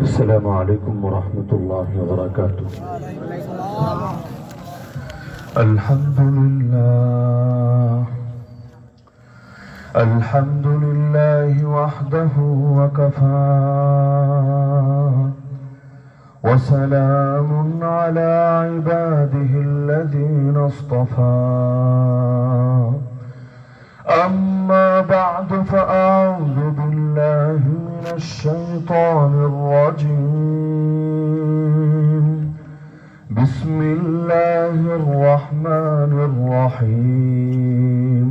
السلام عليكم ورحمة الله وبركاته. الحمد لله وحده وكفى وسلام على عباده الذين اصطفى أما بعد فأعوذ بالله من الشيطان الرجيم بسم الله الرحمن الرحيم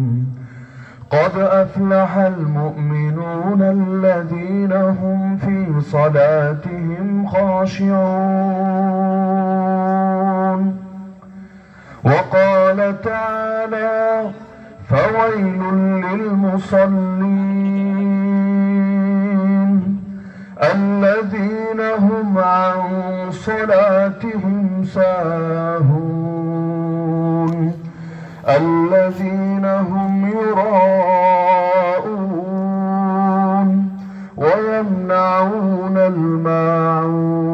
قد أفلح المؤمنون الذين هم في صلاتهم خاشعون وقال تعالى فويل للمصلين الذين هم عن صلاتهم ساهون الذين هم يراءون ويمنعون الماعون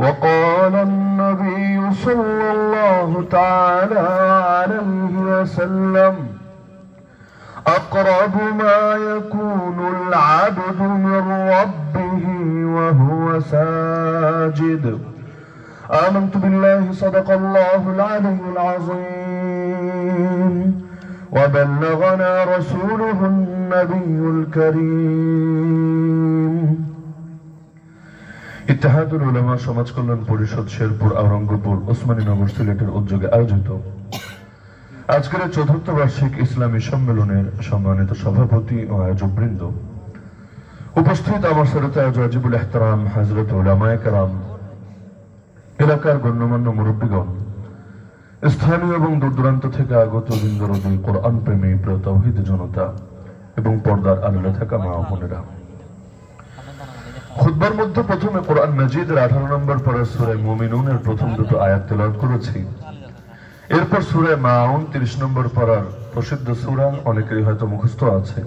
وقال النبي صلى الله تعالى عليه وسلم أقرب ما يكون العبد من ربه وهو ساجد آمنت بالله صدق الله العلي العظيم وبلغنا رسوله النبي الكريم ইত্তেহাদুল উলামা সমাজ কল্যাণ পরিষদ শেরপুর আওরঙ্গপুর ওসমানী নগর সিলেটের উদ্যোগে আয়োজিত আজকের চতুর্থ বার্ষিক ইসলামী সম্মেলনের সম্মানিত সভাপতি ও আয়োজকবৃন্দ, উপস্থিত আমার শ্রোতা ওয়াজিবুল ইহতারাম হযরত উলামায়ে কেরাম, এলাকার গণ্যমান্য মুরব্বীগণ, স্থানীয় এবং দূরদূরান্ত থেকে আগত বৃন্দরদী কোরআন প্রেমী প্রিয় তাওহীদ জনতা এবং পর্দার আড়ালে থাকা মা ও বোনেরা, খুতবার মধ্যে প্রথমে কোরআন মাজিদের 18 নম্বর পরে সূরা মুমিনুনের প্রথম দুটো আয়াত তেলাওয়াত করেছি। এরপর সূরা মাউন 30 নম্বর পড়ার প্রসিদ্ধ সূরা, অনেকেরই হয়তো মুখস্থ আছে।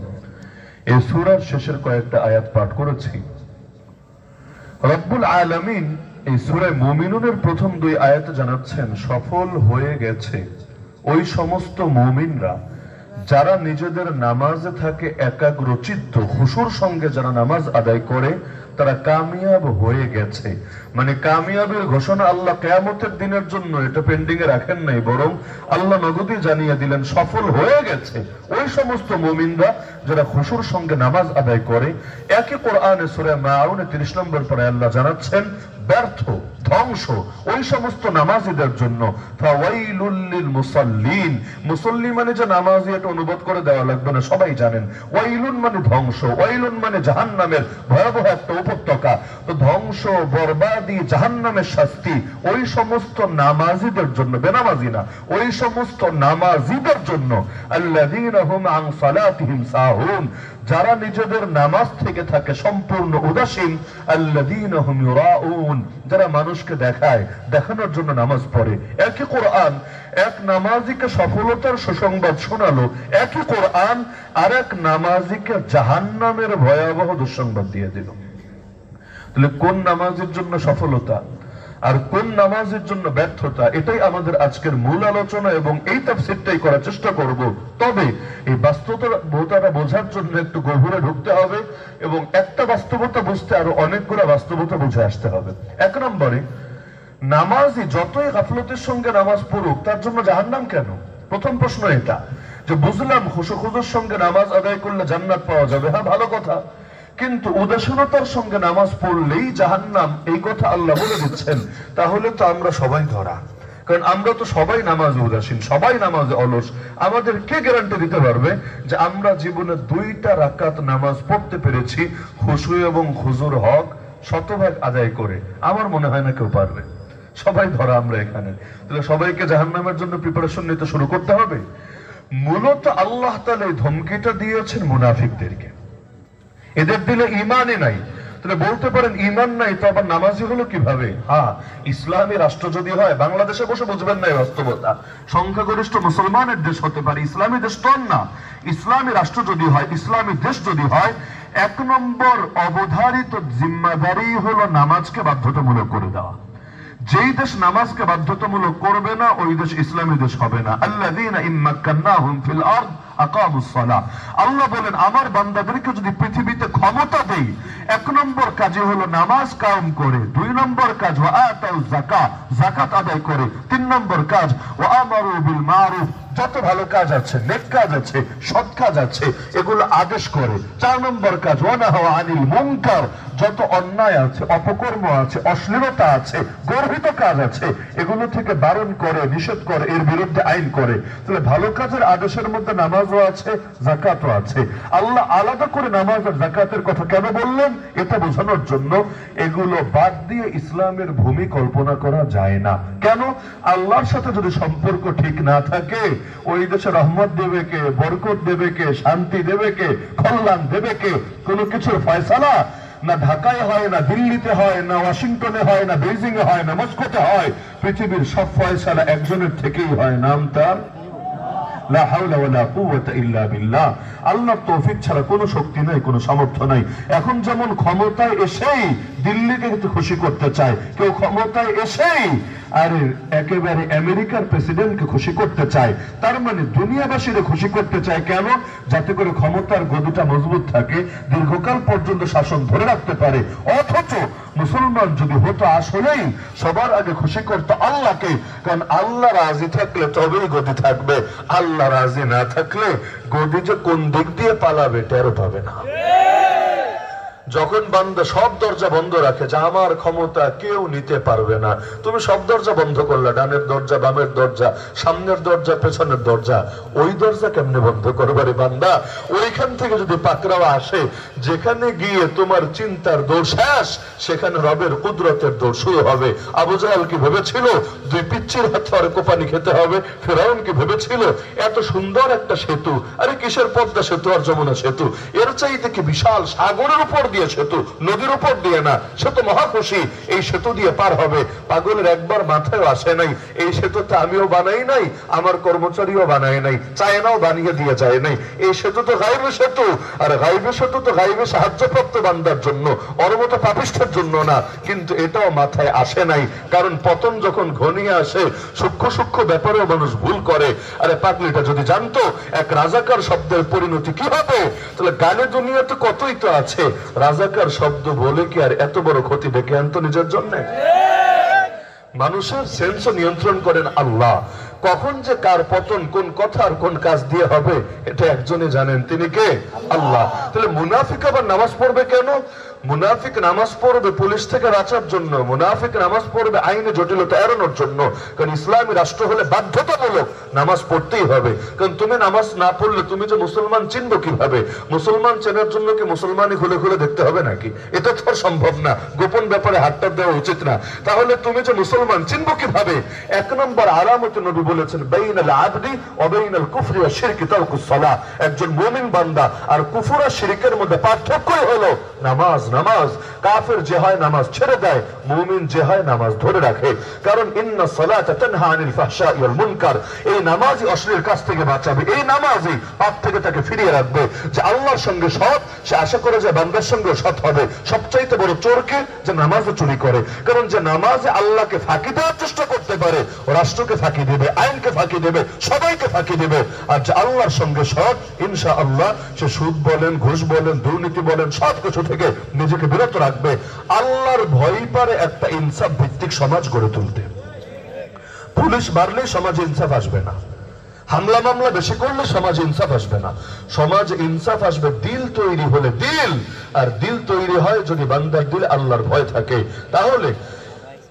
এই সূরার শেষের কয়েকটা আয়াত পাঠ করেছি। রব্বুল আলামিন এই সূরা মুমিনুনের প্রথম দুই আয়াতে জানাচ্ছেন সফল হয়ে গেছে ওই সমস্ত মুমিনরা যারা নিজেদের নামাজে থাকে একাগ্রচিত্ত, খুশুর সঙ্গে যারা নামাজ আদায় করে তারা কামিয়াব হয়ে গেছে। মানে কামিয়াবের ঘোষণা আল্লাহ কিয়ামতের দিনের জন্য এটা পেন্ডিং এ রাখেন নাই, বরং আল্লাহ নগদই জানিয়ে দিলেন সফল হয়ে গেছে ওই সমস্ত মুমিনরা যারা খুশুর সঙ্গে নামাজ আদায় করে। একই কোরআনে সূরা মাউনে 30 নম্বর পরে আল্লাহ জানাচ্ছেন ব্যর্থ, ধ্বংস ওই সমস্ত নামাজীদের জন্য। ফাওয়াইলুল লিল মুসাল্লিন, মুসল্লি মানে যে নামাজি এটা অনুবাদ করে দেওয়া লাগবে না, সবাই জানেন। ওয়াইলুন মানে ধ্বংস, ওয়াইলুন মানে জাহান্নামের ভয়াবহ একটা উপত্যকা। তো ধ্বংস, বরবাদি, জাহান্নামের শাস্তি ওই সমস্ত নামাজীদের জন্য, বেনামাজি না, ওই সমস্ত নামাজীদের জন্য। আল্লাযীনা হুম আন সালাতিহিম সাহুন, যারা নিজেদের নামাজ থেকে থাকে সম্পূর্ণ উদাসীন। আল্লাযীনা হুম ইউরাউন, যারা মানুষকে দেখায়, দেখানোর জন্য নামাজ পড়ে। একই কোরআন এক নামাজিকে সফলতার সুসংবাদ শোনালো, একই কোরআন আর এক নামাজিকে জাহান্নামের ভয়াবহ দুঃসংবাদ দিয়ে দিল। তাহলে কোন নামাজের জন্য সফলতা আর কোন নামাজের জন্য ব্যর্থতা, এটাই আমাদের আজকের মূল আলোচনা এবং এই তাফসীরটাই করার চেষ্টা করব। তবে এই বাস্তবতাটা বোঝার জন্য একটু গভীরে ঢুকতে হবে এবং একটা বাস্তবতা বুঝতে আরো অনেকগুলো বাস্তবতা বুঝে আসতে হবে। এক নম্বরে, নামাজি যতই গাফলতের সঙ্গে নামাজ পড়ুক তার জন্য জাহান্নাম কেন? প্রথম প্রশ্ন এটা, যে বুঝলাম খুশুর সঙ্গে নামাজ আদায় করলে জান্নাত পাওয়া যাবে, হ্যাঁ ভালো কথা, কিন্তু উদাসীনতার সঙ্গে নামাজ পড়লেই জাহান্নাম, এই কথা আল্লাহ বলে দিচ্ছেন। তাহলে তো আমরা সবাই ধরা, কারণ আমরা তো সবাই নামাজে উদাসীন, সবাই নামাজে অলস। আমাদের কে গ্যারান্টি দিতে পারবে যে আমরা জীবনে 2টা রাকাত নামাজ পড়তে পেরেছি খুশু এবং খুজুর হক শতভাগ আদায় করে? আমার মনে হয় না কেউ পারবে। সবাই ধরা আমরা এখানে। তাহলে সবাইকে জাহান্নামের জন্য প্রিপারেশন নিতে শুরু করতে হবে। মূলত আল্লাহ তাআলা এই ধমকিটা দিয়েছেন মুনাফিকদেরকে। এদের দিলে ঈমানই নাই, তাহলে বলতে পারেন ঈমান নাই তো আবার নামাজি হলো কিভাবে? হ্যাঁ, ইসলামী রাষ্ট্র যদি হয়, বাংলাদেশে বসে বুঝবেন না এই বাস্তবতা, সংখ্যাগরিষ্ঠ মুসলমানের দেশ হতে পারে, ইসলামী দেশ তো না। ইসলামী রাষ্ট্র যদি হয়, ইসলামী দেশ যদি হয়, 1 নম্বর অবধারিত জিম্মাদারি হলো নামাজকে বাধ্যতামূলক করে দেওয়া। যেই দেশ নামাজকে বাধ্যতামূলক করবে না, ওই দেশ ইসলামী দেশ হবে না। আল্লাযীনা ইম্মাক্কান্নাহুম ফিল আরদ আকামুস সালাহ। আল্লাহ বলেন, আমার বান্দাদেরকে যদি পৃথিবীতে ক্ষমতা দেই, 1 নম্বর কাজই হলো নামাজ কায়েম করে, 2 নম্বর কাজ ওয়া আতাউয যাকাত, যাকাত আদায় করে, 3 নম্বর কাজ ওয়া আমারু বিল মারুফ, যত ভালো কাজ আছে, নেক কাজ আছে, সৎ কাজ আছে, এগুলো আদেশ করে। 4 নম্বর কাজ ওয়া নাহা আনিল মুনকার, যত অন্যায় আছে, অপকর্ম আছে, অশ্লীলতা আছে, গর্হিত কাজ আছে, এগুলো থেকে বারণ করে, নিষেধ করে, এর বিরুদ্ধে আইন করে। তাহলে ভালো কাজের আদেশের মধ্যে নামাজও আছে, যাকাতও আছে। আল্লাহ আলাদা করে নামাজ আর যাকাতের কথা কেন বললেন? এটা বোঝানোর জন্য। এগুলো বাদ দিয়ে ইসলামের ভূমি কল্পনা করা যায় না। কেন? আল্লাহর সাথে যদি সম্পর্ক ঠিক না থাকে, ওই দেশে রহমত দেবে কে, বরকত দেবে কে, শান্তি দেবে কে, কল্যাণ দেবে কে? কোনো কিছুর ফয়সালা না ঢাকায় হয়, না দিল্লিতে হয়, না ওয়াশিংটনে হয়, না বেইজিং এ হয়, না মস্কোতে হয়। পৃথিবীর সব ফয়সালা একজনের থেকেই হয়, নাম তার লা হাওলা ওয়ালা কুওয়াতা ইল্লা বিল্লাহ। আল্লাহর তৌফিক ছাড়া কোনো শক্তি নাই, কোনো সামর্থ্য নাই। এখন যেমন ক্ষমতায় এসেই দিল্লিকে খুশি করতে চায়, কেউ ক্ষমতায় এসেই আরে একেবারে আমেরিকার প্রেসিডেন্টকে খুশি করতে চায়, তার মানে দুনিয়াবাসীরে খুশি করতে চায়। কেন? যাতে করে ক্ষমতার গদিটা মজবুত থাকে, দীর্ঘকাল পর্যন্ত শাসন ধরে রাখতে পারে। অথচ মুসলমান যদি হতো আসলেই সবার আগে খুশি করতো আল্লাহকে, কারণ আল্লাহ রাজি থাকলে তবেই গদি থাকবে, আল্লাহ রাজি না থাকলে গদি যে কোন দিক দিয়ে পালাবে টেরও পাবে না। যখন বান্দা সব দরজা বন্ধ রাখে যে আমার ক্ষমতা কেউ নিতে পারবে না, তুমি সব দরজা বন্ধ করলে, ডানের দরজা, বামের দরজা, সামনের দরজা, পেছনের দরজা, ওই দরজা কেমনে বন্ধ করবে রে বান্দা? ওইখান থেকে যদি পাকড়াওয়া আসে, যেখানে গিয়ে তোমার চিন্তার দৌড় শেষ, সেখানে রবের কুদরতের দৌড় শুরু হবে। আবু জাহেল কি ভেবেছিল 2 পিচ্চির হাতে আর কোপানি খেতে হবে? ফেরাউন কি ভেবেছিল এত সুন্দর একটা সেতু, আরে কিসের পদ্মা সেতু আর যমুনা সেতু, এর চাইতে কি বিশাল সাগরের উপর দিয়ে সেতু, নদীর উপর দিয়ে না, সে তো মহা খুশি এই সেতু দিয়ে পার হবে। পাগলের একবার মাথায় আসে নাই এই সেতুতে আমিও বানাই নাই, আমার কর্মচারীও বানায় নাই, চায়নাও বানিয়ে দিয়ে যায় নাই। এই সেতু তো গায়বে সেতু, আর গায়বে সেতু তো গায়বে সাহায্যপ্রাপ্ত বান্দার জন্য, ওর মতো পাপিষ্ঠের জন্য না। কিন্তু এটাও মাথায় আসে নাই, কারণ পতন যখন ঘনিয়ে আসে, সূক্ষ্ম সূক্ষ্ম ব্যাপারেও মানুষ ভুল করে। আরে পাগলিটা যদি জানতো এক রাজাকার শব্দের পরিণতি কি হবে, তাহলে গানে দুনিয়াতে কতই তো আছে, রাজাকার শব্দ বলে কি আর এত বড় ক্ষতি ডেকে আনতো নিজের জন্য? মানুষের সেন্স নিয়ন্ত্রণ করেন আল্লাহ। কখন যে কার পতন কোন কথা আর কোন কাজ দিয়ে হবে এটা একজনই জানেন, তিনি কে? আল্লাহ। তাহলে মুনাফিক আবার নামাজ পড়বে কেন? মুনাফিক নামাজ পড়বে পুলিশ থেকে বাঁচার জন্য, মুনাফিক নামাজ পড়বে আইনে জটিলতা এড়ানোর জন্য। কারণ ইসলামী রাষ্ট্র হলে বাধ্যতামূলক নামাজ পড়তেই হবে। কারণ তুমি নামাজ না পড়লে তুমি যে মুসলমান চিনবো কিভাবে? মুসলমান চেনার জন্য কি মুসলমানই খুলে খুলে দেখতে হবে নাকি? এটা তো সম্ভব না, গোপন ব্যাপারে হাতটা দেওয়া উচিত না। তাহলে তুমি যে মুসলমান চিনবো কিভাবে? 1 নম্বর আলামতে নবী বলেছেন বাইনাল আবদি ওয়া বাইনাল কুফরি ওয়া শিরকি তারকুস সালাহ। একজন মুমিন বান্দা আর কুফর আর শিরকের মধ্যে পার্থক্যই হলো নামাজ। নামাজ কাফের যে হয় নামাজ ছেড়ে দেয়, মুমিন যে হয় নামাজ ধরে রাখে। কারণ ইন্না সালাতা তানহা আনিল ফাহশাই ওয়াল মুনকার, এই নামাজই অশ্লীল কাজ থেকে বাঁচাবে, এই নামাজই পাপ থেকে তাকে ফিরিয়ে রাখবে। যে আল্লাহর সঙ্গে সৎ, সে আশা করে যে বান্দার সঙ্গে সৎ হবে। সবচাইতে বড় চোরকে যে নামাজে চুরি করে, কারণ যে নামাজে আল্লাহকে ফাঁকি দেওয়ার চেষ্টা করতে পারে, ও রাষ্ট্রকে ফাঁকি দেবে, আইনকে ফাঁকি দেবে, সবাইকে ফাঁকি দেবে। আর যে আল্লাহর সঙ্গে সৎ, ইনশাআল্লাহ সে সুদ বলেন, ঘুষ বলেন, দুর্নীতি বলেন, সব কিছু থেকে নিজেকে বিরত রাখবে। আল্লাহর ভয় পারে একটা ইনসাফ ভিত্তিক সমাজ গড়ে তুলতে। পুলিশ মারলে সমাজে ইনসাফ আসবে না, হামলা মামলা বেশি করলে সমাজে ইনসাফ আসবে না। সমাজে ইনসাফ আসবে দিল তৈরি হলে। দিল আর দিল তৈরি হয় যদি বান্দার দিলে আল্লাহর ভয় থাকে। তাহলে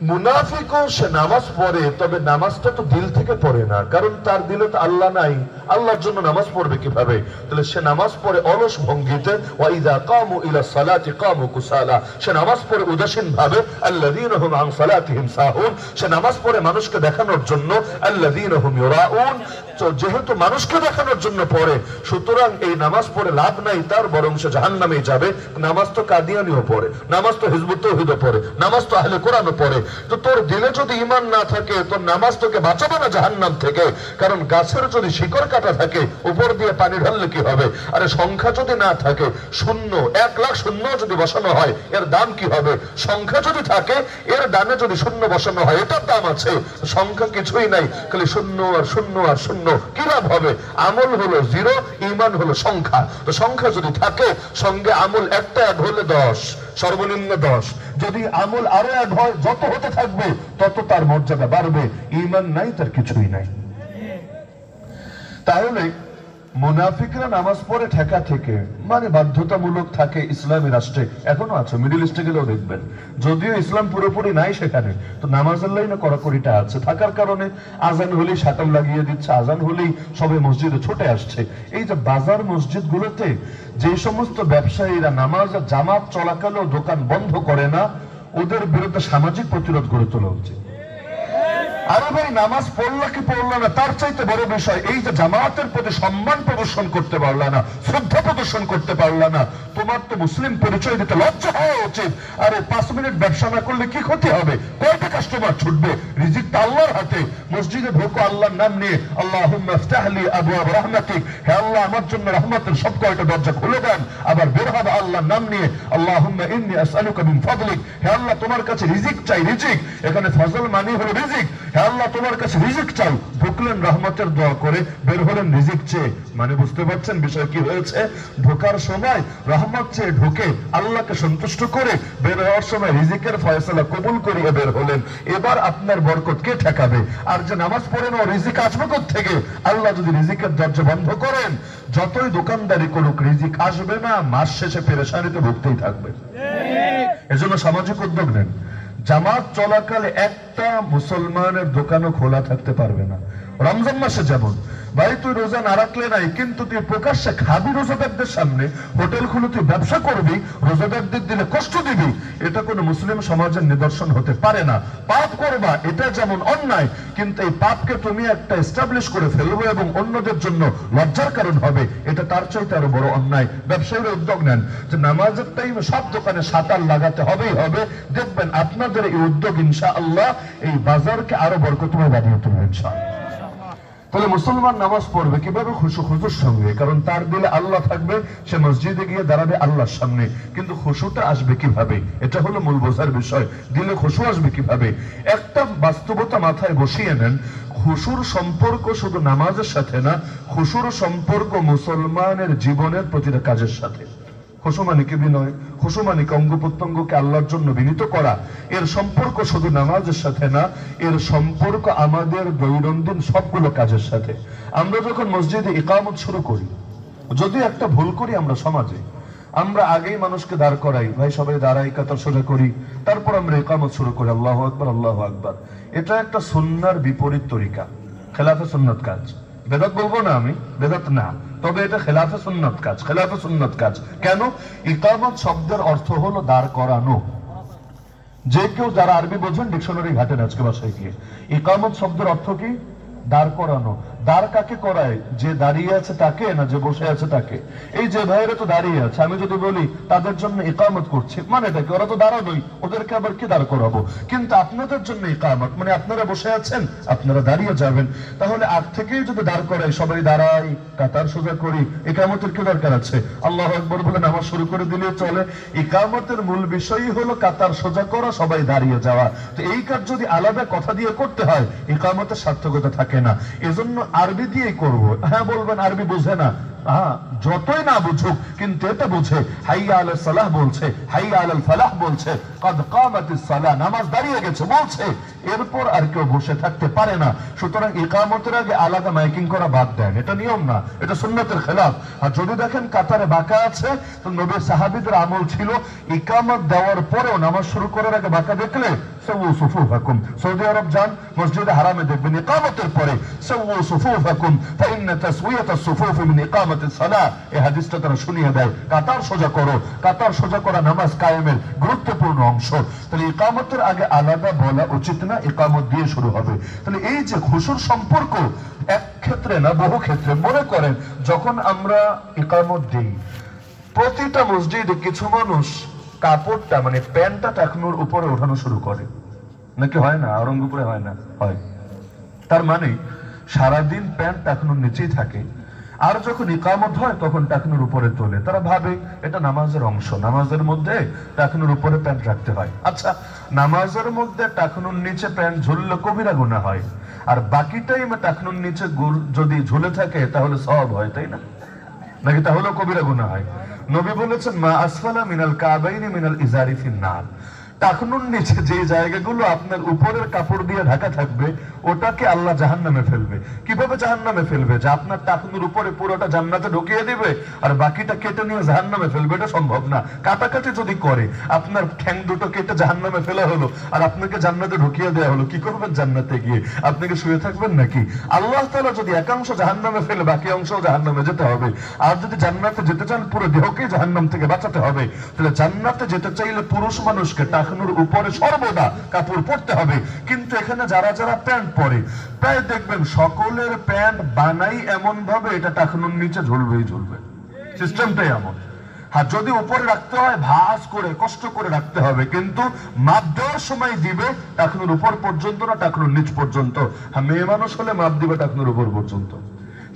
মুনাফিকও সে নামাজ পড়ে, তবে নামাজটা তো দিল থেকে পড়ে না, কারণ তার দিলে তো আল্লাহ নাই। আল্লাহর জন্য নামাজ পড়বে কিভাবে? তাহলে সে নামাজ পড়ে অলস ভঙ্গিতে। ওয়া ইযা কামু ইলা সালাতি কামু কুসালা, সে নামাজ পড়ে উদাসীন ভাবে। আল্লাযীনা হুম আন সালাতিহিম সাহুন, সে নামাজ পড়ে মানুষকে দেখানোর জন্য। আল্লাযীনা হুম ইউরাউন, তো যেহেতু মানুষকে দেখানোর জন্য পড়ে, সুতরাং এই নামাজ পড়ে লাভ নাই তার, বরং সে জাহান্নামে যাবে। নামাজ তো কাদিয়ানিও পড়ে, নামাজ তো হিজবুত তাওহীদও পড়ে, নামাজ তো আহলে কোরআনও পড়ে। তো তোর দিলে যদি ঈমান না থাকে, তোর নামাজ তোকে বাঁচাবে না জাহান্নাম থেকে। কারণ গাছের যদি শিকড় কাটা থাকে, উপর দিয়ে পানি ঢাললে কি হবে? আরে সংখ্যা যদি না থাকে, শূন্য 1 লাখ শূন্য যদি বসানো হয়, এর দাম কি হবে? সংখ্যা যদি থাকে, এর ডানে যদি শূন্য বসানো হয়, এটার দাম আছে। সংখ্যা কিছুই নাই, খালি শূন্য আর শূন্য আর শূন্য, কি লাভ হবে? আমল হলো 0, ঈমান হলো সংখ্যা। তো সংখ্যা যদি থাকে, সঙ্গে আমল একটা অ্যাড হলে 10, সর্বনিম্ন 10। যদি আমল আরো অ্যাড হয়, যত হতে থাকবে তত তার মর্যাদা বাড়বে। ঈমান নাই, তার কিছুই নাই। তাহলে মুনাফিকরা নামাজ পড়ে ঠেকা থেকে, মানে বাধ্যতামূলক থাকে ইসলামী রাষ্ট্রে, এখনো আছে, মিডল ইস্টে গেলেও দেখবেন, যদিও ইসলাম পুরোপুরি নাই সেখানে, তো নামাজের লাইনে কড়াকড়িটা আছে থাকার কারণে আজান হলেই শাটল লাগিয়ে দিচ্ছে, আজান হলেই সবাই মসজিদে ছুটে আসছে। এই যে বাজার মসজিদ গুলোতে যে সমস্ত ব্যবসায়ীরা নামাজ জামাত চলাকালেও দোকান বন্ধ করে না, ওদের বিরুদ্ধে সামাজিক প্রতিরোধ গড়ে তোলা উচিত। আরে ভাই, নামাজ পড়লা কি পড়লা না, তার চাইতে বড় বিষয় এই যে জামাতের প্রতি সম্মান প্রদর্শন করতে পারলা না, শ্রদ্ধা প্রদর্শন করতে পারলা না। তোমার তো মুসলিম পরিচয় দিতে লজ্জা হওয়া উচিত। আরে 5 মিনিট ব্যবসা না করলে কি ক্ষতি হবে? কয়টা কাস্টমার ছুটবে? রিজিকটা আল্লাহর হাতে। মসজিদে ঢোকো আল্লাহর নাম নিয়ে, আল্লাহুম্মা ইফতাহলি আবওয়াব রাহমাতিক, হে আল্লাহ আমার জন্য রহমতের সব কয়টা দরজা খুলে দেন। আবার বের হবে আল্লাহর নাম নিয়ে, আল্লাহুম্মা ইন্নী আসআলুকা মিন ফাদলিক, হে আল্লাহ তোমার কাছে রিজিক চাই। রিজিক এখানে ফজল মানে হলো রিজিক। হে আল্লাহ তোমার কাছে রিজিক চাই। ঢুকলেন রহমতের দোয়া করে, বের হলেন রিজিক চেয়ে। মানে বুঝতে পারছেন বিষয় কি হয়েছে? ঢোকার সময় রহমত চেয়ে ঢুকে আল্লাহকে সন্তুষ্ট করে, বের হওয়ার সময় রিজিকের ফয়সালা কবুল করিয়ে বের হলেন। এবার আপনার বরকত কে ঠেকাবে? আর যে নামাজ পড়েন ও রিজিক আসবে থেকে? আল্লাহ যদি রিজিকের দরজা বন্ধ করেন, যতই দোকানদারি করুক রিজিক আসবে না, মাস শেষে পেরেশানিতে ভুগতেই থাকবে। এজন্য সামাজিক উদ্যোগ নেন। জামাত চলাকালে একটা মুসলমানের দোকানও খোলা থাকতে পারবে না। রমজান মাসে যেমন, ভাই তুই রোজা না রাখলে নাই, কিন্তু তুই প্রকাশ্যে খাবি রোজাদারদের সামনে, হোটেল খুলে তুই ব্যবসা করবি, রোজাদারদের দিলে কষ্ট দিবি, এটা কোনো মুসলিম সমাজের নিদর্শন হতে পারে না। পাপ করবা এটা যেমন অন্যায়, কিন্তু এই পাপকে তুমি একটা এস্টাবলিশ করে ফেলবো এবং অন্যদের জন্য লজ্জার কারণ হবে, এটা তার চাইতে আরো বড় অন্যায়। ব্যবসায়ীরা উদ্যোগ নেন যে নামাজের টাইমে সব দোকানে শাটার লাগাতে হবেই হবে। দেখবেন আপনাদের এই উদ্যোগ ইনশাআল্লাহ এই বাজারকে আরো বরকতময় বানিয়ে তুলবে ইনশাআল্লাহ। তাহলে মুসলমান নামাজ পড়বে কিভাবে? খুশুর সঙ্গে, কারণ তার দিলে আল্লাহ থাকবে, সে মসজিদে গিয়ে দাঁড়াবে আল্লাহর সামনে। কিন্তু খুশুটা আসবে কিভাবে? এটা হলো মূল বোঝার বিষয়। দিলে খুশু আসবে কিভাবে? একটা বাস্তবতা মাথায় বসিয়ে নেন, খুশুর সম্পর্ক শুধু নামাজের সাথে না, খুশুর সম্পর্ক মুসলমানের জীবনের প্রতিটা কাজের সাথে। খুশু মানে কি বিনয়, খুশু মানে অঙ্গ প্রত্যঙ্গকে আল্লাহর জন্য বিনীত করা। এর সম্পর্ক শুধু নামাজের সাথে না, এর সম্পর্ক আমাদের দৈনন্দিন সবগুলো কাজের সাথে। আমরা যখন মসজিদে ইকামত শুরু করি, যদি একটা ভুল করি আমরা সমাজে, আমরা আগেই মানুষকে দাঁড় করাই, ভাই সবাই দাঁড়াই, কাতার সোজা করি, তারপর আমরা ইকামত শুরু করি, আল্লাহু আকবার আল্লাহু আকবার। এটা একটা সুন্নাহর বিপরীত তরিকা, খেলাফে সুন্নাত কাজ। বেদাত বলবো না আমি, বেদাত না, তবে এটা খেলাফে সুন্নাত কাজ, খেলাফে সুন্নাত কাজ। কেন? ইকামত শব্দের অর্থ হলো দাঁড় করানো। যে কেউ যারা আরবি বোঝেন ডিকশনারি ঘাটেন আজকে বাসায় গিয়ে, ইকামত শব্দের অর্থ কি? দাঁড় করানো। দাঁড় কাকে করায়? যে দাঁড়িয়ে আছে তাকে, না যে বসে আছে তাকে? এই যে ভাইরা তো দাঁড়িয়ে আছে, আমি যদি বলি তাদের জন্য ইকামত করছি, মানে এটা কি? ওরা তো দাঁড়ানোই, ওদেরকে আবার কি দাঁড় করাবো? কিন্তু আপনাদের জন্য ইকামত মানে আপনারা বসে আছেন, আপনারা দাঁড়িয়ে যাবেন। তাহলে আগ থেকেই যদি দাঁড় করাই, সবাই দাঁড়াই, কাতার সোজা করি, ইকামতের কি দরকার আছে? আল্লাহু আকবার বলে নামাজ শুরু করে দিলে চলে। ইকামতের মূল বিষয়ই হলো কাতার সোজা করা, সবাই দাঁড়িয়ে যাওয়া। তো এই কাজ যদি আলাদা কথা দিয়ে করতে হয়, ইকামতের সার্থকতা থাকে না। এজন্য আরবি দিয়েই করবো। হ্যাঁ বলবেন আরবি বোঝে না, হ্যাঁ যতই না বুঝুক, কিন্তু এটা বুঝে। হাইয়া আলাল সালাহ বলছে, হাইয়া আলাল ফালাহ বলছে, কদ কামাতিস সালাহ, নামাজ দাঁড়িয়ে গেছে বলছে, এরপর আর কেউ বসে থাকতে পারে না। সুতরাং ইকামতের আগে আলাদা মাইকিং করা বাদ দেন, এটা নিয়ম না, এটা সুন্নাতের খেলাফ। আর যদি দেখেন কাতারে বাঁকা আছে, তো নবী সাহাবীদের আমল ছিল ইকামত দেওয়ার পরেও নামাজ শুরু করার আগে বাঁকা দেখলে সাওয়ু সুফুফাকুম। সৌদি আরব যান, মসজিদে হারামে দেখবেন ইকামতের পরে সাওয়ু সুফুফাকুম ফাইন্না তাসওয়িয়াতাস সুফুফি মিন ইকামাতিস সালাহ। এই হাদিসটা তারা শুনিয়ে দেয়, কাতার সোজা করো। কাতার সোজা করা নামাজ কায়েমের গুরুত্বপূর্ণ অংশ। তাহলে ইকামতের আগে আলাদা বলা উচিত না, ইকামত দিয়ে শুরু হবে। তাহলে এই যে খুশুর সম্পর্ক এক ক্ষেত্রে না, বহু ক্ষেত্রে। মনে করেন যখন আমরা ইকামত দিই, প্রতিটা মসজিদে কিছু মানুষ কাপড়টা মানে প্যান্টটা টাকনুর উপরে ওঠানো শুরু করে, নাকি হয় না? আওরঙ্গপুরে হয় না? হয়। তার মানে সারাদিন প্যান্ট টাকনুর নিচেই থাকে, আর যখন ইকামত হয় তখন টাকনুর উপরে তোলে। তারা ভাবে এটা নামাজের অংশ, নামাজের মধ্যে টাকনুর উপরে প্যান্ট রাখতে হয়। আচ্ছা, নামাজের মধ্যে টাকনুর নিচে প্যান্ট ঝুললে কবিরা গুনাহ হয়, আর বাকি টাইমে টাকনুর নিচে যদি ঝুলে থাকে তাহলে সওয়াব হয়, তাই না? নাকি তাহলে কবিরা গুনাহ হয়? নবী বলেছেন মা আসফালা মিনাল কাবাইনি মিনাল ইজারি ফিন্নার। টাকনুর নিচে যে জায়গাগুলো আপনার উপরের কাপড় দিয়ে ঢাকা থাকবে ওটাকে আল্লাহ জাহান্নামে ফেলবে। কিভাবে জাহান্নামে ফেলবে? যে আপনার টাকনুর উপরে পুরোটা জান্নাতে ঢুকিয়ে দিবে আর বাকিটা কেটে নিয়ে জাহান্নামে ফেলবে, এটা সম্ভব না। কাটাকাটি যদি করে, আপনার ঠ্যাং দুটো কেটে জাহান্নামে ফেলা হলো আর আপনাকে জান্নাতে ঢুকিয়ে দেওয়া হলো, কি করবেন জান্নাতে গিয়ে? আপনাকে শুয়ে থাকবেন নাকি? আল্লাহ তাআলা যদি একাংশ জাহান্নামে ফেলে বাকি অংশ জাহান্নামে যেতে হবে। আর যদি জান্নাতে যেতে চান পুরো দেহকে জাহান্নাম থেকে বাঁচাতে হবে। তাহলে জান্নাতে যেতে চাইলে পুরুষ মানুষকে টাকনুর উপরে সর্বদা কাপড় পরতে হবে। কিন্তু এখানে যারা যারা প্যান্ট পরে, প্রায় দেখবেন সকলের প্যান্ট বানাই এমন ভাবে এটা টাকনুর নিচে ঝুলবেই ঝুলবে, সিস্টেমটাই এমন। হ্যাঁ, যদি উপরে রাখতে হয় ভাঁজ করে কষ্ট করে রাখতে হবে, কিন্তু মাপ দেওয়ার সময় দিবে টাকনুর উপর পর্যন্ত না টাকনুর নিচ পর্যন্ত। হ্যাঁ, মেয়ে মানুষ হলে মাপ দিবে টাকনুর উপর পর্যন্ত।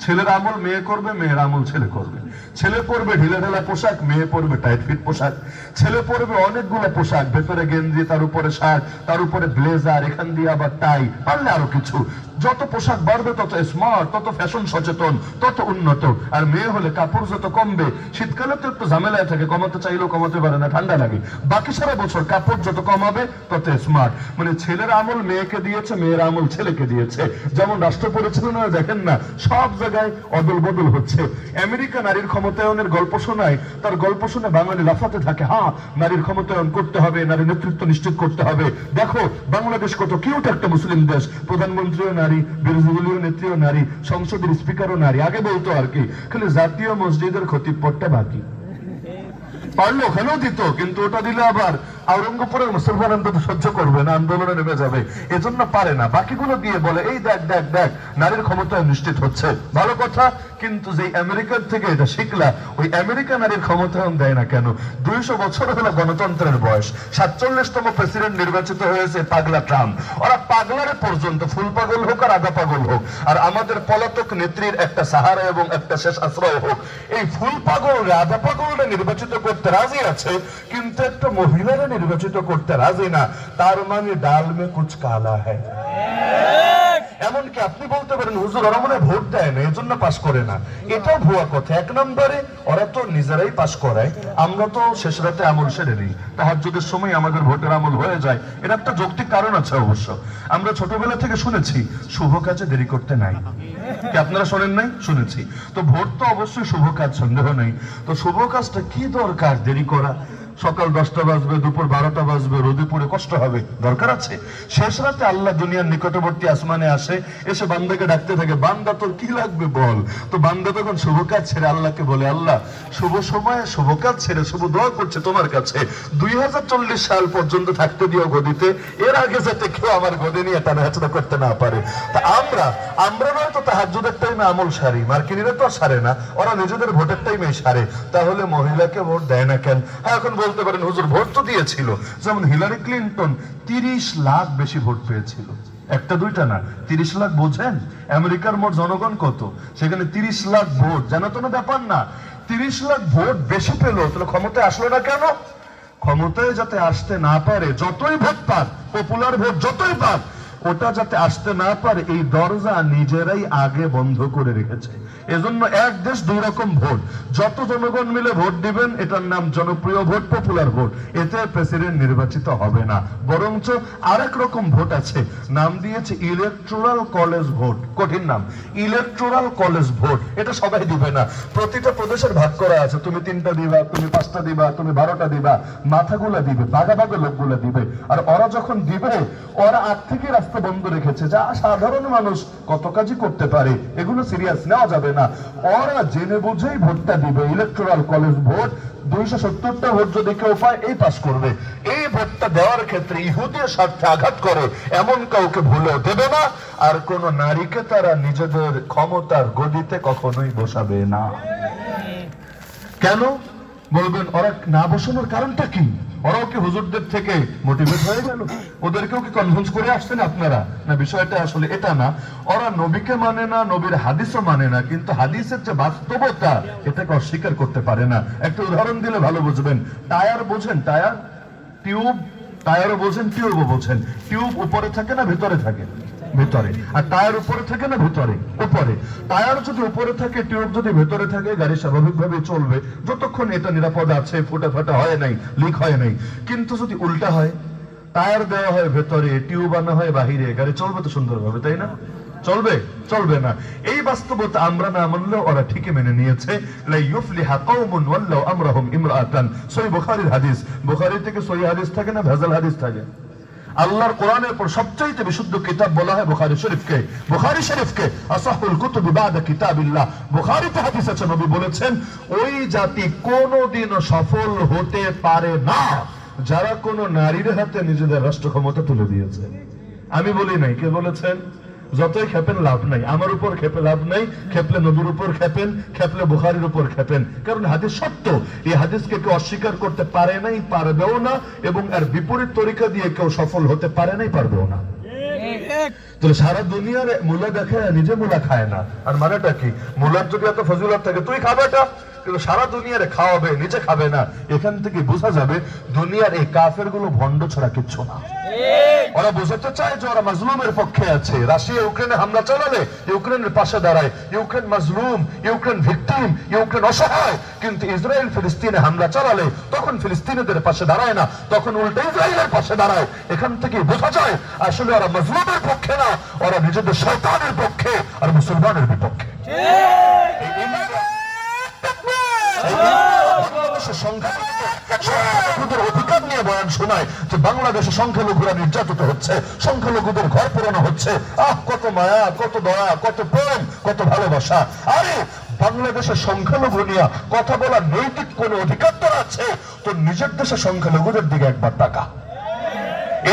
ছেলের আমল মেয়ে করবে, মেয়ের আমল ছেলে করবে। ছেলে পরবে ঢিলা ঢালা পোশাক, মেয়ে পরবে টাইট ফিট পোশাক। ছেলে পরবে অনেকগুলো পোশাক, ভেতরে গেঞ্জি, তার উপরে শার্ট, তার উপরে ব্লেজার, এখান দিয়ে আবার টাই, পারলে আরো কিছু। যত পোশাক বাড়বে তত স্মার্ট, তত ফ্যাশন সচেতন, তত উন্নত। আর মেয়ে হলে কাপড় যত কমবে, শীতকালে তো একটু ঝামেলায় থাকে, কমাতে চাইলেও কমাতে পারে না, ঠান্ডা লাগে। বাকি সারা বছর কাপড় যত কমাবে তত স্মার্ট। মানে ছেলের আমল মেয়েকে দিয়েছে, মেয়ের আমল ছেলেকে দিয়েছে। যেমন রাষ্ট্র পরিচালনা দেখেন না, সব জায়গায় অদল বদল হচ্ছে। আমেরিকা নারীর ক্ষমতায়নের গল্প শোনায়, তার গল্প শুনে বাঙালি লাফাতে থাকে, হ্যাঁ নারীর ক্ষমতায়ন করতে হবে, নারী নেতৃত্ব নিশ্চিত করতে হবে। দেখো বাংলাদেশ কত কিউট একটা মুসলিম দেশ, প্রধানমন্ত্রীও নারী, বিরোধী দলীয় নেত্রীও নারী, সংসদের স্পিকারও নারী। আগে বলতো আর কি, খালি জাতীয় মসজিদের খতিবপদটা বাকি। পারলে ওখানেও দিত, কিন্তু ওটা দিলে আবার আওরঙ্গপুরের মুসলমান অন্তত সহ্য করবে না, আন্দোলনে নেমে যাবে, এজন্য পারে না। বাকিগুলো দিয়ে বলে এই দেখ দেখ দেখ নারীর ক্ষমতা নিশ্চিত হচ্ছে, ভালো কথা। কিন্তু যে আমেরিকার থেকে এটা শিখলা, ওই আমেরিকা নারীর ক্ষমতায়ন দেয় না কেন? 200 বছর হলো গণতন্ত্রের বয়স, 47তম প্রেসিডেন্ট নির্বাচিত হয়েছে পাগলা ট্রাম্প। ওরা পাগলারে পর্যন্ত, ফুল পাগল হোক আর আধা পাগল হোক, আর আমাদের পলাতক নেত্রীর একটা সাহারা এবং একটা শেষ আশ্রয় হোক, এই ফুল পাগল আধা পাগলরা নির্বাচিত করতে রাজি আছে, কিন্তু একটা মহিলারা নির্বাচিত করতে রাজি না। তার মানে ডাল মে কুছ কালা হ্যায়। এমনকি আপনি বলতে পারেন হুজুর ওরা মনে ভোট দেয় না এজন্য পাস করে না, এটাও ভুয়া কথা। এক নম্বরে ওরা তো নিজেরাই পাস করায়, আমরা তো শেষ রাতে আমল সেরে নিই, তাহাজ্জুদের সময় আমাদের ভোটের আমল হয়ে যায়। এটা একটা যৌক্তিক কারণ আছে অবশ্য। আমরা ছোটবেলা থেকে শুনেছি শুভ কাজে দেরি করতে নাই, কি আপনারা শোনেন নাই? শুনেছি। তো ভোট তো অবশ্যই শুভ কাজ, সন্দেহ নেই। তো শুভ কাজটা কি দরকার দেরি করা? সকাল 10টা বাজবে, দুপুর 12টা বাজবে, রোদে পুড়ে কষ্ট হবে, দরকার আছে? শেষ রাতে আল্লাহ দুনিয়ার নিকটবর্তী আসমানে আসে, এসে বান্দাকে ডাকতে থাকে, বান্দা তোর কি লাগবে বল। তো বান্দা তখন শুভ কাজ ছেড়ে আল্লাহকে বলে, আল্লাহ শুভ সময়ে শুভ কাজ ছেড়ে শুভ দোয়া করছে তোমার কাছে 2040 সাল পর্যন্ত থাকতে দিও গদিতে, এর আগে যাতে কেউ আমার গদি নিয়ে টানাহাচড়া করতে না পারে। তা আমরা নয় তো তাহাজ্জুদের টাইমে আমল সারি, মার্কিনীরা তো সারে না, ওরা নিজেদের ভোটের টাইমে সারে। তাহলে মহিলাকে ভোট দেয় না কেন? হ্যাঁ, এখন বলতে পারেন হুজুর ভোট তো দিয়েছিল, যেমন হিলারি ক্লিনটন 30 লাখ বেশি ভোট পেয়েছিল, একটা দুইটা না, 30 লাখ। বোঝেন আমেরিকার মোট জনগণ কত, সেখানে 30 লাখ ভোট জানা তো না ব্যাপার না। 30 লাখ ভোট বেশি পেল, তাহলে ক্ষমতায় আসলো না কেন? ক্ষমতায় যাতে আসতে না পারে, যতই ভোট পাক, পপুলার ভোট যতই পাক, ওটা যাতে আসতে না পারে এই দরজা নিজেরাই আগে বন্ধ করে রেখেছে। এজন্য এক দেশ দুই রকম ভোট, যত জনগণ মিলে ভোট দিবেন এটার নাম জনপ্রিয় ভোট, পপুলার ভোট, এতে প্রেসিডেন্ট নির্বাচিত হবে না। বরঞ্চ আরেক রকম ভোট আছে, নাম দিয়েছে ইলেকটোরাল কলেজ ভোট। কঠিন নাম, ইলেকটোরাল কলেজ ভোট। এটা সবাই দিবে না, প্রতিটা প্রদেশের ভাগ করা আছে, তুমি 3টা দিবা, তুমি 5টা দিবা, তুমি 12টা দিবা, মাথাগুলা দিবে, ভাগে ভাগে লোকগুলা দিবে। আর ওরা যখন দিবে ওরা আগ থেকে রাস্তা বন্ধ রেখেছে, যা সাধারণ মানুষ কত কাজই করতে পারে, এগুলো সিরিয়াস নেওয়া যাবে না। ওরা জেনে বুঝেই ভোটটা দিবে, ইলেকটোরাল কলেজ ভোট। 270টা ভোট যদি কেউ পায় এই পাস করবে। এই ভোটটা দেওয়ার ক্ষেত্রে ইহুদের স্বার্থে আঘাত করে এমন কাউকে ভুলেও দেবে না। আর কোন নারীকে তারা নিজেদের ক্ষমতার গদিতে কখনোই বসাবে না। কেন বলবেন? ওরা না বসানোর কারণটা কি? ওরাও কি হুজুরদের থেকে মোটিভেট হয়ে গেল? ওদেরকেও কি কনভিন্স করে আসছেন আপনারা? না, বিষয়টা আসলে এটা না। ওরা নবীকে মানে না, নবীর হাদিসও মানে না, কিন্তু হাদিসের যে বাস্তবতা এটাকে অস্বীকার করতে পারে না। একটা উদাহরণ দিলে ভালো বুঝবেন। টায়ার বোঝেন? টায়ার, টিউব, টায়ারও বোঝেন, টিউবও বোঝেন। টিউব উপরে থাকে না ভিতরে থাকে? ভিতরে। আর টায়ার উপরে থাকে না ভিতরে? উপরে। টায়ার যদি উপরে থাকে, টিউব যদি ভিতরে থাকে, গাড়ি স্বাভাবিকভাবে চলবে যতক্ষণ এটা নিরাপদ আছে, ফুটা ফাটা হয় নাই, লিক হয় নাই। কিন্তু যদি উল্টা হয়, টায়ার দেওয়া হয় ভেতরে, টিউব আনা হয় বাহিরে, গাড়ি চলবে তো সুন্দরভাবে, তাই না? চলবে? চলবে না। এই বাস্তবতা আমরা না মানলেও ওরা ঠিকই মেনে নিয়েছে। লা ইউফলিহা কওমুন ওয়াল্লাউ আমরাহুম ইমরাআতান। সহিহ বুখারীর হাদিস। বুখারী থেকে সহিহ হাদিস থাকে না ভেজাল হাদিস থাকে? আল্লাহর কোরআনের পর সবচেয়ে বিশুদ্ধ কিতাব বলা হয় বুখারী শরীফকে। বুখারী শরীফকে আসাহুল কুতুব বাদা কিতাবিল্লাহ। বুখারীতে হাদিস আছে, নবী বলেছেন ওই জাতি কোনোদিনও সফল হতে পারে না যারা কোন নারীর হাতে নিজেদের রাষ্ট্র ক্ষমতা তুলে দিয়েছে। আমি বলি নাই, কে বলেছেন? যতই খেপেন লাভ নাই, আমার উপর খেপে লাভ নাই, খেপলে নবীর উপর খেপেন, খেপলে বুখারীর উপর খেপেন। কারণ হাদিস সত্য, এই হাদিসকে কেউ অস্বীকার করতে পারে নাই, পারবেও না, এবং এর বিপরীত তরিকা দিয়ে কেউ সফল হতে পারে নাই, পারবেও না। তাহলে সারা দুনিয়ার মূলা দেখে নিজে মূলা খায় না। আর মানেটা কি? মূলার যদি এত ফজিলত থাকে তুই খাবেটা, কিন্তু সারা দুনিয়ারে খাওয়াবে, নিজে খাবে না। এখান থেকে বোঝা যাবে দুনিয়ার এই কাফের গুলো ভণ্ড ছাড়া কিচ্ছু না। ওরা বোঝাতে চায় যে ওরা মাজলুমের পক্ষে আছে। রাশিয়া ইউক্রেনে হামলা চালালে ইউক্রেনের পাশে দাঁড়ায়, ইউক্রেন মাজলুম, ইউক্রেন ভিকটিম, ইউক্রেন অসহায়। কিন্তু ইসরায়েল ফিলিস্তিনে হামলা চালালে তখন ফিলিস্তিনিদের পাশে দাঁড়ায় না, তখন উল্টো ইসরায়েলের পাশে দাঁড়ায়। এখান থেকে বোঝা যায় আসলে ওরা মাজলুমের পক্ষে না, ওরা নিজেদের শয়তানের পক্ষে আর মুসলমানের বিপক্ষে। সংখ্যালঘুদের অধিকার নিয়ে বয়ান শোনায় যে বাংলাদেশে সংখ্যালঘুরা নির্যাতিত হচ্ছে, সংখ্যালঘুদের ঘর পোড়ানো হচ্ছে। কত মায়া, কত দয়া, কত প্রেম, কত ভালোবাসা। আরে বাংলাদেশের সংখ্যালঘু নিয়ে কথা বলার নৈতিক কোন অধিকার তো আছে? তো নিজের দেশে সংখ্যালঘুদের দিকে একবার তাকা।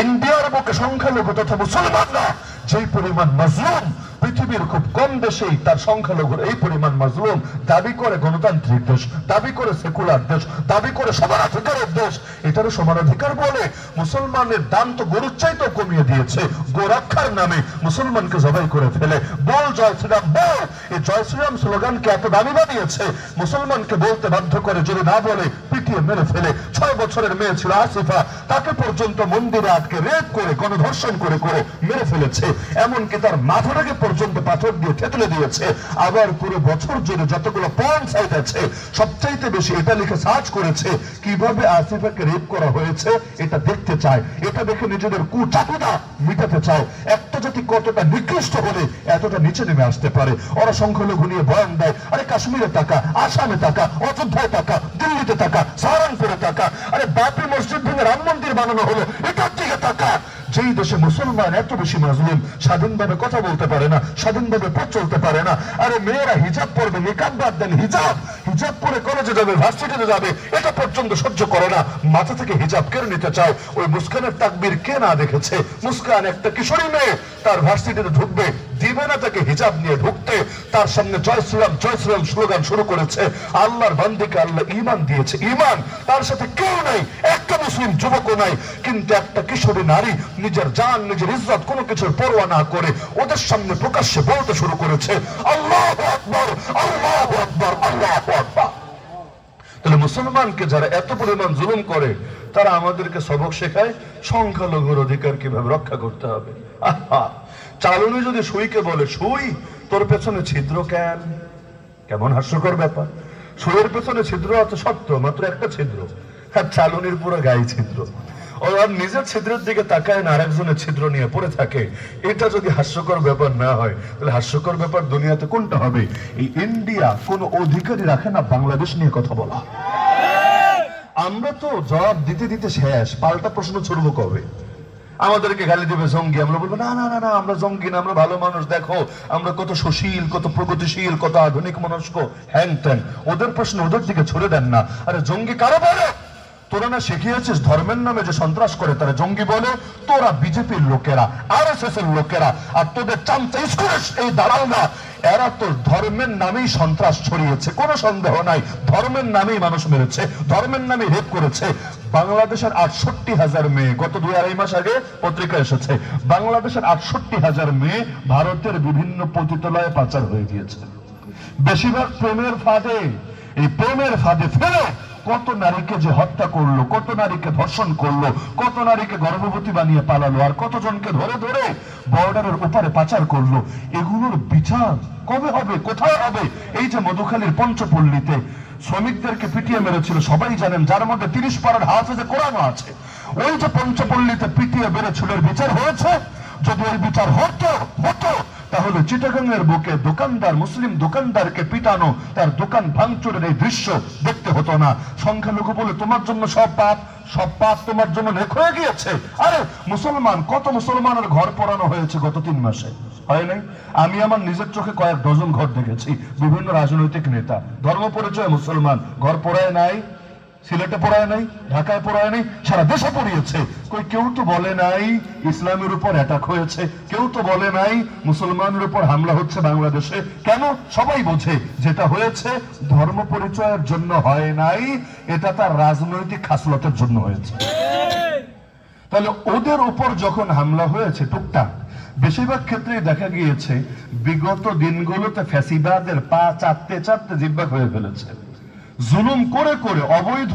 ইন্ডিয়ার বুকে সংখ্যালঘু তথা মুসলমানরা যেই পরিমাণ মাজলুম, পৃথিবীর খুব কম দেশেই তার সংখ্যালঘুর এই পরিমাণ মাজলুম। দাবি করে গণতান্ত্রিক দেশ, দাবি করে সেকুলার দেশ, দাবি করে সমানাধিকারের দেশ, এটারও সমানাধিকার বলে। মুসলমানের দাম তো গরুর চাইতেও কমিয়ে দিয়েছে। গোরক্ষার নামে মুসলমানকে জবাই করে ফেলে। বল জয় শ্রীরাম বল, এই জয় শ্রীরাম স্লোগানকে এত দামি বানিয়েছে, মুসলমানকে বলতে বাধ্য করে, যদি না বলে পিটিয়ে মেরে ফেলে। 6 বছরের মেয়ে ছিল আসিফা, তাকে পর্যন্ত মন্দিরে আটকে রেপ করে, গণধর্ষণ করে করে মেরে ফেলেছে। এমনকি তার মাথাটাকে পর্যন্ত পাথর দিয়ে থেতলে দিয়েছে। আবার পুরো বছর জুড়ে যতগুলো পর্ন সাইট আছে সবচাইতে বেশি এটা লিখে সার্চ করেছে কিভাবে আসিফাকে রেপ করা হয়েছে, এটা দেখতে চায়। এটা দেখে নিজেদের কুচাকুটা মিটাতে চায়। একটা জাতি কতটা নিকৃষ্ট হলে এতটা নিচে নেমে আসতে পারে। ওরা সংখ্যালঘু নিয়ে বয়ান দেয়, আরে কাশ্মীরে টাকা, আসামে টাকা, অযোধ্যায় টাকা, দিল্লিতে টাকা, সাহারানপুরে টাকা। আরে বাবরি মসজিদ ভেঙে রাম মন্দির বানানো হলো, এটার দিকে টাকা। যেই দেশে মুসলমান এত বেশি মাজলুম, স্বাধীনভাবে কথা বলতে পারে না, স্বাধীনভাবে পথ চলতে পারে না। আরে মেয়েরা হিজাব পরবে, নিকাব বাদ দেন, হিজাব হিজাব পরে কলেজে যাবে, ভার্সিটিতে যাবে, এটা পর্যন্ত সহ্য করে না। মাথা থেকে হিজাব কেড়ে নিতে চায়। ওই মুস্কানের তাকবীর কে না দেখেছে? মুস্কান একটা কিশোরী মেয়ে, তার ভার্সিটিতে ঢুকবে, দিবে না তাকে হিজাব নিয়ে ঢুকতে। তার সামনে জয় শ্রীরাম স্লোগান শুরু করেছে। আল্লাহর বান্দিকে আল্লাহ ঈমান দিয়েছে, ঈমান তার সাথে কেউ নাই, একটা মুসলিম যুবকও নাই। কিন্তু একটা কিশোরী নারী নিজের জান, নিজের ইজ্জত কোনো কিছুর পরোয়া না করে ওদের সামনে প্রকাশ্যে বলতে শুরু করেছে, আল্লাহু আকবার, আল্লাহু আকবার, আল্লাহু আকবার। তাহলে মুসলমানকে যারা এত পরিমাণ জুলুম করে তারা আমাদেরকে সবক শেখায় সংখ্যালঘুর অধিকার কিভাবে রক্ষা করতে হবে। আহা, চালুনি যদি সুইকে বলে, সুই তোর পেছনে ছিদ্র কেন? কেমন হাস্যকর ব্যাপার। সুইয়ের পেছনে ছিদ্র আছে সত্য, মাত্র একটা ছিদ্র, আর চালুনির পুরো গায়ে ছিদ্র। আর নিজের ছিদ্রের দিকে তাকায় না, আরেকজনের ছিদ্র নিয়ে পড়ে থাকে। এটা যদি হাস্যকর ব্যাপার না হয়, তাহলে হাস্যকর ব্যাপার দুনিয়াতে কোনটা হবে? এই ইন্ডিয়া কোন অধিকারই রাখে না বাংলাদেশ নিয়ে কথা বলা। আমরা তো জবাব দিতে দিতে শেষ, পাল্টা প্রশ্ন ছড়বো কবে? আমাদেরকে গালি দেবে জঙ্গি, আমরা বলবো না না না না, আমরা জঙ্গি না, আমরা ভালো মানুষ, দেখো আমরা কত সুশীল, কত প্রগতিশীল, কত আধুনিক মনস্ক, হ্যাং ত্যাং। ওদের প্রশ্ন ওদের দিকে ছড়ে দেন না। আরে জঙ্গি কারা বলে? তোরা না শিখিয়েছিস ধর্মের নামে যে সন্ত্রাস করে তারা জঙ্গি বলে? তোরা বিজেপির লোকেরা, আরএসএস এর লোকেরা, আর তোদের চামচা স্কুলের এই দালালরা, এরা তো ধর্মের নামেই সন্ত্রাস ছড়িয়েছে, কোনো সন্দেহ নাই। ধর্মের নামেই মানুষ মেরেছে, ধর্মের নামে রেপ করেছে। বাংলাদেশের 68,000 মেয়ে, গত 2-2.5 মাস আগে পত্রিকা এসেছে, বাংলাদেশের 68,000 মেয়ে ভারতের বিভিন্ন পতিতালয়ে পাচার হয়ে গিয়েছে। বেশিরভাগ প্রেমের ফাঁদে, এই প্রেমের ফাঁদে ফেলে কত নারীকে যে হত্যা করলো, কত নারীকে ধর্ষণ করলো, কত নারীকে গর্ভবতী বানিয়ে পালালো, আর কতজনকে ধরে ধরে বর্ডারের ওপারে পাচার করলো। এগুলোর বিচার কবে হবে, কোথায় হবে? এই যে মধুখালীর পঞ্চপল্লীতে শ্রমিকদেরকে পিটিয়ে মেরেছিল সবাই জানেন, যার মধ্যে 30 পারার হাফেজে কোরআন আছে। ওই যে পঞ্চপল্লীতে পিটিয়ে মেরেছিল, এর বিচার হয়েছে? যদি এর বিচার হতো তাহলে চিটাগাংয়ের বুকে দোকানদার, মুসলিম দোকানদারকে পিটানো, তার দোকান ভাঙচুরের এই দৃশ্য দেখতে হতো না। সংখ্যালঘু বলে তোমার জন্য সব পাপ তোমার জন্য লেখ হয়ে গিয়েছে। আরে মুসলমান, কত মুসলমানের ঘর পোড়ানো হয়েছে গত 3 মাসে, হয় নাই? আমি আমার নিজের চোখে কয়েক ডজন ঘর দেখেছি। বিভিন্ন রাজনৈতিক নেতা ধর্ম পরিচয় মুসলমান, ঘর পোড়ায় নাই? সিলেটে পড়ায় নাই, ঢাকায় পড়ায় নাই, সারা দেশে পড়িয়েছে। কেউ তো বলে নাই ইসলামের উপর অ্যাটাক হয়েছে, কেউ তো বলে নাই মুসলমানের উপর হামলা হচ্ছে বাংলাদেশে। কেন? সবাই বোঝে যেটা হয়েছে ধর্ম পরিচয়ের জন্য হয় নাই, এটা তার রাজনৈতিক খাসলতের জন্য হয়েছে। তাহলে ওদের উপর যখন হামলা হয়েছে টুকটাক, বেশিরভাগ ক্ষেত্রেই দেখা গিয়েছে বিগত দিনগুলোতে ফ্যাসিবাদের পা চাটতে চাটতে জিব্বা হয়ে ফেলেছে। জুলুম করে করে, অবৈধ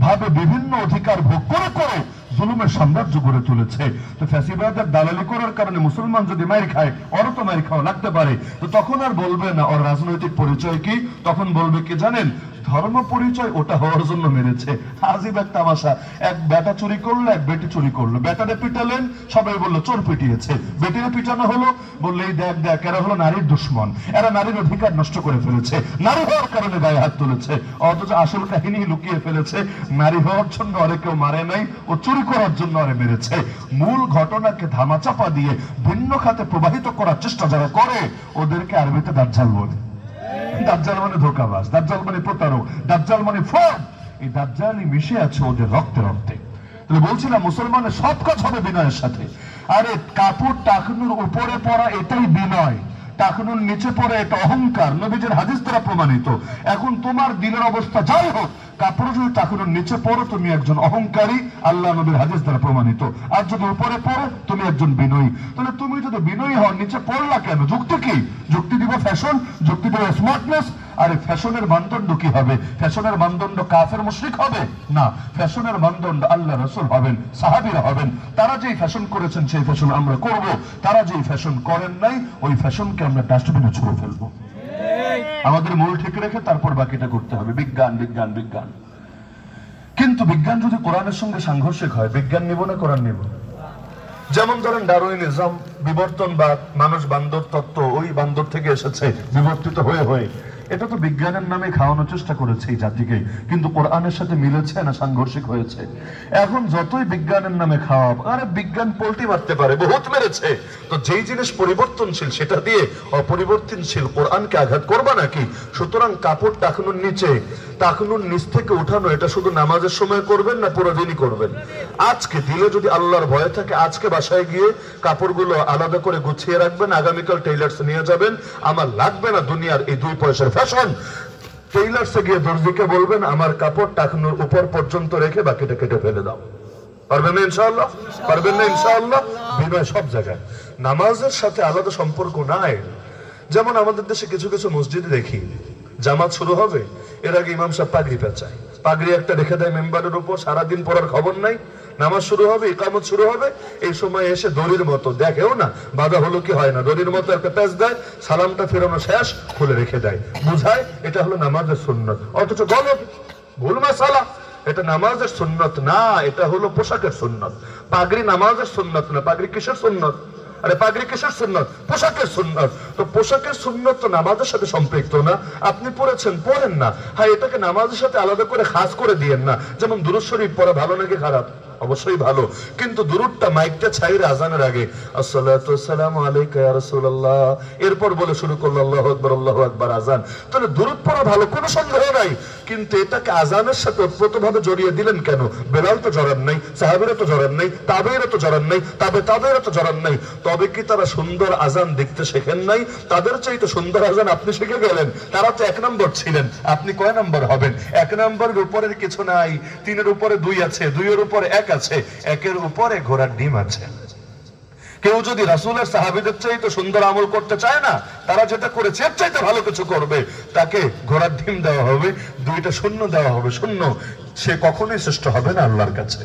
ভাবে বিভিন্ন অধিকার ভোগ করে করে জুলুমের সাম্রাজ্য গড়ে তুলেছে। তো ফ্যাসিবাদের দালালি করার কারণে মুসলমান যদি মাইর খায়, ওরও তো মাইর খাওয়া লাগতে পারে। তো তখন আর বলবে না ওর রাজনৈতিক পরিচয় কি, তখন বলবে কি জানেন? ধর্ম পরিচয় ওটা হওয়ার জন্য মেরেছে। আজিব এক তামাশা, এক বেটা চুরি করলো, এক বেটি চুরি করলো। বেটারে পিটালেন, সবাই বললো চোর পিটিয়েছে। বেটিরে পিটানো হলো, বললে এই দেখ দেখ, এরা হলো নারীর দুশ্মন, এরা নারীর অধিকার নষ্ট করে ফেলেছে, নারী হওয়ার কারণে গায়ে হাত তুলেছে। অথচ আসল কাহিনী লুকিয়ে ফেলেছে, নারী হওয়ার জন্য আরে কেউ মারে নাই, ও চুরি করার জন্য আরে মেরেছে। মূল ঘটনাকে ধামাচাপা দিয়ে ভিন্ন খাতে প্রবাহিত করার চেষ্টা যারা করে, ওদেরকে আরবিতে দাজ্জাল বলে। দাজ্জাল মানে ধোঁকাবাজ, দাজ্জাল মানে প্রতারক, দাজ্জাল মানে ফ্রড। এই দাজ্জালই মিশে আছে ওদের রক্তে রক্তে। তাহলে বলছিলাম মুসলমানের সব কাজ হবে বিনয়ের সাথে। আরে কাপড় টাকনুর উপরে পরা এটাই বিনয়, টাকনুর নিচে পড়ে এটা অহংকার, নবীজির হাদিস দ্বারা প্রমাণিত। এখন তোমার দিলের অবস্থা যাই হোক, কাপড় যদি টাকনুর নিচে পড়ো তুমি একজন অহংকারী, আল্লাহ নবীর হাদিস দ্বারা প্রমাণিত। আর যদি উপরে পড়ো তুমি একজন বিনয়ী। তাহলে তুমি যদি বিনয়ী হও, নিচে পড়লা কেন? যুক্তি কি? যুক্তি দিব ফ্যাশন, যুক্তি দিব স্মার্টনেস। আরে ফ্যাশনের মানদণ্ড কি হবে? ফ্যাশনের মানদণ্ড কাফের মুশরিক হবে না, ফ্যাশনের মানদণ্ড আল্লাহ রাসূল হবেন, সাহাবীরা হবেন। তারা যেই ফ্যাশন করেছেন সেই ফ্যাশন আমরা করব, তারা যেই ফ্যাশন করেন নাই ওই ফ্যাশনকে আমরা ডাস্টবিনে ছুঁড়ে ফেলবো। আমাদের মূল ঠিক রেখে তারপর বাকিটা করতে হবে। বিজ্ঞান বিজ্ঞান বিজ্ঞান, কিন্তু বিজ্ঞান যদি কোরআনের সঙ্গে সাংঘর্ষিক হয়, বিজ্ঞান নিব না কোরআন নিব? যেমন ধরেন ডারউইনিজম, বিবর্তনবাদ, মানুষ বান্দর তত্ত্ব, ওই বান্দর থেকে এসেছে বিবর্তিত হয়ে হয়ে, এটা তো বিজ্ঞানের নামে খাওয়ানোর চেষ্টা করেছে এই জাতিকে, কিন্তু কোরআনের সাথে মিলেছে না সাংঘর্ষিক হয়েছে। এখন যতই বিজ্ঞানের নামে খাওয়া, আরে বিজ্ঞান পোল্টি মারতে পারে, বহুত মেরেছে। তো যেই জিনিস পরিবর্তনশীল সেটা দিয়ে অপরিবর্তনশীল কোরআনকে আঘাত করবা নাকি? সুতরাং কাপড় টাকনুর নিচে, টাকনুর নিচ থেকে উঠানো, এটা শুধু নামাজের সময় করবেন না পুরো দিনই করবেন? আজকে দিলে যদি আল্লাহর ভয় থাকে, আজকে বাসায় গিয়ে কাপড়গুলো আলাদা করে গুছিয়ে রাখবেন, আগামীকাল টেইলার্সে নিয়ে যাবেন। আমার লাগবে না দুনিয়ার এই 2 পয়সার ফ্যাশন। টেইলার্সে গিয়ে দর্জিকে বলবেন আমার কাপড় টাকনুর উপর পর্যন্ত রেখে বাকিটা কেটে ফেলে দাও। পারবেন না ইনশাআল্লাহ? পারবেন না ইনশাআল্লাহ? বিনয় সব জায়গায়। নামাজের সাথে আলাদা সম্পর্ক নাই। যেমন আমাদের দেশে কিছু কিছু মসজিদে দেখি জামাত শুরু হবে, এর আগে ইমাম সাহেব পাগড়ি পেঁচায়, পাগড়ি একটা রেখে দেয় মেম্বারের উপর, সারাদিন পড়ার খবর নাই, নামাজ শুরু হবে, ইকামত শুরু হবে, এই সময় এসে দড়ির মতো দেখেও না বাধা হলো কি হয় না, দড়ির মতো একটা প্যাচ দেয়, সালামটা ফেরানো শেষ, খুলে রেখে দেয়, বুঝায় এটা হলো নামাজের সুন্নত। অথচ গলত, ভুল মাসালা, এটা নামাজের সুন্নত না, এটা হলো পোশাকের সুন্নত। পাগড়ি নামাজের সুন্নত না, পাগড়ি কিসের সুন্নত? আরে পাগড়ি কিসের সুন্নত? পোশাকের সুন্নত। তো পোশাকের সুন্নত তো নামাজের সাথে সম্পৃক্ত না। আপনি পড়েছেন, পড়েন না, হ্যাঁ এটাকে নামাজের সাথে আলাদা করে খাস করে দিয়েন না। যেমন দুরূদ শরীফ পড়া ভালো নাকি খারাপ? অবশ্যই ভালো, কিন্তু দুরূদটা মাইকটা ছাইরে আজানের আগে আসসালাতু ওয়াসসালামু আলাইকা ইয়া রাসূলুল্লাহ এরপর বলে শুরু করলো আল্লাহু আকবার আল্লাহু আকবার আজান, তাহলে দুরূদ পড়া ভালো, কোনো সন্দেহ নাই। কিন্তু এটাকে আজানের সাথে ওতপ্রোতভাবে জড়িয়ে দিলেন কেন? বেলাল তো জড়ান নাই, সাহাবীরা তো জড়ান নাই, তাবেঈরা তো জড়ান নাই, তাবেঈরা তো জড়ান নাই। তবে কি তারা সুন্দর আজান দেখতে শেখেন নাই? তাদের চাইতে সুন্দর আজান আপনি শিখে গেলেন। তারা তো 1 নম্বর ছিলেন, আপনি কয় নম্বর হবেন? 1 নম্বরের উপরের কিছু নাই, 3-এর উপরে 2 আছে, 2-এর উপরে 1 আছে, 1-এর উপরে ঘোড়ার ডিম আছে। কেউ যদি রাসূলের সাহাবীদের চাইতে সুন্দর আমল করতে চায় না, তারা যেটা করেছে এর চাইতে ভালো কিছু করবে, তাকে ঘোড়ার ডিম দেওয়া হবে, 2টা শূন্য দেওয়া হবে, শূন্য, সে কখনোই শ্রেষ্ঠ হবে না আল্লাহর কাছে।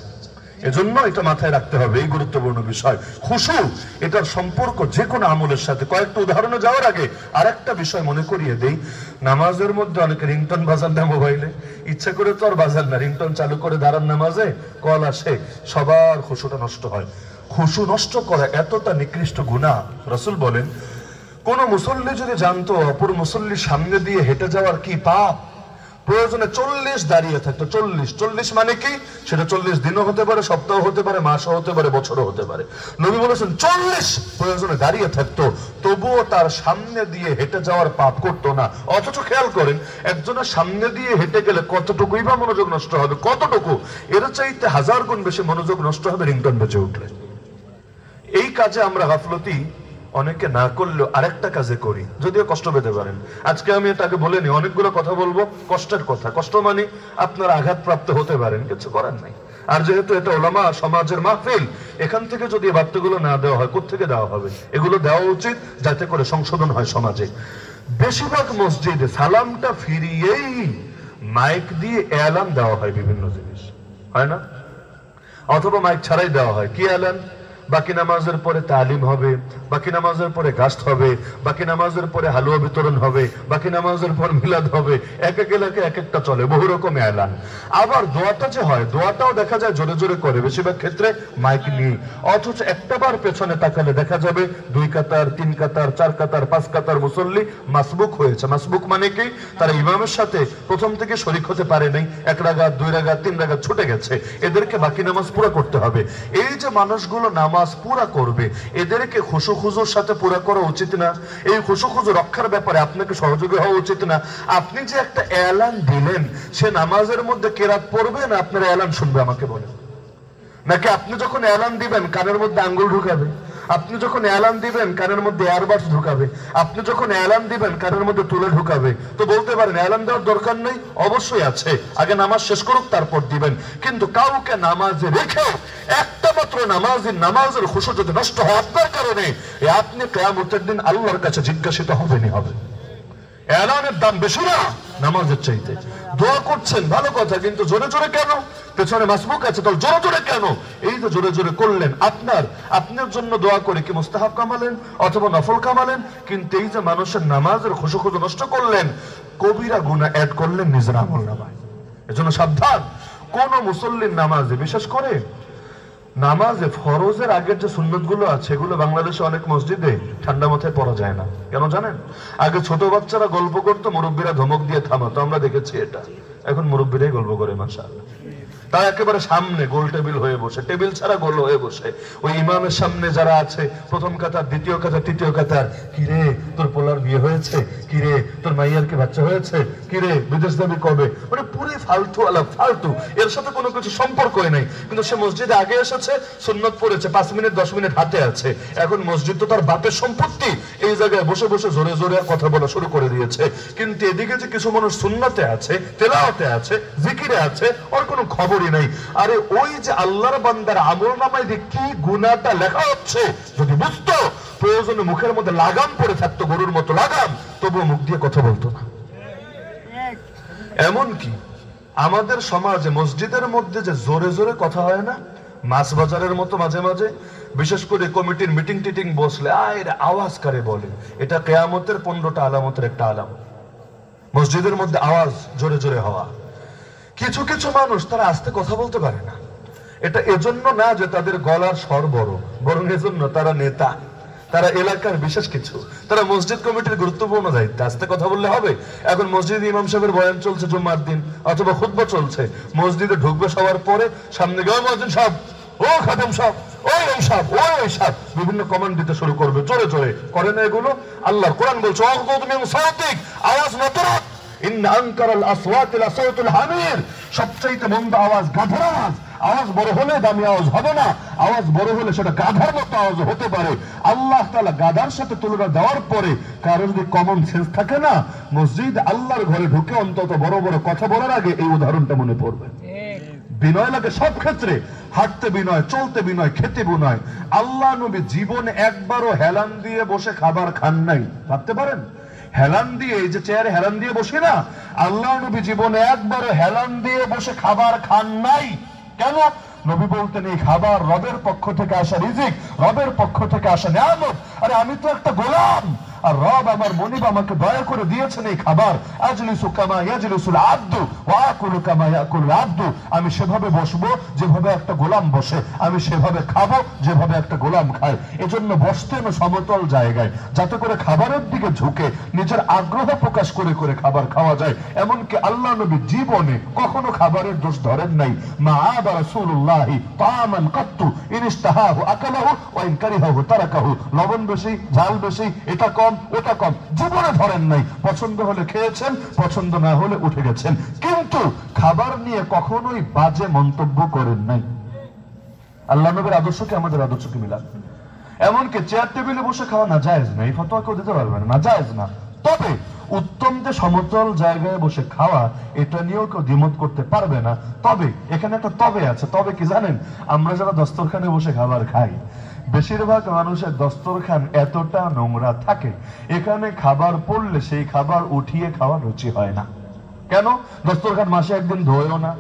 এজন্য এটা মাথায় রাখতে হবে, এই গুরুত্বপূর্ণ বিষয়। খুশু এটার সম্পর্ক যে কোনো আমলের সাথে। কয়েকটা উদাহরণে যাওয়ার আগে আরেকটা বিষয় মনে করিয়ে দেই, নামাজের মধ্যে অনেকে রিংটোন বাজান না মোবাইলে, ইচ্ছা করে তো আর বাজান না, রিংটোন চালু করে দাঁড়ান নামাজে, কল আসে, সবার খুশুটা নষ্ট হয়। খুশু নষ্ট করা এতটা নিকৃষ্ট গুনাহ, রাসূল বলেন কোন মুসল্লি যদি জানতো অপর মুসল্লির সামনে দিয়ে হেঁটে যাওয়ার কি পাপ, প্রয়োজনে 40 দাঁড়িয়ে থাকতো। 40 মানে কি? সেটা 40 দিনও হতে পারে, সপ্তাহ হতে পারে, মাসও হতে পারে, বছরও হতে পারে। নবী বলেছেন 40 প্রয়োজনে দাঁড়িয়ে থাকতো, তবুও তার সামনে দিয়ে হেঁটে যাওয়ার পাপ করতো না। অথচ খেয়াল করেন, একজনের সামনে দিয়ে হেঁটে গেলে কতটুকুই বা মনোযোগ নষ্ট হবে, কতটুকু? এর চাইতে 1000 গুণ বেশি মনোযোগ নষ্ট হবে রিংটোন বেজে উঠলে। এই কাজে আমরা গাফলতি অনেকে না করলেও আরেকটা কাজে করি, যদিও কষ্ট পেতে পারেন। আজকে আমি এটাকে বলিনি, অনেকগুলো কথা বলবো কষ্টের কথা। কষ্ট মানে আপনারা আঘাতপ্রাপ্ত হতে পারেন, কিছু করার নাই। আর যেহেতু এটা ওলামা সমাজের মাহফিল, এখান থেকে যদি এই বার্তাগুলো না দেওয়া হয়, কোত্থেকে দেওয়া হবে? এগুলো দেওয়া উচিত যাতে করে সংশোধন হয় সমাজে। বেশিরভাগ মসজিদে সালামটা ফিরিয়েই মাইক দিয়ে এলান দেওয়া হয়, বিভিন্ন জিনিস হয় না, অথবা মাইক ছাড়াই দেওয়া হয়। কি এলান? বাকি নামাজের পরে তালিম হবে, বাকি নামাজের পরে গাস্ট হবে, বাকি নামাজের পরে হালুয়া বিতরণ হবে, বাকি নামাজের পর মিলাদ হবে, এক এক এলাকায় এক একটা চলে, বহু রকম এলান। আবার দোয়াটা যে হয়, দোয়াটাও দেখা যায় জোরে জোরে করে, বেশিরভাগ ক্ষেত্রে মাইক নিয়ে। অথচ একটা বার পেছনে তাকালে দেখা যাবে 2 কাতার, 3 কাতার, 4 কাতার, 5 কাতার মুসল্লি মাসবুক হয়েছে। মাসবুক মানে কি? তারা ইমামের সাথে প্রথম থেকে শরীক হতে পারে নাই, 1 রাকাত, 2 রাকাত, 3 রাকাত ছুটে গেছে, এদেরকে বাকি নামাজ পুরো করতে হবে। এই যে মানুষগুলো নামাজ পুরা করবে, এদেরকে খুশু খুজুর সাথে পুরা করা উচিত না? এই খুশু খুজু রক্ষার ব্যাপারে আপনাকে সহযোগী হওয়া উচিত না? আপনি যে একটা এলান দিলেন, সে নামাজের মধ্যে কেরাত পড়বে না আপনার এলান শুনবে? আমাকে বলেন। নাকি আপনি যখন এলান দিবেন কানের মধ্যে আঙ্গুল ঢুকাবে? আপনি যখন এলান দিবেন কানের মধ্যে এয়ারবাডস ঢুকাবে? আপনি যখন এলান দিবেন কানের মধ্যে তুলে ঢুকাবে? তো বলতে পারেন এলান দেওয়ার দরকার নেই, অবশ্যই আছে, আগে নামাজ শেষ করুক তারপর দিবেন। কিন্তু কাউকে নামাজে রেখে একটা মাত্র নামাজের খুশু যদি নষ্ট হয় আপনার কারণে, আপনি কিয়ামতের দিন আল্লাহর কাছে জিজ্ঞাসিত হবেনই হবে। এলানের দাম বেশি না নামাজের চাইতে? দোয়া করছেন ভালো কথা, কিন্তু জোরে জোরে কেন? পেছনে মাসবুক আছে, তো জোরে জোরে কেন? এই যে জোরে জোরে করলেন, আপনার জন্য দোয়া করে কি মুস্তাহাব কামালেন অথবা নফল কামালেন? কিন্তু এই যে মানুষের নামাজের খুশু খুশু নষ্ট করলেন, কবিরা গুনাহ অ্যাড করলেন নিজের আমলনামায়। এজন্য সাবধান। কোন মুসল্লির নামাজে, বিশেষ করে নামাজে ফরজের আগের যে সুন্নত গুলো আছে, এগুলো বাংলাদেশে অনেক মসজিদে ঠান্ডা মাথায় পড়া যায় না। কেন জানেন? আগে ছোট বাচ্চারা গল্প করতো, মুরব্বীরা ধমক দিয়ে থামাতো, আমরা দেখেছি এটা। এখন মুরব্বীরাই গল্প করে, মাশাআল্লাহ। তারা একেবারে সামনে গোল টেবিল হয়ে বসে, টেবিল ছাড়া গোল হয়ে বসে, ওই ইমামের সামনে যারা আছে, প্রথম কাতার, দ্বিতীয় কাতার, তৃতীয় কাতার, কিরে তোর পোলার বিয়ে হয়েছে, কিরে তোর মাইয়ার কি বাচ্চা হয়েছে, কিরে বিদেশ যাবি কবে? মানে পুরো ফালতু আলাপ, ফালতু, এর সাথে কোনো কিছু সম্পর্কই নাই। কিন্তু সে মসজিদে আগে এসেছে, সুন্নত পড়েছে, 5 মিনিট 10 মিনিট হাতে আছে। এখন মসজিদ তো তার বাপের সম্পত্তি, এই জায়গায় বসে বসে জোরে জোরে কথা বলা শুরু করে দিয়েছে। কিন্তু এদিকে যে কিছু মানুষ সুন্নতে আছে, তেলাওয়াতে আছে, জিকিরে আছে, ওর কোনো খবর নাই। আরে ওই যে আল্লাহর বান্দার আমলনামায় যে কি গুনাহটা লেখা হচ্ছে, যদি বুঝতো, প্রয়োজনে মুখের মধ্যে লাগাম পড়ে থাকতো, গরুর মতো লাগাম, তবুও মুখ দিয়ে কথা বলতো না। এমনকি আমাদের সমাজে মসজিদের মধ্যে যে জোরে জোরে কথা হয় না, মাছ বাজারের মতো মাঝে মাঝে, বিশেষ করে কমিটির মিটিং টিটিং বসলে আওয়াজ কারে বলে, এটা কিয়ামতের 15টা আলামতের একটা আলামত। মসজিদের মধ্যে আওয়াজ জোরে জোরে হওয়া। কিছু কিছু মানুষ তারা আস্তে কথা বলতে পারে না। এটা এজন্য না যে তাদের গলার স্বর বড়, বরং এজন্য তারা নেতা, তারা এলাকার বিশেষ কিছু, তারা মসজিদ কমিটির গুরুত্বপূর্ণ দায়িত্ব। আস্তে কথা বললে হবে? এখন মসজিদে ইমাম সাহেবের বয়ান চলছে জুম্মার দিন, অথবা খুতবা চলছে, মসজিদে ঢুকবে সবার পরে সামনে গিয়ে মুয়াজ্জিন সাহেব, ও খাদেম সাহেব, ওই সাহেব, ওই সাহেব, বিভিন্ন কমান্ড দিতে শুরু করবে জোরে জোরে। করে না এগুলো? আল্লাহর কোরআন বলছে আওয়াজ নত রাখ, ইন্না আনকারাল আসওয়াতি লাসাউতুল হামির, সবচেয়ে মন্দ আওয়াজ গাধার আওয়াজ। আওয়াজ বড় হলে দামি আওয়াজ হবে না, আওয়াজ বড় হলে সেটা গাধার মতো আওয়াজ হতে পারে। আল্লাহ তাআলা গাধার সাথে তুলনা দেওয়ার পরে কারো যদি কমন সেন্স থাকে না, মসজিদ আল্লাহর ঘরে ঢুকে অন্তত বড় বড় কথা বলার আগে এই উদাহরণটা মনে পড়বে। বিনয় লাগে সব ক্ষেত্রে, হাঁটতে বিনয়, চলতে বিনয়, খেতে বিনয়। আল্লাহ নবী জীবনে একবারও হেলান দিয়ে বসে খাবার খান নাই। ভাবতে পারেন? হেলান দিয়ে, এই যে চেয়ারে হেলান দিয়ে বসে না, আল্লাহ নবী জীবনে একবারও হেলান দিয়ে বসে খাবার খান নাই। কেন? নবী বলতেন এই খাবার রবের পক্ষ থেকে আসা রিজিক, রবের পক্ষ থেকে আসা নিয়ামত। আরে আমি তো একটা গোলাম, আর রব আমার মনিব আমাকে দয়া করে দিয়েছেন এই খাবার। আজলিসু কামা ইয়াজলিসুল আবদু ওয়া আকুলু কামা ইয়াকুলুল আবদু, আমি সেভাবে বসবো যেভাবে একটা গোলাম বসে, আমি সেভাবে খাবো যেভাবে একটা গোলাম খায়। এজন্য বসতেন সমতল জায়গায়, যাতে করে খাবারের দিকে ঝুঁকে নিজের আগ্রহ প্রকাশ করে করে খাবার খাওয়া যায়। এমনকি আল্লাহ নবী জীবনে কখনো খাবারের দোষ ধরেন নাই। মা আবা রাসূলুল্লাহি তাআমান কাত্তু ইনস্তাহাহু আকালাহু ওয়া ইন কারিহাহু তারাকাহু, লবণ বেশি, ঝাল বেশি, এটা কম, ওটা কম, জীবনে ধরেন নাই। পছন্দ হলে খেয়েছেন, পছন্দ না হলে উঠে গেছেন, কিন্তু খাবার নিয়ে কখনোই বাজে মন্তব্য করেন নাই। আল্লাহ নবীর আদর্শকে আমাদের আদর্শকে মিলান। এমনকি চেয়ার টেবিলে বসে খাওয়া না জায়েজ না, এই ফতোয়া কেউ দিতে পারবে না, জায়েজ না। তবে উত্তম যে সমতল জায়গায় বসে খাওয়া, এটা নিয়েও কেউ দ্বিমত করতে পারবে না। তবে এখানে একটা তবে আছে। তবে কি জানেন? আমরা যারা দস্তরখানে বসে খাবার খাই, বেশিরভাগ মানুষের দস্তরখান এতটা নোংরা থাকে, এখানে খাবার পড়লে সেই খাবার উঠিয়ে খাওয়া রুচি হয় না। কেন? দস্তরখান মাসে একদিন ধোয়ও না।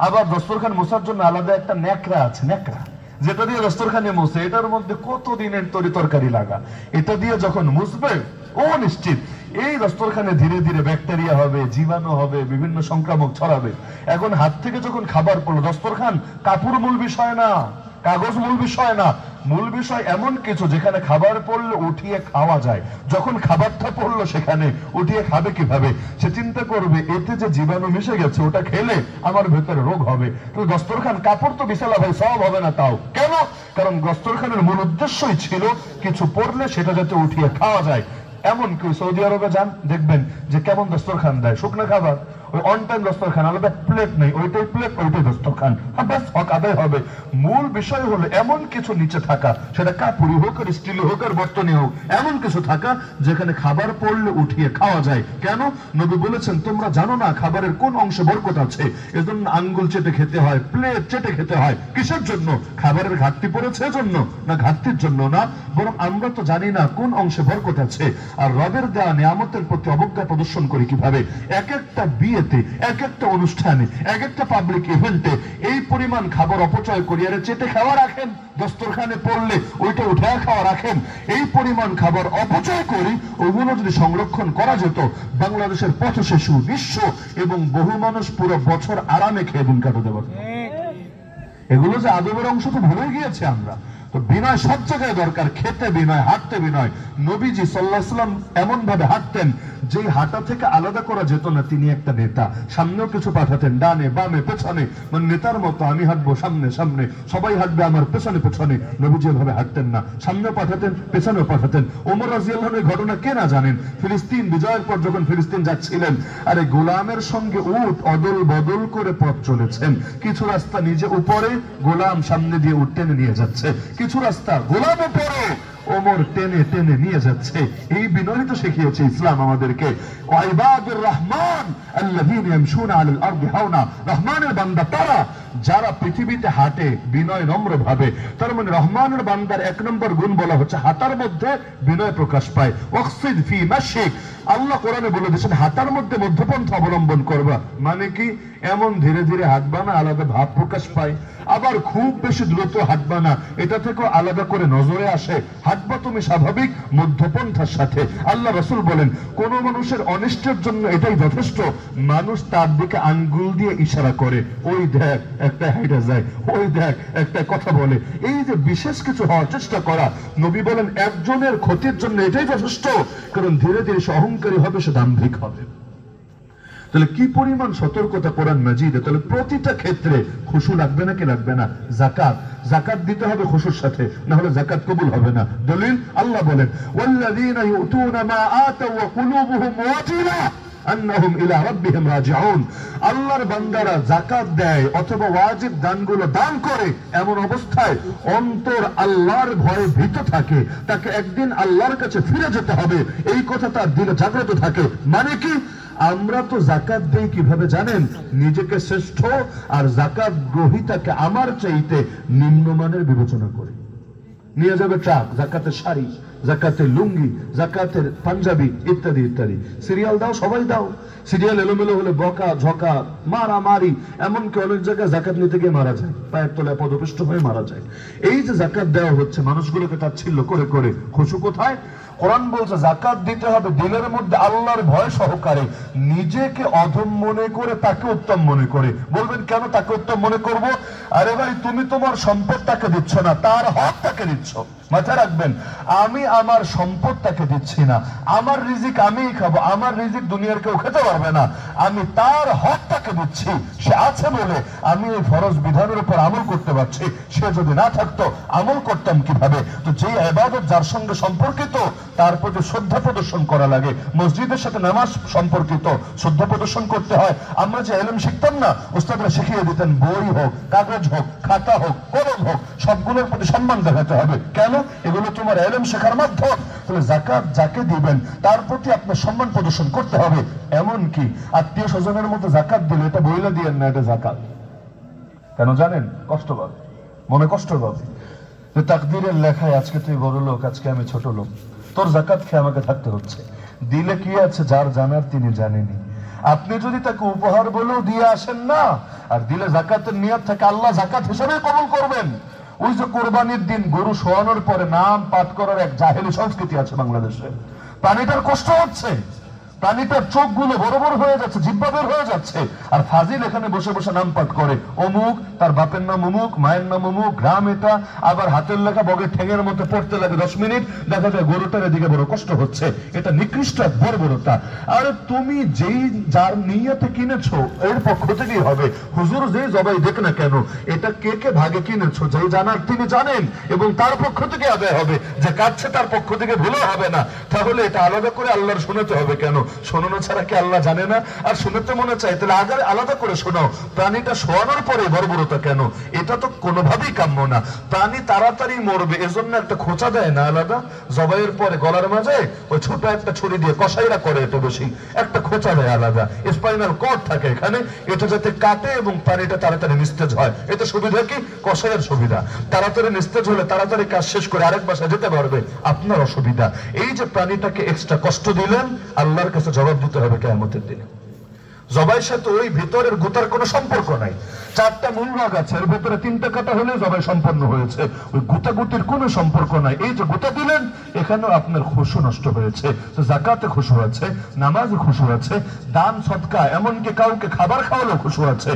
আবার দস্তরখান মোছার জন্য আলাদা একটা ন্যাকড়া আছে, ন্যাকড়া, যেটা দিয়ে দস্তরখানে মুছে, এটার মধ্যে কত দিনের তরি তরকারি লাগা। এটা দিয়ে যখন মুছবে, ও নিশ্চিত এই দস্তরখানে ধীরে ধীরে ব্যাকটেরিয়া হবে, জীবাণু হবে, বিভিন্ন সংক্রামক ছড়াবে। এখন হাত থেকে যখন খাবার পড়লো, দস্তরখান কাপড় মূল বিষয় না, কাগজ মূল বিষয় না, মূল বিষয় এমন কিছু যেখানে খাবার পড়লে উঠিয়ে খাওয়া যায়। যখন খাবারটা পড়লো সেখানে উঠিয়ে খাবে কিভাবে? সে চিন্তা করবে এতে যে জীবাণু মিশে গেছে, ওটা খেলে আমার ভেতরে রোগ হবে। তো দস্তরখান কাপড় তো বিশালা ভাই সব হবে না। তাও কেন? কারণ দস্তরখানের মূল উদ্দেশ্যই ছিল কিছু পড়লে সেটা যাতে উঠিয়ে খাওয়া যায়। এমন কি সৌদি আরবে যান, দেখবেন যে কেমন দস্তরখান দেয়, শুকনো খাবার, ওই অন টাইম দস্তরখান, আলাদা প্লেট নেই, ওইটাই প্লেট, ওইটাই দস্তরখান, ব্যাস হক আদায় হবে। মূল বিষয় হলো এমন কিছু নিচে থাকা, সেটা কাপড়ি হোক আর স্টিল হোক আর বর্তনী হোক, এমন কিছু থাকা যেখানে খাবার পড়লে উঠিয়ে খাওয়া যায়। কেন? নবী বলেছেন তোমরা জানো না খাবারের কোন অংশে বরকত আছে, এজন্য আঙ্গুল চেটে খেতে হয়, প্লেট চেটে খেতে হয়। কিসের জন্য? খাবারের ঘাটতি পড়েছে এজন্য না? ঘাটতির জন্য না, বরং আমরা তো জানি না কোন অংশে বরকত আছে। আর রবের দেওয়া নিয়ামতের প্রতি অবজ্ঞা প্রদর্শন করি কিভাবে? এক একটা বিয়েতে, এক একটা অনুষ্ঠানে, এক একটা পাবলিক ইভেন্টে এই পরিমাণ খাবার অপচয় করি। আরে চেটে খাওয়া রাখেন, দস্তরখানে পড়লে ওইটা উঠে খাওয়া রাখেন। এই পরিমাণ খাবার অপচয় করি, ওগুলো যদি সংরক্ষণ করা যেত, বাংলাদেশের পথ শিশু, নিঃস্ব এবং বহু মানুষ পুরো বছর আরামে খেয়ে দিন কাটাতে পারত। এগুলো যে আদবের অংশ তো ভুলে গিয়েছে আমরা। তো বিনয় সব জায়গায় দরকার, খেতে বিনয়, হাঁটতে বিনয়। নবীজি সাল্লাল্লাহু আলাইহি ওয়াসাল্লাম এমন ভাবে হাঁটতেন যে হাঁটা থেকে আলাদা করা যেত না তিনি একটা নেতা। সামনেও কিছু পাঠাতেন, ডানে বামে পেছনে, মানে নেতার মতো আমি হাঁটবো সামনে সামনে, সবাই হাঁটবে আমার পেছনে পেছনে। নবীজি এভাবে হাঁটতেন না, সামনেও পাঠাতেন, পেছনেও পাঠাতেন। ওমর রাদিয়াল্লাহু আনহু ঘটনা কে না জানেন? ফিলিস্তিন বিজয়ের পর যখন ফিলিস্তিন যাচ্ছিলেন, আরে গোলামের সঙ্গে উট অদল বদল করে পথ চলেছেন। কিছু রাস্তা নিজে উপরে, গোলাম সামনে দিয়ে উট টেনে নিয়ে যাচ্ছে, কিছু রাস্তা গোলাম উপরে, ওমর টেনে টেনে নিয়ে যাচ্ছে। এই বিনয় তো শিখিয়েছে ইসলাম আমাদেরকে। ওয়াইবাদুর রহমান আল্লাযীনা ইয়ামশুনা আলাল আরদি হাওনা, রহমানের বান্দা তারা যারা পৃথিবীতে হাঁটে বিনয় নম্র ভাবে। তার মানে রহমানের বান্দার এক নম্বর গুণ বলা হচ্ছে হাঁটার মধ্যে বিনয় প্রকাশ পায়। ওয়াকসিদ ফি মাশিক, আল্লাহ কোরআনে বলে দিয়েছেন হাঁটার মধ্যে মধ্যপন্থা অবলম্বন করবা। মানে কি? এমন ধীরে ধীরে হাঁটবা না আলাদা ভাব প্রকাশ পায়, আবার খুব বেশি দ্রুত হাঁটবা না এটা থেকেও আলাদা করে নজরে আসে। হাঁটবা তুমি স্বাভাবিক মধ্যপন্থার সাথে। আল্লাহ রাসূল বলেন কোন মানুষের অনিষ্টের জন্য এটাই যথেষ্ট, মানুষ তার দিকে আঙ্গুল দিয়ে ইশারা করে, ওই দেখ একটা হাইটা যায়, ওই দেখ একটা কথা বলে। এই যে বিশেষ কিছু হওয়ার চেষ্টা করা, নবী বলেন একজনের ক্ষতির জন্য এটাই যথেষ্ট, কারণ ধীরে ধীরে সে অহংকারী হবে, সে দাম্ভিক হবে। তাহলে কি পরিমাণ সতর্কতা কোরআন মাজিদে। তাহলে প্রতিটা ক্ষেত্রে খুশু লাগবে নাকি লাগবে না? যাকাত, যাকাত দিতে হবে খুশুর সাথে, না হলে যাকাত কবুল হবে না। দলিল আল্লাহ বলেন ওয়াল্লাযীনা ইউতুনা মা আতাউ ওয়া কুলুবুহুম ওয়াজিলা আন্নাহুম ইলা রাব্বিহিম রাজিউন। আল্লাহর বান্দারা যাকাত দেয় অথবা ওয়াজিব দানগুলো দান করে এমন অবস্থায় অন্তর আল্লাহর ভয়ে ভীত থাকে, তাকে একদিন আল্লাহর কাছে ফিরে যেতে হবে, এই কথা তার দিলে জাগ্রত থাকে। মানে কি? আমরা তো যাকাত দেই কিভাবে জানেন? নিজেকে শ্রেষ্ঠ আর যাকাত গ্রহীতাকে আমার চাইতে নিম্নমানের বিবেচনা করে নিয়ে যাবে ট্রাক, যাকাতের শাড়ি, যাকাতের লুঙ্গি, যাকাতের পাঞ্জাবি ইত্যাদি ইত্যাদি। সিরিয়াল দাও, সবাই দাও। সিরিয়াল এলোমেলো হলে বকা ঝকা মারামারি, এমনকি অনেক জায়গায় যাকাত নিতে গিয়ে মারা যায়, পায়ের তলায় পদপিষ্ট হয়ে মারা যায়। এই যে যাকাত দেওয়া হচ্ছে মানুষগুলোকে তাচ্ছিল্য করে করে, খুশু কোথায়? কোরআন বলছে যাকাত দিতে হবে দিলের মধ্যে আল্লাহর ভয় সহকারে, নিজেকে অধম মনে করে তাকে উত্তম মনে করে। বলবেন কেন তাকে উত্তম মনে করব? আরে ভাই তুমি তোমার সম্পদ তাকে দিচ্ছ না, তার হক তাকে দিচ্ছ। মাথায় রাখবেন, আমি আমার সম্পদ তাকে দিচ্ছি না, আমার রিজিক আমিই খাবো, আমার রিজিক দুনিয়ার কেউ খেতে পারবে না, আমি তার হক তাকে দিচ্ছি। সে আছে বলে আমি এই ফরজ বিধানের উপর আমল করতে পারছি, সে যদি না থাকতো আমল করতাম কিভাবে? তো যে ইবাদত যার সঙ্গে সম্পর্কিত তার প্রতি শ্রদ্ধা প্রদর্শন করা লাগে। মসজিদের সাথে নামাজ সম্পর্কিত, শ্রদ্ধা প্রদর্শন করতে হয়। আমরা যে ইলম শিখতাম না, উস্তাদরা শিখিয়ে দিতেন বই হোক, কাগজ হোক, খাতা হোক, কলম হোক, সবগুলোর প্রতি সম্মান দেখাতে হবে। কেন? এগুলো তোমার ইলম শেখার মাধ্যম। তাহলে যাকাত যাকে দিবেন তার প্রতি আপনার সম্মান প্রদর্শন করতে হবে। এমন কি আত্মীয় স্বজনের মধ্যে যাকাত দিলে এটা বইলা দিয়েন না এটা যাকাত। কেন জানেন? কষ্ট পাবে, মনে কষ্ট পাবে যে তাকদীরের লেখায় আজকে তুই বড় লোক, আজকে আমি ছোট লোক, তোর যাকাত খেয়ে আমাকে থাকতে হচ্ছে। দিলে কি আছে যার জানার তিনি জানেনি। আপনি যদি তাকে উপহার বলেও দিয়ে আসেন না, আর দিলে যাকাতের নিয়ত থাকে আল্লাহ যাকাত হিসেবে কবুল করবেন। ওই যে কোরবানির দিন গরু শোয়ানোর পরে নাম পাঠ করার এক জাহেলি সংস্কৃতি আছে বাংলাদেশে। প্রাণীটার কষ্ট হচ্ছে, প্রাণীটার চোখগুলো বড় বড় হয়ে যাচ্ছে, জিহ্বা বের হয়ে যাচ্ছে, আর ফাজিল এখানে বসে বসে নাম পাঠ করে অমুক, তার বাপের নাম অমুক, মায়ের নাম অমুক, গ্রাম এটা, আবার হাতের লেখা বগের ঠেঙের মতো পড়তে লাগে 10 মিনিট, দেখা যায় গরুটার এদিকে বড় কষ্ট হচ্ছে। এটা নিকৃষ্ট বর্বরতা। আর তুমি যেই যার নিয়তে কিনেছো এর পক্ষ থেকেই হবে। হুজুর যেই জবাই দেখ না কেন, এটা কে কে ভাগে কিনেছো যেই জানার তিনি জানেন, এবং তার পক্ষ থেকে আদায় হবে। যে কাটছে তার পক্ষ থেকে ভুলও হবে না। তাহলে এটা আলাদা করে আল্লাহর শোনাতে হবে কেন? শোনানো ছাড়া কি আল্লাহ জানে না? আর শুনতে মনে চাই তাহলে আগে আলাদা করে শোনাও। প্রাণীটা শোয়ানোর পরে বর্বরতা কেন? এটা তো কোনোভাবেই কাম্য না। প্রাণী তাড়াতাড়ি মরবে এজন্য একটা খোঁচা দেয় না আলাদা, জবাইয়ের পরে গলার মাঝে ওই ছোট একটা ছুরি দিয়ে কসাইরা করে, এত বেশি একটা খোঁচা দেয় আলাদা, স্পাইনাল কর্ড থাকে এখানে, এটা যাতে কাটে এবং প্রাণীটা তাড়াতাড়ি নিস্তেজ হয়। এতে সুবিধা কি? কসাইয়ের সুবিধা, তাড়াতাড়ি নিস্তেজ হলে তাড়াতাড়ি কাজ শেষ করে আরেক বাসায় যেতে পারবে। আপনার অসুবিধা এই যে প্রাণীটাকে এক্সট্রা কষ্ট দিলেন, আল্লাহর কাছে জবাব দিতে হবে কিয়ামতের দিনে। জবাইয়ের সাথে ওই ভিতরের গোতার কোনো সম্পর্ক নাই। 4টা মূল ভাগ আছে, এর ভিতরে 3টা কাটা হলে জবাই সম্পন্ন হয়েছে, ওই গোতাগুতির কোনো সম্পর্ক নাই। এই যে গোতা দিলেন এখানেও আপনার খুশু নষ্ট হয়েছে। যাকাতে খুশু আছে, নামাজে খুশু আছে, দান সদকা, এমনকি কাউকে খাবার খাওয়ালেও খুশু আছে।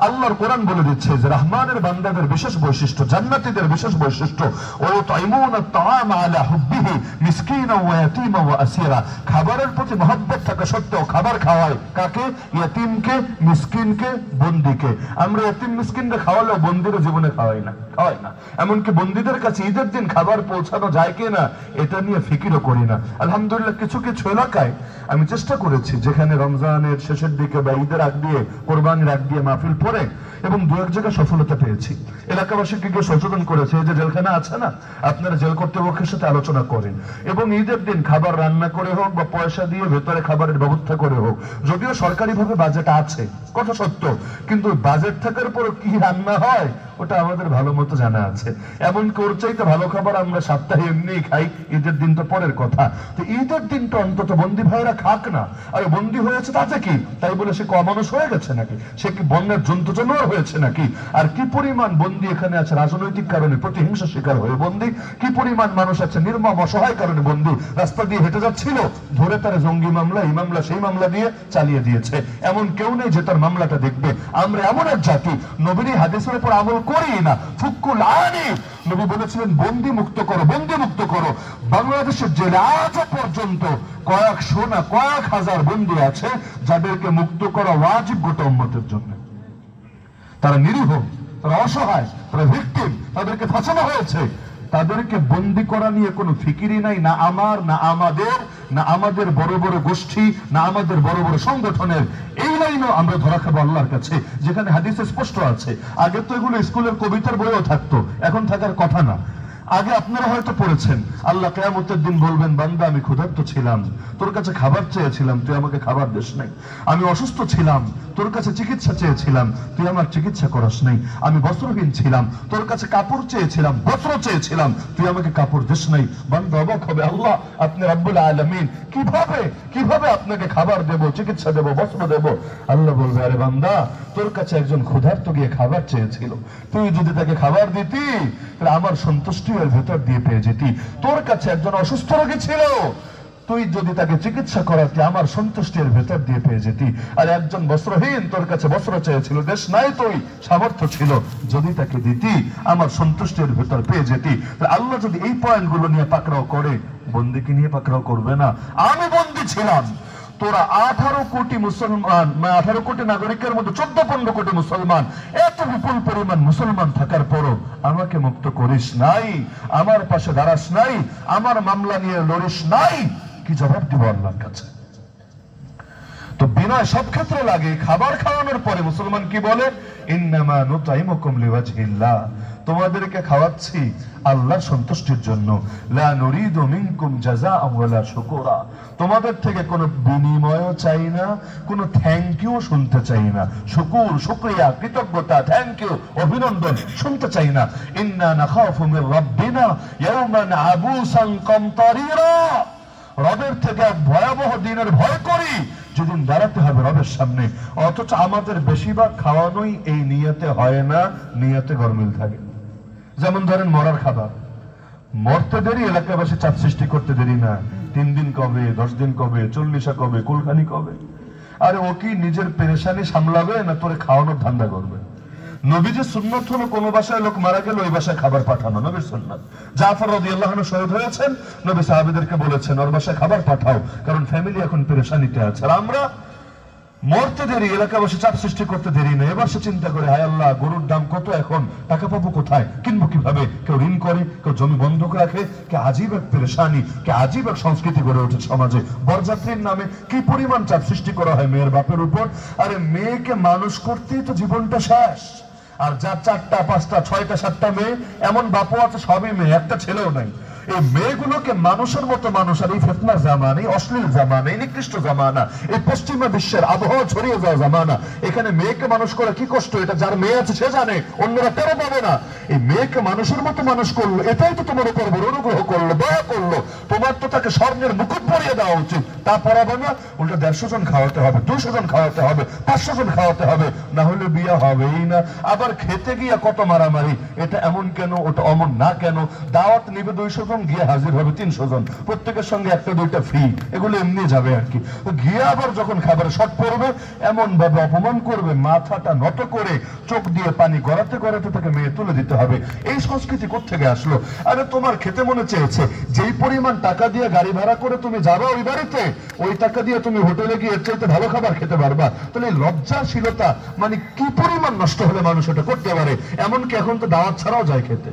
আল্লাহর কোরআন বলে দিচ্ছে যে রহমানের বান্দাদের বিশেষ বৈশিষ্ট্য, জান্নাতীদের বিশেষ বৈশিষ্ট্য, ও তাইমুনা তাআম আলা হুব্বিহি মিসকিনা ওয়া ইয়াতীমা ওয়া আসীরা। খাবারের প্রতি মহব্বত থাকা সত্ত্বেও খাবার খাওয়ায় কাকে? ইয়াতীমকে, মিসকিনকে, বন্দীকে। আমরা ইয়াতীম মিসকিনকে খাওয়ালেও বন্দীর জীবনে খাওয়াই না। এমনকি বন্দীদের কাছে ঈদের দিন খাবার পৌঁছানো যায় কিনা এটা নিয়ে ফিকিরও করি না। আলহামদুলিল্লাহ কিছু কিছু এলাকায় আমি চেষ্টা করেছি যেখানে রমজানের শেষের দিকে বা ঈদের আগ দিয়ে, কোরবানির আগ দিয়ে মাহফিল পড়ে, এবং দু এক জায়গায় সফলতা পেয়েছি। এলাকাবাসীকে গিয়ে সচেতন করেছে যে জেলখানা আছে না, আপনারা জেল কর্তৃপক্ষের সাথে আলোচনা করেন এবং ঈদের দিন খাবার রান্না করে হোক বা পয়সা দিয়ে ভেতরে খাবারের ব্যবস্থা করে হোক। যদিও সরকারি ভাবে বাজেট আছে, কথা সত্য, কিন্তু বাজেট থাকার পর কি রান্না হয় ওটা আমাদের ভালো মতো জানা আছে। এমন ওর চাইতে ভালো খাবার আমরা সপ্তাহে এমনি খাই, ঈদের দিন তো পরের কথা। তো ঈদের দিনটা অন্তত বন্দী ভাইরা খাক না। আরে বন্দী হয়েছে তাতে কি, তাই বলে সে মানুষ হয়ে গেছে নাকি? সে কি বন্যের জন্তু জানোয়ার হয়েছে নাকি? আর কি পরিমাণ বন্দী এখানে আছে রাজনৈতিক কারণে, প্রতিহিংসা শিকার হয়ে বন্দী। কি পরিমাণ মানুষ আছে নির্মম অসহায় কারণে বন্দী। রাস্তা দিয়ে হেঁটে যাচ্ছিল, ধরে তারা জঙ্গি মামলা, এই মামলা সেই মামলা দিয়ে চালিয়ে দিয়েছে। এমন কেউ নেই যে তার মামলাটা দেখবে। আমরা এমন এক জাতি, নবীর হাদিসের উপর আমল করি না। ফুকুল আনি, নবী বলেছিলেন বন্দী মুক্ত করো, বন্দী মুক্ত করো। বাংলাদেশের জেলে আজও পর্যন্ত কয়েকশো না কয়েক হাজার বন্দী আছে যাদেরকে মুক্ত করা ওয়াজিব গোটা উম্মতের জন্য। তারা নিরীহ, তারা অসহায়, তারা ভিকটিম, তাদেরকে ফাঁসানো হয়েছে। তাদেরকে বন্দী করা নিয়ে কোনো ফিকিরই নাই, না আমার, না আমাদের, না আমাদের বড় বড় গোষ্ঠী, না আমাদের বড় বড় সংগঠনের। এই লাইনও আমরা ধরা খাবো আল্লাহর কাছে, যেখানে হাদিসে স্পষ্ট আছে। আগে তো এগুলো স্কুলের কবিতার বইও থাকতো, এখন থাকার কথা না। আগে আপনারা হয়তো পড়েছেন, আল্লাহ কিয়ামতের দিন বলবেন, বান্দা আমি ক্ষুধার্ত ছিলাম, তোর কাছে খাবার চেয়েছিলাম, তুই আমাকে খাবার দিস নাই। আমি অসুস্থ ছিলাম, তোর কাছে চিকিৎসা চেয়েছিলাম, তুই আমার চিকিৎসা করাস নাই। আমি বস্ত্রহীন ছিলাম, তোর কাছে কাপড় চেয়েছিলাম, বস্ত্র চেয়েছিলাম, তুই আমাকে কাপড় দিস নাই। বান্দা অবাক হবে, আল্লাহ আপনি রব্বুল আলামিন, কিভাবে কিভাবে আপনাকে খাবার দেব, চিকিৎসা দেব, বস্ত্র দেব? আল্লাহ বলবে, আরে বান্দা, তোর কাছে একজন ক্ষুধার্ত গিয়ে খাবার চেয়েছিল, তুই যদি তাকে খাবার দিতি তাহলে আমার সন্তুষ্টি এর ভেতর দিয়ে পেয়ে যেতি। তোর কাছে একজন অসুস্থ রোগী ছিল, তুই যদি তাকে চিকিৎসা করাতে আমার সন্তুষ্টির ভেতর দিয়ে পেয়ে যেতি। আর একজন বস্ত্রহীন তোর কাছে বস্ত্র চেয়েছিল, দেশ নাই, তুই সামর্থ্য ছিল, যদি তাকে দিতি আমার সন্তুষ্টির ভেতর পেয়ে যেতি। আল্লাহ যদি এই পয়েন্টগুলো নিয়ে পাকড়াও করে, বন্দীকে নিয়ে পাকড়াও করবে না। আমি বন্দী ছিলাম, তোরা 18 কোটি মুসলমান, 18 কোটি নাগরিকের মধ্যে 14-15 কোটি মুসলমান, এত বিপুল পরিমাণ মুসলমান থাকার পরও আমাকে মুক্ত করিস নাই, আমার পাশে দাঁড়াস নাই, আমার মামলা নিয়ে লড়িস নাই। কি জবাব দিব আল্লাহর কাছে? তো বিনয় সব ক্ষেত্রে লাগে। খাবার খাওয়ানোর পরে মুসলমান কি বলে? ইন্নামা নুতাইমুকুম লিওয়াজহিল্লাহ, তোমাদেরকে খাওয়াচ্ছি আল্লাহর সন্তুষ্টির জন্য। লা নুরিদু মিনকুম জাযাআন ওয়ালা শুকুরা, তোমাদের থেকে কোনো বিনিময়ও চাই না, কোনো থ্যাংক ইউ শুনতে চাই না। শুকুর, শুকরিয়া, কৃতজ্ঞতা, থ্যাংক ইউ, অভিনন্দন শুনতে চাই না। ইন্না নাখাফু মির রাব্বিনা ইয়াওমান আবুসান কামতারিরা, রবের থেকে এক ভয়াবহ দিনের ভয় করি, যেদিন দাঁড়াতে হবে রবের সামনে। অথচ আমাদের বেশিরভাগ খাওয়ানোই এই নিয়তে হয় না, নিয়তে গরমিল থাকে। যেমন ধরেন মরার খাবার, মরতে দেরি, এলাকাবাসী চাপ সৃষ্টি করতে দেরি না। 3 দিন কবে, 10 দিন কবে, 40 কবে, কুলখানি কবে? আরে ও কি নিজের পেরেশানি সামলাবে না তোরে খাওয়ানোর ধান্দা করবে? নবীজির সুন্নাত হলো কোন বাসায় লোক মারা গেল ওই বাসায় খাবার পাঠানো, নবীর সুন্নাত। জাফর রাদিয়াল্লাহু আনহু শহীদ হয়েছেন, নবী সাহাবীদেরকে বলেছেন ওর বাসায় খাবার পাঠাও, কারণ ফ্যামিলি এখন পেরেশানিতে আছে। আর আমরা মরতে দেরি, এলাকাবাসী চাপ সৃষ্টি করতে দেরি না। এবার সে চিন্তা করে, হায় আল্লাহ, গরুর দাম কত, এখন টাকা পাবো কোথায়, কিনবো কিভাবে? কেউ ঋণ করে, কেউ জমি বন্ধক রাখে, কে আজীব এক পেরেশানি, কে আজীব এক সংস্কৃতি গড়ে ওঠে সমাজে। বরযাত্রীর নামে কি পরিমাণ চাপ সৃষ্টি করা হয় মেয়ের বাপের উপর। আরে মেয়েকে মানুষ করতেই তো জীবনটা শেষ। আর যার 4টা 5টা 6টা 7টা মেয়ে, এমন বাপও আছে সবই মেয়ে, একটা ছেলেও নাই। এই মেয়েগুলোকে মানুষের মতো মানুষ, আর এই ফিতনার জামানা, এই অশ্লীল জামানা, এই নিকৃষ্ট জামানা, এই পশ্চিমা বিশ্বের আবহাওয়া ছড়িয়ে যাওয়া জামানা, এখানে মেয়েকে মানুষ করা কি কষ্ট, এটা যার মেয়ে আছে সে জানে, অন্যরা টেরো পাবে না। এই মেয়েকে মানুষের মতো মানুষ করলো, এটাই তো তোমার উপর বড় অনুগ্রহ করলো, দয়া করলো। তোমার তো তাকে স্বর্ণের মুকুট পরিয়ে দেওয়া উচিত, তা পরাবে না, উল্টা 150 জন খাওয়াতে হবে, 200 জন খাওয়াতে হবে, 500 জন খাওয়াতে হবে, না হলে বিয়ে হবেই না। আবার খেতে গিয়া কত মারামারি, এটা এমন কেন, ওটা অমন না কেন। দাওয়াত নিবে 200 জন, গিয়ে হাজির হবে 300 জন, প্রত্যেকের সঙ্গে 1-2টা ফ্রি, এগুলো এমনি যাবে আর কি। গিয়ে আবার যখন খাবারে শর্ট পড়বে, এমন ভাবে অপমান করবে, মাথাটা নত করে চোখ দিয়ে পানি গড়াতে গড়াতে তাকে মেয়ে তুলে দিতে হবে। এই সংস্কৃতি কোত্থেকে আসলো? আরে তোমার খেতে মনে চেয়েছে, যেই পরিমাণ টাকা দিয়ে গাড়ি ভাড়া করে তুমি যাবা ওই বাড়িতে, ওই টাকা দিয়ে তুমি হোটেলে গিয়ে এর চাইতে ভালো খাবার খেতে পারবা। তাহলে লজ্জাশীলতা মানে কি পরিমাণ নষ্ট হলে মানুষ এটা করতে পারে। এমনকি এখন তো দাওয়াত ছাড়াও যায় খেতে,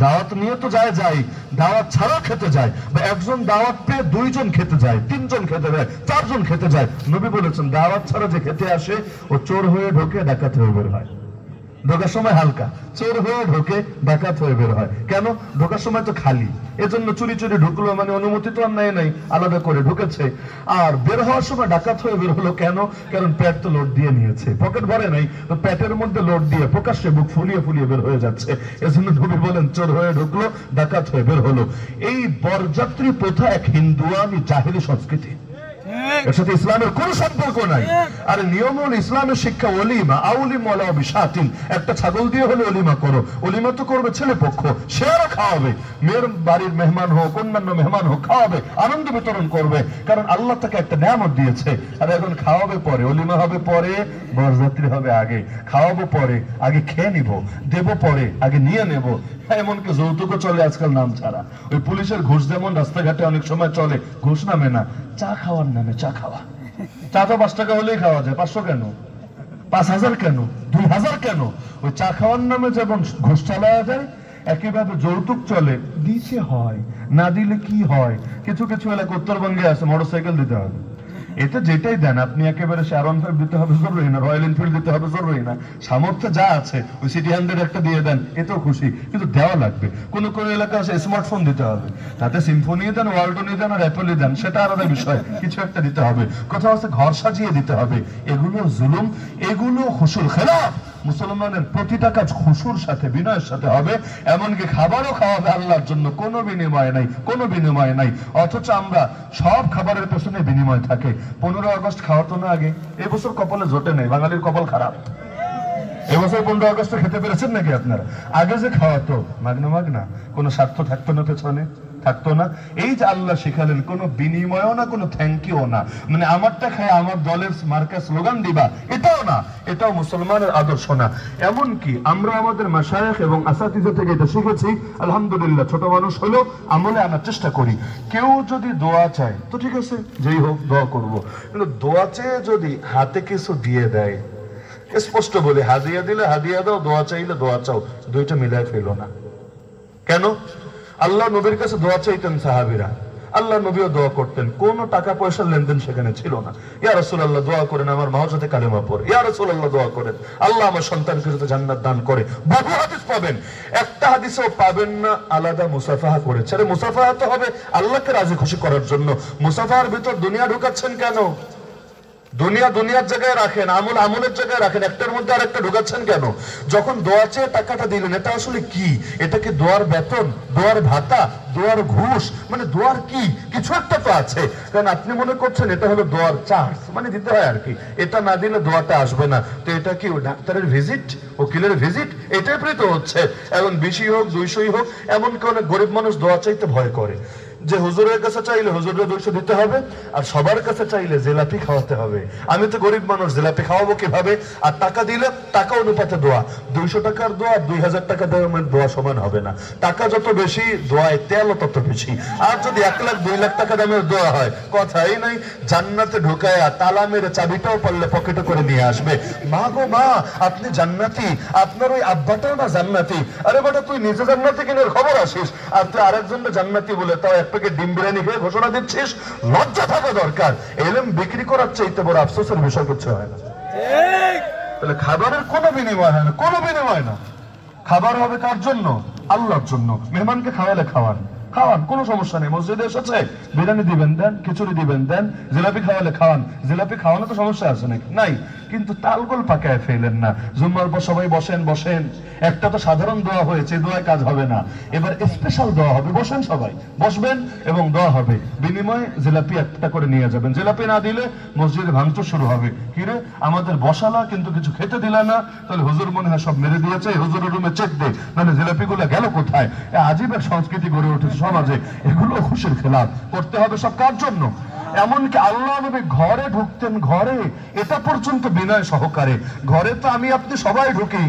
দাওয়াত নিয়ে তো যায়, দাওয়াত ছাড়াও খেতে যায়। বা একজন দাওয়াত পেয়ে 2 জন খেতে যায়, 3 জন খেতে যায়, 4 জন খেতে যায়। নবী বলেছেন দাওয়াত ছাড়া যে খেতে আসে ও চোর হয়ে ঢোকে, ডাকাত হয়ে বের হয়। ঢোকার সময় হালকা, চোর হয়ে ঢোকে, ডাকাত হয়ে বের হয়। কেন? ঢোকার সময় তো খালি, এজন্য চুরি চুরি ঢুকলো, মানে অনুমতি তো আর নাই, আলাদা করে ঢুকেছে। আর বের হওয়ার সময় ডাকাত হয়ে বের হলো কেন? কারণ পেট তো লোড দিয়ে নিয়েছে, পকেট ভরে নাই, তো পেটের মধ্যে লোড দিয়ে প্রকাশ্যে বুক ফুলিয়ে ফুলিয়ে বের হয়ে যাচ্ছে। এজন্য নবী বলেন চোর হয়ে ঢুকলো, ডাকাত হয়ে বের হলো। এই বরযাত্রী প্রথা এক হিন্দুয়ানি জাহেলি সংস্কৃতি, এর সাথে ইসলামের কোন সম্পর্ক নাই। আর নিয়ম হল ইসলামের শিক্ষা ওলিমা, আউলিম ওয়ালা বিশাতিন, একটা ছাগল দিয়ে হলে ওলিমা করো। ওলিমা তো করবে ছেলে পক্ষ, সে আরো খাওয়াবে, মেয়ের বাড়ির মেহমান হোক, অন্যান্য মেহমান হোক, খাওয়াবে, আনন্দ বিতরণ করবে, কারণ আল্লাহ তাকে একটা নিয়ামত দিয়েছে। আর এখন খাওয়াবে পরে, ওলিমা হবে পরে, বরযাত্রী হবে আগে। খাওয়াবো পরে, আগে খেয়ে নিব, দেবো পরে, আগে নিয়ে নেব। এমনকি যৌতুকও চলে আজকাল নাম ছাড়া। ওই পুলিশের ঘুষ যেমন রাস্তাঘাটে অনেক সময় চলে, ঘুষ নামে না, চা খাওয়ার নামে চা খাওয়া। চা তো 5 টাকা হলেই খাওয়া যায়, 500 কেন, 5000 কেন, 2000 কেন? ওই চা খাওয়ার নামে যেমন ঘুষ চালায়া যায়, একইভাবে যৌতুক চলে। দিতে হয়, না দিলে কি হয়? কিছু কিছু এলাকা উত্তরবঙ্গে আছে মোটরসাইকেল দিতে হবে, এতে যেটাই দেন আপনি, একেবারে শারন 5 দিতে হবে জরুরি না, রয়্যাল এনফিল্ড দিতে হবে জরুরি না, সামর্থ্য যা আছে ওই সিটি 100 একটা দিয়ে দেন, এতেও খুশি, কিন্তু দেওয়া লাগবে। কোন কোন এলাকা আছে স্মার্টফোন দিতে হবে, তাতে সিম্ফনি দেন, ওয়ালটন দেন আর অ্যাপল দেন, সেটা আলাদা বিষয়, কিছু একটা দিতে হবে। কোথাও আছে ঘর সাজিয়ে দিতে হবে, এগুলো জুলুম, এগুলো খুশুর খেলাফ। মুসলমানের প্রতিটা কাজ খুশুর সাথে, বিনয়ের সাথে হবে। এমনকি খাবারও খাওয়াবে আল্লাহর জন্য, কোনো বিনিময় নাই, কোনো বিনিময় নাই। অথচ আমরা সব খাবারের পেছনে বিনিময় থাকে। 15 আগস্ট খাওয়াতো না আগে, এবছর কপালে জোটে নেই, বাঙালির কপাল খারাপ। এবছর 15 আগস্ট খেতে পেরেছেন নাকি আপনারা? আগে যে খাওয়াতো মাগনা, কোনো স্বার্থ থাকতো না পেছনে, থাকতো না। এই যে আল্লাহ শিখালেন, কোনো বিনিময়ও না, কোনো থ্যাংক ইউ না, মানে আমারটা খায় আমার দলের মার্কা স্লোগান দিবা, এটাও না, এটাও মুসলমানের আদর্শ না। এমনকি আমরা আমাদের মাশায়েখ এবং আসাতিজা থেকে এটা শিখেছি, আলহামদুলিল্লাহ, ছোট মানুষ হলেও আমলে আনার চেষ্টা করি। কেউ যদি দোয়া চায় তো ঠিক আছে, যেই হোক দোয়া করব, কিন্তু দোয়া চেয়ে যদি হাতে কিছু দিয়ে দেয়, স্পষ্ট বলে হাদিয়া দিলে হাদিয়া দাও, দোয়া চাইলে দোয়া চাও, দুইটা মিলায় ফেলো না। কেন? আল্লাহ নবীর কাছে দোয়া চাইতেন সাহাবীরা, আল্লাহ নবীও দোয়া করতেন, কোন টাকা পয়সার লেনদেন সেখানে ছিল না। ইয়া রাসূলুল্লাহ দোয়া করেন আমার মাও সাথে কালেমা পড়ে, ইয়া রাসূলুল্লাহ দোয়া করেন আল্লাহ আমার সন্তানকে যাতে জান্নাত দান করে। বহু হাদিস পাবেন, একটা হাদিসও পাবেন না আলাদা মুসাফাহা করেছে। আরে মুসাফাহা তো হবে আল্লাহকে রাজি খুশি করার জন্য। মুসাফাহার ভিতর দুনিয়া ঢুকাচ্ছেন কেন? দুনিয়া দুনিয়ার জায়গায় রাখেন, আমল আমলের জায়গায় রাখেন, একটার মধ্যে আরেকটা ঢুকাচ্ছেন কেন? যখন দোয়া চেয়ে টাকাটা দিলেন, এটা আসলে কি? এটা কি দোয়ার বেতন, দোয়ার ভাতা, দোয়ার ঘুষ? মানে দোয়ার কি কিছু একটা তো আছে, কারণ আপনি মনে করছেন এটা হলো দোয়ার চার্জ, মানে দিতে হয় আর কি, এটা না দিলে দোয়াটা আসবে না। তো এটা কি ডাক্তারের ভিজিট, উকিলের ভিজিট? এটাই প্রীত হচ্ছে। এখন 20 হোক 200 হোক, এমনকি অনেক গরিব মানুষ দোয়া চাইতে ভয় করে, যে হুজুরের কাছে চাইলে হুজুরের 200 দিতে হবে, আর সবার কাছে চাইলে জিলাপি খাওয়াতে হবে। আমি তো গরিব মানুষ, জিলাপি খাওয়াবো কিভাবে? আর টাকা দিলে টাকা অনুপাতে দোয়া, 200 টাকার দোয়া 2000 টাকা দেওয়ার দোয়া সমান হবে না। টাকা যত বেশি, দোয়ায় তেল তত বেশি। আর যদি 1 লাখ 2 লাখ টাকা দামের দোয়া হয়, কথাই নাই, জান্নাতে ঢুকায় তালা মেরে চাবিটাও পারলে পকেটে করে নিয়ে আসবে। মা গো মা, আপনি জান্নাতি, আপনার ওই আব্বাটাও না জান্নাতি। আরে বেটা, তুই নিজে জান্নাতি কিনের খবর আসিস, আর তুই আরেকজনকে জান্নাতি বলে তাও এক প্যাকেট ডিম বিরিয়ানি খেয়ে ঘোষণা দিচ্ছিস? লজ্জা থাকা দরকার। এলম বিক্রি করার চাইতে বড় আফসোসের বিষয় কিছু হয় না। তাহলে খাবারের কোনো বিনিময় হয় না, কোনো বিনিময় না। খাবার হবে কার জন্য? আল্লাহর জন্য। মেহমানকে খাওয়ালে খাওয়ান, খাওয়ান, কোনো সমস্যা নেই। মসজিদে এসেছে, বিরিয়ানি দিবেন দেন, খিচুড়ি দিবেন দেন, জিলাপি খাওয়ালে খাওয়ান। জিলাপি খাওয়ানো তো সমস্যা আছে নাকি? নাই। কিন্তু তালগোল পাকায় ফেলেন না। জুম্মার পর সবাই বসেন, বসেন। একটা তো সাধারণ দোয়া হয়েছে, দোয়ায় কাজ হবে না, এবার স্পেশাল দোয়া হবে। বসেন, সবাই বসবেন এবং দোয়া হবে। বিনিময়ে জিলাপি একটা করে নিয়ে যাবেন। জিলাপি না দিলে মসজিদে ভাঙচুর শুরু হবে। কিরে, আমাদের বসালা কিন্তু কিছু খেতে দিলা না, তাহলে হুজুর মনে হয় সব মেরে দিয়েছে, হুজুরের রুমে চেক দে, মানে জিলাপিগুলো গেল কোথায়? আজীব এক সংস্কৃতি গড়ে উঠেছে সমাজে, এগুলো খুশির খেলাফ। করতে হবে সব কার জন্য? এমনকি আল্লাহ নবী ঘরে ঢুকতেন, ঘরে, এটা পর্যন্ত বিনয় সহকারে। ঘরে তো আমি আপনি সবাই ঢুকি,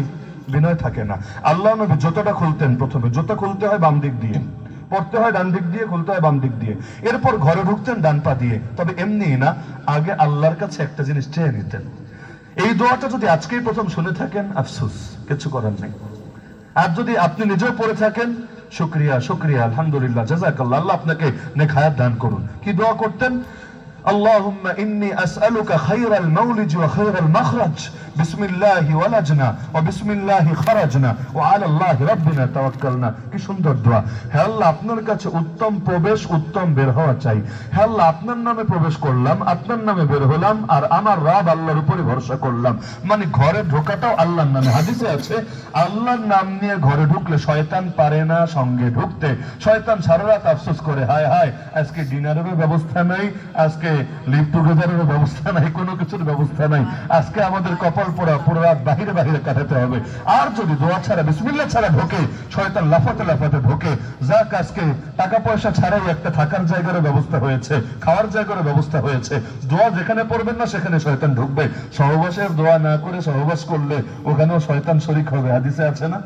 বিনয় থাকে না। আল্লাহ নবী জুতোটা খুলতেন, প্রথমে জুতো খুলতে হয় বাম দিক দিয়ে, পড়তে হয় ডান দিক দিয়ে, খুলতে হয় বাম দিক দিয়ে, এরপর ঘরে ঢুকতেন ডান পা দিয়ে। তবে এমনি না, আগে আল্লাহর কাছে একটা জিনিস চেয়ে নিতেন। এই দোয়াটা যদি আজকেই প্রথম শুনে থাকেন, আফসোস, কিছু করার নেই। আর যদি আপনি নিজেও পড়ে থাকেন, শুকরিয়া, শুকরিয়া, আলহামদুলিল্লাহ, জাযাকাল্লাহ, আল্লাহ আপনাকে নেক হায়াত দান করুন। কি দোয়া করতেন? আল্লাহুম্মা ইন্নী আসআলুকা খায়রাল মাওলিজ ওয়া খায়রাল মাখরাজ, বিসমিল্লাহি ওয়ালাজনা ওয়া বিসমিল্লাহি খারাজনা ওয়া আলাল্লাহি রাব্বিনা তাওয়াক্কালনা। কি সুন্দর দোয়া। হে আল্লাহ, আপনার কাছে উত্তম প্রবেশ, উত্তম বের হওয়া চাই। হে আল্লাহ, আপনার নামে প্রবেশ করলাম, আপনার নামে বের হলাম, আর আমার রব আল্লাহর উপরে ভরসা করলাম। মানে ঘরে ঢোকাটাও আল্লাহর নামে। হাদিসে আছে, আল্লাহর নাম নিয়ে ঘরে ঢুকলে শয়তান পারে না সঙ্গে ঢুকতে। শয়তান সারা রাত আফসোস করে, হায় হায়, আজকে ডিনারেরও ব্যবস্থা নাই, আজকে লিভ টুগেদারেরও ব্যবস্থা নাই, কোনো কিছুর ব্যবস্থা নাই, আজকে আমাদের কপাল পোড়া, পুরো রাত বাহিরে বাহিরে কাটাতে হবে। আর যদি দোয়া ছাড়া, বিসমিল্লাহ ছাড়া ঢোকে, শয়তান লাফাতে লাফাতে ঢোকে। যাক, আজকে টাকা পয়সা ছাড়াই একটা থাকার জায়গার ব্যবস্থা হয়েছে, খাওয়ার জায়গার ব্যবস্থা হয়েছে। দোয়া যেখানে পড়বেন না সেখানে শয়তান ঢুকবে। সহবাসের দোয়া না করে সহবাস করলে ওখানেও শয়তান শরীক হবে। হাদিসে আছে না,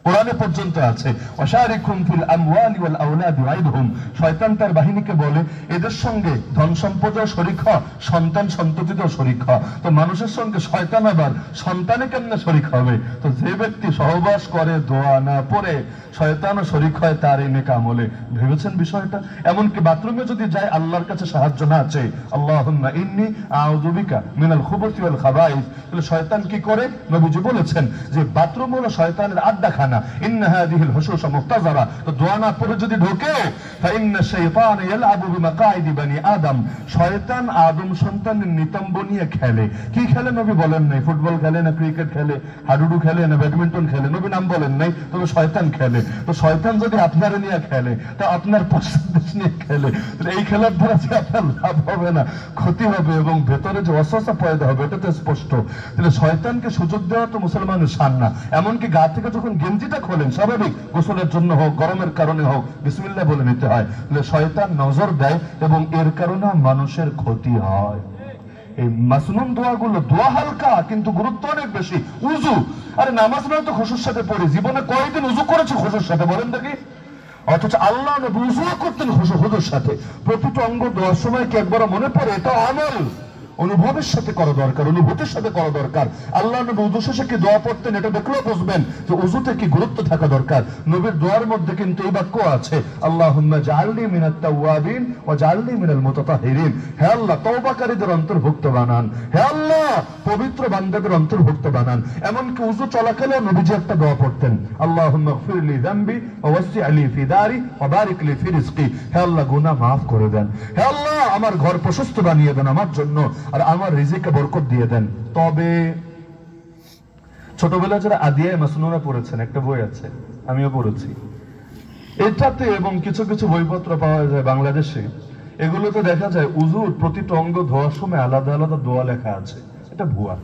কোরআনে পর্যন্ত আছে, ওয়াশারিকুম ফিল আমওয়ালি ওয়াল আওলাদি ওয়াইদহুম। শয়তান তার বাহিনীকে বলে, এদের সঙ্গে ধন সম্পদেও শরীক হ, সন্তান সন্ততিতেও শরীক হ। তো মানুষের সঙ্গে শয়তান আবার সন্তানে কেমনে শরীক হবে? তো যে ব্যক্তি সহবাস করে, দোয়া না পড়ে, শয়তানও শরীক হয় তার এই নেক আমলে। ভেবেছেন বিষয়টা? এমনকি বাথরুমে যদি যায়, আল্লাহর কাছে সাহায্য না চাই, আল্লাহুম্মা ইন্নী আউযু বিকা মিনাল খুবুসি ওয়াল খাবাইস, তাহলে শয়তান কি করে? নবীজি বলেছেন যে বাথরুম হলো শয়তানের আড্ডাখানা। ইন্না হাযিহিল হুশুশা মুহতাযারা। তো দোয়া না পড়ে যদি ঢোকে, ফাইন্না শাইতানা ইয়ালআবু বিমাকাইদি বানি আদম, শয়তান আদম সন্তানের নিতম্ব নিয়ে খেলে। কি খেলে নবী বলেন নাই। ফুটবল খেলে না, ক্রিকেট খেলে, হাডুডু খেলে না, ব্যাডমিন্টন খেলে, নবী নাম বলেন নাই, তবে শয়তান খেলে। তো শয়তান যদি আপনার নিয়ে খেলে, তা আপনার পশ্চাৎদেশ নিয়ে খেলে, এই খেলার দ্বারা যে আপনার লাভ হবে না, ক্ষতি হবে, এবং ভেতরে যে ওয়াসওয়াসা পয়দা হবে, এটা তো স্পষ্ট। তাহলে শয়তানকে সুযোগ দেওয়া তো মুসলমানের শান না। এমনকি গা থেকে যখন গেঞ্জিটা খোলেন, স্বাভাবিক গোসলের জন্য হোক, গরমের কারণে হোক, বিসমিল্লাহ বলে নিতে হয়। তাহলে শয়তান নজর দেয় এবং এর কারণে মানুষের ক্ষতি হয়। এই মাসনুন দোয়াগুলো, দোয়া হালকা কিন্তু গুরুত্ব অনেক বেশি। উযু, আরে নামাজ নয় তো খুশুর সাথে পড়ি, জীবনে কয়দিন উযু করেছে খুশুর সাথে বলেন দেখি? অথচ আল্লাহ নবী উযু করতেন খুশুর সাথে। প্রতিটা অঙ্গ দোয়ার সময় কি একবার মনে পড়ে? এটা আমল অনুভবের সাথে করা দরকার, অনুভূতির সাথে করা দরকার। আল্লাহ নবী উযু শেষে কি দোয়া পড়তেন, এটা দেখলেও বুঝবেন যে উযুতে কি গুরুত্ব থাকা দরকার। নবীর দোয়ার মধ্যে কিন্তু এই বাক্য আছে, আল্লাহুম্মা জাআলনি মিনাত তাওয়াবিন ওয়া জাআলনি মিনাল মুতাতাহহিরিন। হে আল্লাহ, তওবাকারীদের অন্তর্ভুক্ত বানান, হে আল্লাহ, পবিত্র বান্দাদের অন্তর্ভুক্ত বানান। এমনকি উযু চলাকালে নবীজি একটা দোয়া পড়তেন, আল্লাহুম্মা গফিরলি যামবি ওয়া ওয়াসসি'লি ফি দারি ওয়া বারিক লি ফি রিজকি। হে আল্লাহ, গুনাহ maaf করে দেন, হে আল্লাহ, আমার ঘর প্রশস্ত বানিয়ে দেন আমার জন্য, আর আমার রিজিকে বরকত দিয়ে দেন। তবে ছোটবেলায় যারা আদিয়া মাসনুনা পড়েছেন, একটা বই আছে, আমিও পড়েছি এটাতে, এবং কিছু কিছু বইপত্র পাওয়া যায় বাংলাদেশে, এগুলোতে দেখা যায় উযুর প্রতিটা অঙ্গ ধোয়ার সময় আলাদা আলাদা দোয়া লেখা আছে। এটা ভুয়া।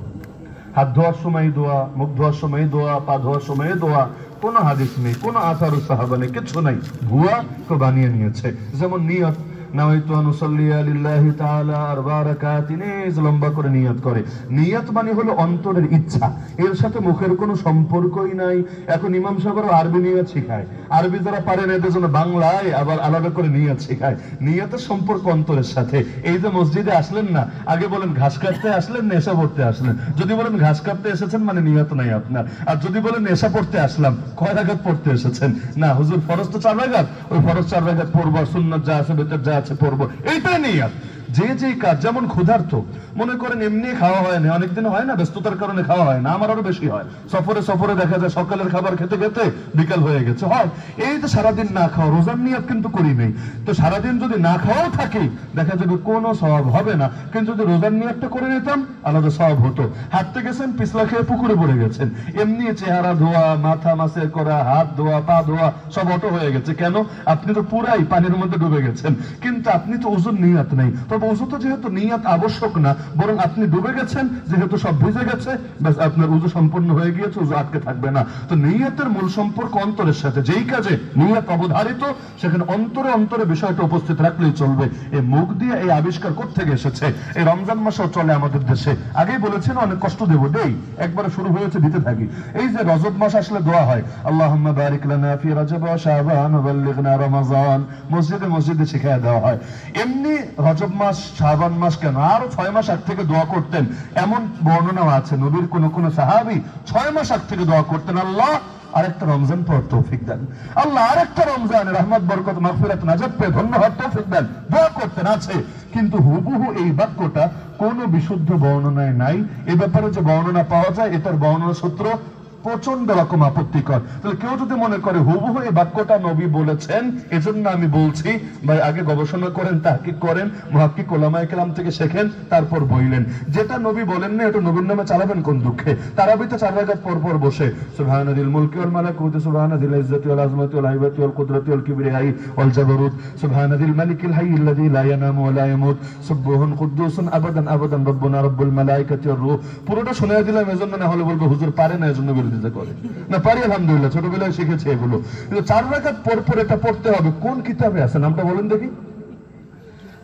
হাত ধোয়ার সময় দোয়া, মুখ ধোয়ার সময় দোয়া, পা ধোয়ার সময় দোয়া, কোনো হাদিস নেই, কোনো আসারু সাহাবা নেই, কিছু নাই। ভুয়া তো বানিয়ে নিয়েছে। যেমন নিয়ত, নাওয়াইতু আন উসাল্লি লিল্লাহি তাআলা আরবা রাকাতিন, লম্বা করে নিয়ত করে। নিয়ত মানে হলো অন্তরের ইচ্ছা, এর সাথে মুখের কোনো সম্পর্কই নাই। এখন ইমাম সাহেবরা আরবি নিয়ত শেখায়, আরবি যারা পারেন এদের জন্য বাংলায় আবার আলাদা করে নিয়ত শেখায়। নিয়তের সম্পর্ক অন্তরের সাথে। এই যে মসজিদে আসলেন না, আগে বলেন ঘাস কাটতে আসলেন, নেশা পড়তে আসলেন। যদি বলেন ঘাস কাটতে এসেছেন, মানে নিয়ত নাই আপনার। আর যদি বলেন নেশা পড়তে আসলাম, কয় রাকাত পড়তে এসেছেন? না হুজুর, ফরজ তো 4 রাকাত, ওই ফরজ 4 রাকাত পড়বো, সুন্নাত যা আছে ভেতর যা আছে পড়বো, এইটাই নিয়ত। যে যে কাজ, যেমন ক্ষুধার্ত, মনে করেন এমনি খাওয়া হয় না, অনেকদিন হয় না, ব্যস্ততার কারণে খাওয়া হয় না, আমার আরো বেশি হয়। সফরে দেখা যায় সকালের খাবার খেতে খেতে বিকাল হয়ে গেছে, হয়। এই তো সারাদিন না খাওয়া, রোজার নিয়ত কিন্তু করি নেই। তো সারাদিন যদি না খাওয়াও থাকে, দেখা যাবে কোনো সওয়াব হবে না। কিন্তু যদি রোজার নিয়তটা করে নিতাম, আলাদা সওয়াব হতো। হাঁটতে গেছেন, পিছলা খেয়ে পুকুরে পড়ে গেছেন, এমনি চেহারা ধোয়া, মাথা মাসে করা, হাত ধোয়া, পা ধোয়া, সব অটো হয়ে গেছে। কেন? আপনি তো পুরাই পানির মধ্যে ডুবে গেছেন, কিন্তু আপনি তো উযুর নিয়ত নেই। তবে উযু তো যেহেতু নিয়ত আবশ্যক না, বরং আপনি ডুবে গেছেন, যেহেতু সব ভিজে গেছে, ব্যাস আপনার উযু সম্পূর্ণ হয়ে গিয়েছে, উযু আটকে থাকবে না। তো নিয়তের মূল সম্পর্ক অন্তরের সাথে। যেই কাজে নিয়ত অবধারিত, সেখানে অন্তরে অন্তরে বিষয়টা উপস্থিত রাখলেই চলবে। এই মুখ দিয়ে এই আবিষ্কার কোত্থেকে এসেছে? এই রমজান মাসেও চলে আমাদের দেশে। আগেই বলেছেন অনেক কষ্ট দেব, দেই, একবারে শুরু হয়েছে, দিতে থাকি। এই যে রজব মাস আসলে দোয়া হয়, আল্লাহুম্মা বারিক লানা ফি রজব ওয়া শাবান ওয়া বাল্লিগনা রমাজান, মসজিদে মসজিদে শিখিয়ে দেওয়া হয়। এমনি রজব মাস, শাবান মাস কেন, আরো 6 মাস আগ থেকে দোয়া করতেন, এমন বর্ণনাও আছে। নবীর কোন কোন সাহাবী 6 মাস আগ থেকে দোয়া করতেন, আল্লাহ আরেকটা রমজান পর তৌফিক দেন, আল্লাহ আরেকটা রমজানের রহমত বরকত মাগফিরাত নাজাত পেয়ে ধন্য হওয়ার তৌফিক দেন, দোয়া করতেন আছে। কিন্তু হুবহু এই বাক্যটা কোন বিশুদ্ধ বর্ণনায় নাই। এ ব্যাপারে যে বর্ণনা পাওয়া যায় এটার বর্ণনা সূত্র প্রচন্ড রকম আপত্তিকর। তাহলে কেউ যদি মনে করে হুবহু এই বাক্যটা নবী বলেছেন, এজন্য আমি বলছি, ভাই আগে গবেষণা করেন, তাহকিক করেন, মুহাক্কিক উলামায়ে কেরাম থেকে শেখেন, তারপর বইলেন। যেটা নবী বলেন না এটা নবীর নামে চালাবেন কোন দুঃখে? তারাবিতে 4 রাকাত পর পর বসে সুবহানাল মুলকি ওয়াল মালাকুতি সুবহানাল ইজ্জতি ওয়াল আযমাতি ওয়াল হাইবাতি ওয়াল কুদরাতি ওয়াল কিবরিয়াই ওয়াল জাবারুত সুবহানাল মালিকিল হাইয়্যিল লাযী লা ইয়ানামু ওয়া লা ইয়ামুত সুবহান কুদ্দুসুন আবাদান আবাদান রব্বুনা রব্বুল মালাইকাতি ওয়ার রূহ। পুরোটা শুনিয়ে দিলাম এজন্য, না হলে বলবো হুজুর পারে না এজন্য বিরোধিতা করে। না পারি আলহামদুলিল্লাহ, ছোটবেলায় শিখেছি এগুলো। কিন্তু 4 রাকাত পর পর এটা পড়তে হবে। কোন কিতাবে আছে নামটা বলেন দেখি,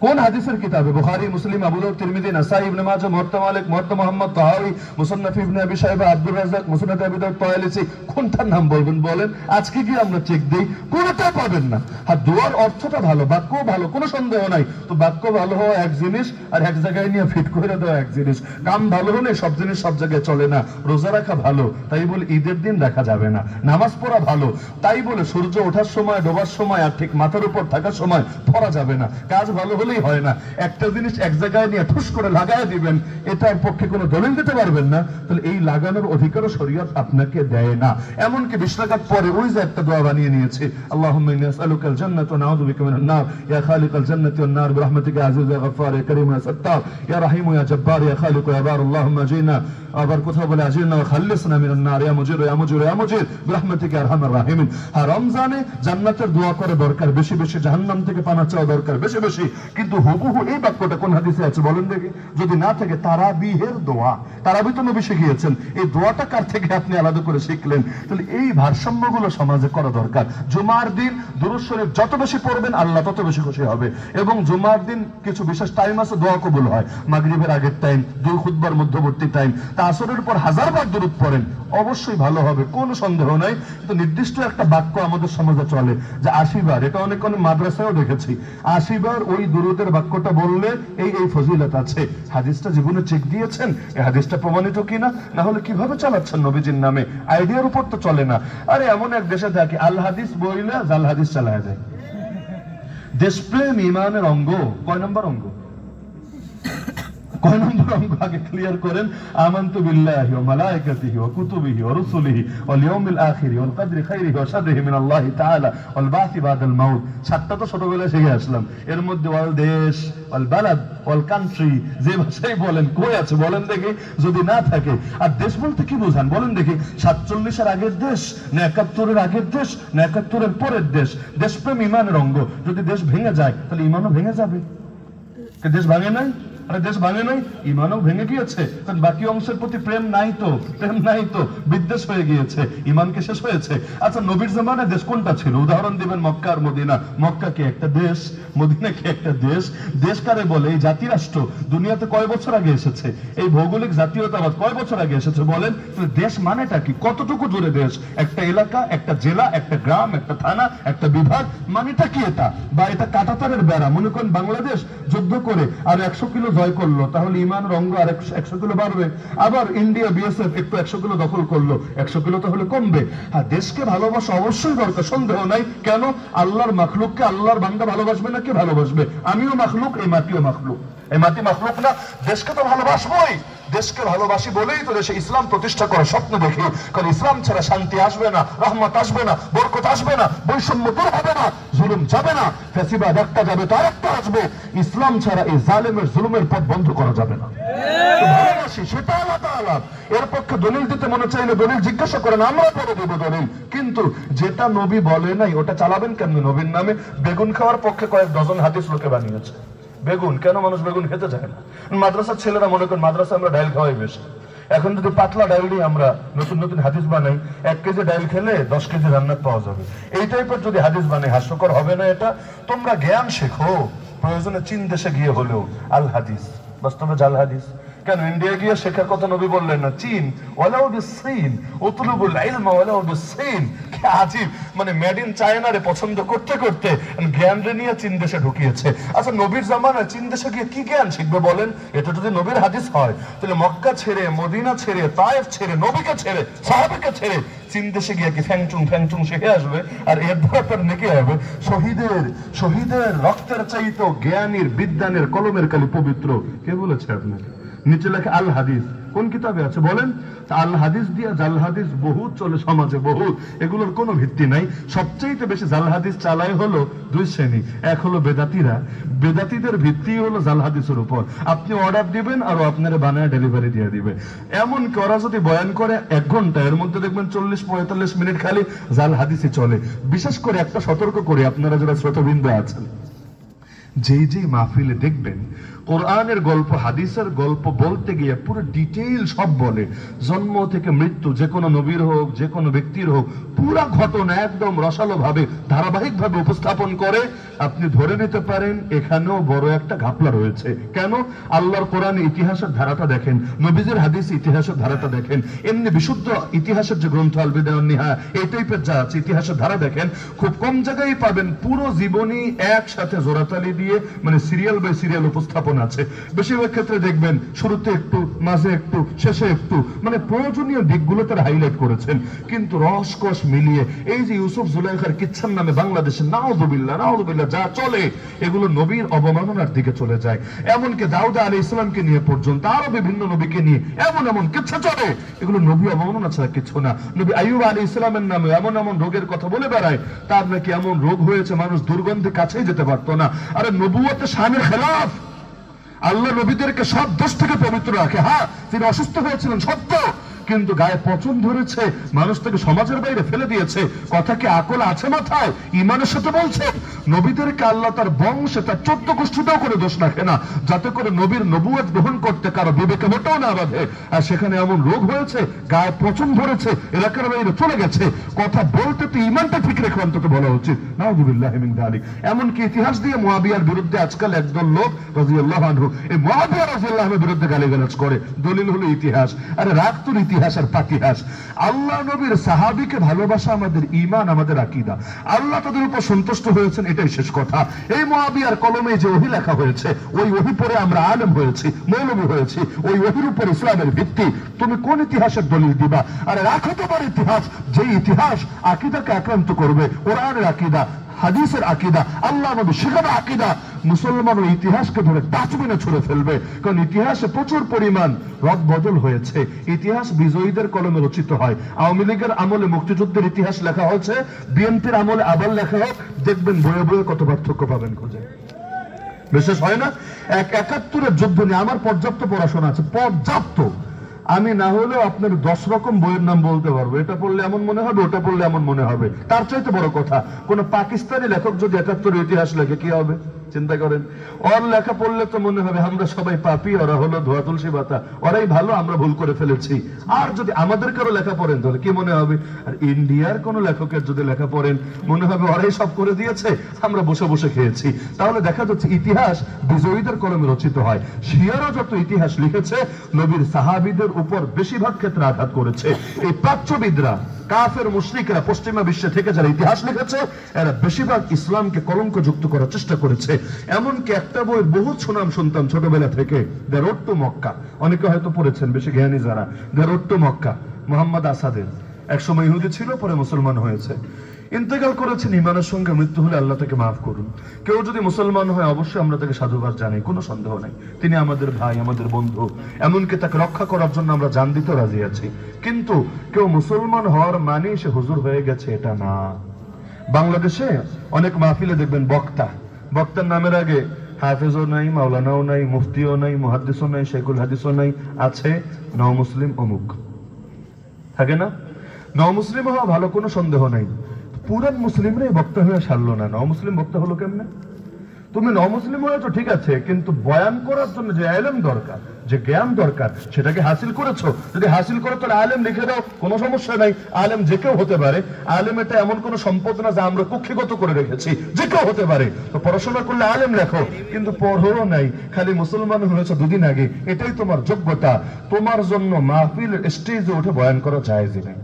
কোন হাদিসের কিতাবে? বুখারী, মুসলিম, আবু দাউদ, তিরমিজি, নাসাই, ইবনে মাজাহ, মুওয়াত্তা মালিক, মুওয়াত্তা মুহাম্মদ, তাহাওয়ী, মুসান্নাফ ইবনে আবি শাইবা, আব্দুর রাজ্জাক, মুসনাদ আবি দাউদ, তায়ালিসি। কোনটার নাম বলবেন বলেন? আজকে কি আমরা চেক দেই? কোনটা পাবেন না। আর দোয়ার অর্থটা ভালো, বাক্য ভালো, কোনো সন্দেহ নাই। তো বাক্য ভালো হওয়া এক জিনিস, আর এক জায়গায় নিয়ে ফিট করে দেওয়া এক জিনিস। কাম ভালো হলে সব জিনিস সব জায়গায় চলে না। রোজা রাখা ভালো, তাই বলে ঈদের দিন রাখা যাবে না। নামাজ পড়া ভালো, তাই বলে সূর্য ওঠার সময়, ডোবার সময় আর ঠিক মাথার উপর থাকার সময় পড়া যাবে না। কাজ ভালো হলেই হয় না। একটা জিনিস এক জায়গায় নিয়ে ঠুস করে লাগায় দিবেন, এটার পক্ষে কোনো দলিল দিতে পারবেন না। তাহলে এই লাগানোর অধিকারও শরীয়ত আপনাকে দেয় না। এমনকি 20 রাকাত পরে ওই যে একটা দোয়া বানিয়ে নিয়েছে, আল্লাহুম্মা ইন্নী আসআলুকাল জান্নাতা ওয়া নাউযু বিকা মিনান নার, ইয়া খালিকাল জান্নাতি ওয়ান নার বিরহমাতিকা ইয়া আজিজ ইয়া গফফার ইয়া কারীম ইয়া সাত্তার ইয়া রহিম ইয়া জব্বার ইয়া খালিক ইয়া বার। আল্লাহুম্মা জিনা, আবার কোথাও বলে আজিরনা ওয়া খাল্লিসনা মিনান নার ইয়া মুজির ইয়া মুজির ইয়া মুজির বিরহমাতিকা ইয়া আরহামার রাহিমিন। আর রমজানে জান্নাতের দোয়া করে দরকার বেশি বেশি, জাহান্নাম থেকে পানা চাওয়া দরকার বেশি বেশি। কিন্তু হুবহু এই বাক্যটা কোন হাদিসে আছে বলেন দেখি? যদি না থাকে তারাবিহের দোয়া, তারাবি তো নবী শিখিয়েছেন, এই দোয়াটা কার থেকে আপনি আলাদা করে শিখলেন? তাহলে এই ভারসাম্যগুলো সমাজে করা দরকার। জুমার দিন দুরূদ শরীফ যত বেশি পড়বেন আল্লাহ তত বেশি খুশি হবে। এবং জুমার দিন কিছু বিশেষ টাইম আছে দোয়া কবুল হয়, মাগরিবের আগের টাইম, দুই খুতবার মধ্যবর্তী টাইম, তা আসরের পর 1000 বার দুরূদ পড়েন, অবশ্যই ভালো হবে, কোনো সন্দেহ নাই। কিন্তু নির্দিষ্ট একটা বাক্য আমাদের সমাজে চলে যে 80 বার, এটা অনেক অনেক মাদ্রাসায়ও দেখেছি, 80 বার ওই দুরূদের বাক্যটা বললে এই এই ফজিলত আছে। হাদিসটা জীবনে চেক দিয়েছেন, এই হাদিসটা প্রমাণিত কিনা? না হলে কিভাবে চালাচ্ছেন নবীজির নামে? আইডিয়ার উপর তো চলে না। আরে এমন এক দেশে থাকে আল হাদিস বইলে জাল হাদিস চালায় যায়। দেশপ্রেম ইমানের অঙ্গ। কয় নম্বর অঙ্গ? কয় নম্বর অঙ্গ আগে ক্লিয়ার করেন। আমানতু বিল্লাহি ওয়া মালাইকাতিহি ওয়া কুতুবিহি ওয়া রুসুলিহি ওয়াল ইয়াউমিল আখিরি ওয়াল কদরি খাইরিহি ওয়া শাররিহি মিনাল্লাহি তাআলা ওয়াল বাসি বাদাল মাউত। 7টা তো ছোটবেলায় শিখে আসলাম। এর মধ্যে ওয়াল দেশ, ওয়াল বালাদ, ওয়াল কান্ট্রি, যে ভাষাই বলেন কই আছে বলেন দেখি? যদি না থাকে, আর দেশ বলতে কি বোঝান বলেন দেখি? 47 এর আগের দেশ, না 71 এর আগের দেশ, না 71 এর পরের দেশ? দেশপ্রেম ইমানের অঙ্গ। যদি দেশ ভেঙে যায় তাহলে ইমানও ভেঙে যাবে। দেশ ভাঙে নাই, আরে দেশ ভাঙে নাই, ইমানও ভেঙে গিয়েছে। বাকি অংশের প্রতি প্রেম নাই তো, প্রেম নাই তো, বিদ্বেষ হয়ে গিয়েছে, ইমানকে শেষ হয়েছে। আচ্ছা নবীর জামানায় দেশ কোনটা ছিল? উদাহরণ দিবেন মক্কা আর মদিনা। মক্কা কি একটা দেশ? মদিনা কি একটা দেশ? দেশ কারে বলে? এই জাতি রাষ্ট্র দুনিয়াতে কয় বছর আগে এসেছে? এই ভৌগোলিক জাতীয়তাবাদ কয় বছর আগে এসেছে বলেন? দেশ মানেটা কি? কতটুকু জুড়ে দেশ? একটা এলাকা, একটা জেলা, একটা গ্রাম, একটা থানা, একটা বিভাগ, মানেটা কি এটা? বা এটা কাঁটাতারের বেড়া। মনে করেন বাংলাদেশ যুদ্ধ করে আর 100 কিলো জয় করলো, তাহলে ইমান রঙ্গ আর 100 কিলো বাড়বে। আবার ইন্ডিয়া বিএসএফ একটু 100 কিলো দখল করলো, 100 কিলো তাহলে কমবে। হ্যাঁ, দেশকে ভালোবাসা অবশ্যই দরকার, সন্দেহ নাই। কেন? আল্লাহর মাখলুককে আল্লাহর বান্দা ভালোবাসবে না কে ভালোবাসবে? আমিও মাখলুক, এই মাটিও মাখলুক। এই মাটি মাখলুক না? দেশকে তো ভালোবাসবোই। দেশকে ভালোবাসি বলেই তো দেশে ইসলাম প্রতিষ্ঠা করার স্বপ্ন দেখি। কারণ ইসলাম ছাড়া শান্তি আসবে না, রহমত আসবে না, বরকত আসবে না, বৈষম্য দূর হবে না, জুলুম যাবে না, ফ্যাসিবাদ একটা যাবে তো আরেকটা আসবে। ইসলাম ছাড়া এই জালেমের জুলুমের পথ বন্ধ করা যাবে না। ভালোবাসি সেটা আলাদা আলাদা। এর পক্ষে দলিল দিতে মনে চাইলে দলিল জিজ্ঞাসা করেন, আমরা পরে দেবো দলিল। কিন্তু যেটা নবী বলে নাই ওটা চালাবেন কেমনি নবীর নামে? বেগুন খাওয়ার পক্ষে কয়েক ডজন হাদিস লোকে বানিয়েছে। বেগুন কেন মানুষ বেগুন খেতে চায় না? মাদ্রাসার ছেলেরা মনে করেন মাদ্রাসা আমরা ডাইল খাওয়াই বেশি। এখন যদি পাতলা ডাইল দিয়ে আমরা নতুন নতুন হাদিস বানাই, 1 কেজি ডাইল খেলে 10 কেজি রান্নাত পাওয়া যাবে। এই টাইপের যদি হাদিস বানাই, হাস্যকর হবে না এটা? তোমরা জ্ঞান শেখো, প্রয়োজনে চীন দেশে গিয়ে হলেও। আল হাদিস বাস্তবে জাল হাদিস। কেন ইন্ডিয়া গিয়ে শেখার কথা নবী বললেন না? চীন, ওয়ালাউ বিসসিন উতলুবুল ইলমা ওয়ালাউ বিসসিন। কি আজীব, মানে মেড ইন চায়নারে পছন্দ করতে করতে জ্ঞান রে নিয়ে চীন দেশে ঢুকিয়েছে। আচ্ছা নবীর জামানায় চীন দেশে গিয়ে কি জ্ঞান শিখবে বলেন? এটা যদি নবীর হাদিস হয় তাহলে মক্কা ছেড়ে, মদিনা ছেড়ে, তায়েফ ছেড়ে, নবীকে ছেড়ে, সাহাবাকে ছেড়ে চীন দেশে গিয়ে কি ফ্যাংচুং শিখে আসবে? আর এর দ্বারা তার নেকি হবে? শহীদের রক্তের চাইতো জ্ঞানীর বিদ্যানের কলমের কালি পবিত্র। কে বলেছে আপনাকে? নিচে লেখে আল হাদিস। কোন কিতাবে আছে বলেন? আল হাদিস দিয়া জাল হাদিস বহুত চলে সমাজে, বহুত। এগুলোর কোনো ভিত্তি নাই। সবচেয়ে বেশি জাল হাদিস চালায় হলো দুই শ্রেণী। এক হলো বেদাতিরা। বেদাতিদের ভিত্তি হলো জাল হাদিসের উপর। আপনি অর্ডার দিবেন আর আপনারা বানায় ডেলিভারি দিয়ে দিবে। এমনকি ওরা যদি বয়ান করে 1 ঘন্টা, এর মধ্যে দেখবেন 40-45 মিনিট খালি জাল হাদিসই চলে। বিশেষ করে একটা সতর্ক করে আপনারা যারা শ্রোতবৃন্দ আছেন, যেই মাহফিলে দেখবেন কোরআনের গল্প, হাদিসের গল্প বলতে গিয়ে পুরো ডিটেইল সব বলে, জন্ম থেকে মৃত্যু, যে কোনো নবীর হোক, যে কোনো ব্যক্তির হোক, পুরা ঘটনা একদম রসালো ভাবে, ধারাবাহিক ভাবে উপস্থাপন করে, আপনি ধরে নিতে পারেন এখানেও বড় একটা ঘাপলা রয়েছে। কেন? আল্লাহর কোরআনে ইতিহাসের ধারাটা দেখেন, নবীজের হাদিস ইতিহাসের ধারাটা দেখেন, এমনি বিশুদ্ধ ইতিহাসের যে গ্রন্থ আল বিদা ওয়ান নিহায়া এই টাইপের যা আছে ইতিহাসের ধারা দেখেন, খুব কম জায়গায় পাবেন পুরো জীবনী একসাথে জোড়াতালি দিয়ে, মানে সিরিয়াল বাই সিরিয়াল উপস্থাপন আছে। বেশিরভাগ ক্ষেত্রে দেখবেন শুরুতে একটু, মাঝে একটু, শেষে একটু, মানে প্রয়োজনীয় দিকগুলো তারা হাইলাইট করেছেন। কিন্তু রসকস মিলিয়ে এই যে ইউসুফ জুলাইখার কিচ্ছার নামে বাংলাদেশে নাউযুবিল্লাহ যা চলে, এগুলো নবীর অবমাননার দিকে চলে যায়। এমনকি দাউদ আলাইহিস সালামকে নিয়ে পর্যন্ত আরো বিভিন্ন নবীকে নিয়ে এমন কিচ্ছা চলে, এগুলো নবী অবমাননা ছাড়া কিছু না। নবী আইয়ুব আলাইহিস সালামের নামে এমন রোগের কথা বলে বেড়ায়, তার নাকি এমন রোগ হয়েছে মানুষ দুর্গন্ধে কাছেই যেতে পারতো না। আরে নবুয়তে শানের খেলাফ। আল্লাহ নবীদেরকে সব দোষ থেকে পবিত্র রাখে। হ্যাঁ, তিনি অসুস্থ হয়েছিলেন সত্য, কিন্তু গায়ে পচন ধরেছে, মানুষ থেকে সমাজের বাইরে ফেলে দিয়েছে। কথা কি আকল আছে মাথায়? ইমানের সাথে বলছে নবীদেরকে আল্লাহ তার বংশে, তার 14 গোষ্ঠীতেও করে দোষ রাখে না, যাতে করে নবীর নবুয়ত গ্রহণ করতে কারো বিবেকে মোটেও না বাঁধে। আর সেখানে এমন রোগ হয়েছে, গায়ে পচন ধরেছে, এলাকার বাইরে চলে গেছে। কথা বলতে তো ইমানটা ঠিক রেখে অন্তত বলা উচিত। নাউযুবিল্লাহি মিন যালিক। এমনকি ইতিহাস দিয়ে মুআবিয়ার বিরুদ্ধে আজকাল একদল লোক রাদিয়াল্লাহু আনহু এই মুআবিয়া রাদিয়াল্লাহু আনহুর বিরুদ্ধে গালিগালাজ করে, দলিল হলো ইতিহাস। আরে রাগ তো ইতিহাস আর পাতিহাস। আল্লাহ নবীর সাহাবীকে ভালোবাসা আমাদের ঈমান, আমাদের আকীদা। আল্লাহ তাদের উপর সন্তুষ্ট হয়েছেন, এটাই শেষ কথা। এই মুআবিয়ার কলমে যে ওহী লেখা হয়েছে, ওই ওহী পড়ে আমরা আলেম হয়েছি, মৌলবী হয়েছি, ওই ওহীর উপর ইসলামের ভিত্তি। তুমি কোন ইতিহাসের দলিল দিবা? আরে রাখো তোমার ইতিহাস, যে ইতিহাস আকীদাকে আক্রান্ত করবে, কোরআনের আকীদা, হাদিসের আকীদা, আল্লাহ নবী শেখানো আকীদা, মুসলমান ওই ইতিহাসকে ধরে ডাস্টবিনে ছুড়ে ফেলবে। কারণ ইতিহাসে প্রচুর পরিমাণ রদ বদল হয়েছে। ইতিহাস বিজয়ীদের কলমে রচিত হয়। আওয়ামী লীগের আমলে মুক্তিযুদ্ধের ইতিহাস লেখা হয়েছে, বিএনপির আমলে আবার লেখা হোক, দেখবেন বইয়ে বইয়ে কত পার্থক্য পাবেন খুঁজে। বিশেষ হয় না? 71-এর যুদ্ধ নিয়ে আমার পর্যাপ্ত পড়াশোনা আছে, পর্যাপ্ত। আমি না হলেও আপনার 10 রকম বইয়ের নাম বলতে পারবো। এটা পড়লে এমন মনে হবে, ওটা পড়লে এমন মনে হবে। তার চাইতে বড় কথা, কোন পাকিস্তানি লেখক যদি 71 ইতিহাস লেখে কি হবে চিন্তা করেন। ওর লেখা পড়লে তো মনে হবে আমরা সবাই পাপী, ওরা হলো ধোয়া তুলসী পাতা, ওরাই ভালো, আমরা ভুল করে ফেলেছি। আর যদি আমাদের কারো লেখা পড়েন তাহলে কি মনে হবে? আর ইন্ডিয়ার কোন লেখকের যদি লেখা পড়েন মনে হবে ওরাই সব করে দিয়েছে, আমরা বসে বসে খেয়েছি। তাহলে দেখা যাচ্ছে ইতিহাস বিজয়ীদের কলমে রচিত হয়। শিয়ারা যত ইতিহাস লিখেছে, নবীর সাহাবীদের উপর বেশিরভাগ ক্ষেত্রে আঘাত করেছে। এই প্রাচ্যবিদরা, কাফের মুশরিকরা, পশ্চিমা বিশ্বে থেকে যারা ইতিহাস লিখেছে, এরা বেশিরভাগ ইসলামকে কলঙ্ক যুক্ত করার চেষ্টা করেছে। এমনকি একটা বই বহু সুনাম শুনতাম ছোটবেলা থেকে, দ্য রোড টু মক্কা। অনেকে হয়তো পড়েছেন, বেশি জ্ঞানী যারা। The road to Mecca, Muhammad আসাদের। একসময় ইহুদি ছিল, পরে মুসলমান হয়েছে, ইন্তেকাল করেছেন ঈমানের সঙ্গে। মৃত্যু হলে আল্লাহ তাকে মাফ করুন। কেউ যদি মুসলমান হয় অবশ্যই আমরা তাকে সাধুবাদ জানাই, কোনো সন্দেহ নাই। তিনি আমাদের ভাই, আমাদের বন্ধু, এমনকি তাকে রক্ষা করার জন্য আমরা জান দিতে রাজি আছি। কিন্তু কেউ মুসলমান হওয়ার মানে সে হুজুর হয়ে গেছে, এটা না। বাংলাদেশে অনেক মাহফিলে দেখবেন বক্তার নামের আগে হাফেজও নাই, মাওলানাও নাই, মুফতিও নাই, মুহাদ্দিসও নাই, শেখুল হাদিসও নাই, আছে নও মুসলিম অমুক। থাকে না? নও মুসলিম হওয়া ভালো, কোনো সন্দেহ নাই। পুরান মুসলিমরাই বক্তা হয়ে সারলো না, নও মুসলিম বক্তা হলো কেমনে? তুমি নমুসলিম হয়েছো ঠিক আছে, কিন্তু বয়ান করার জন্য যে ইলম দরকার, যে জ্ঞান দরকার, সেটাকে হাসিল করেছো? যদি হাসিল করো তাহলে আলেম লিখে দাও, কোনো সমস্যা নাই। আলেম যে কেউ হতে পারে। আলেম এটা এমন কোন সম্পদ না যা আমরা কক্ষিগত করে রেখেছি, যে কেউ হতে পারে। তো পড়াশোনা করলে আলেম লেখো, কিন্তু পড়ো নাই, খালি মুসলমান হয়েছে দুদিন আগে, এটাই তোমার যোগ্যতা। তোমার জন্য মাহফিল স্টেজে উঠে বয়ান করা জায়েজই নাই।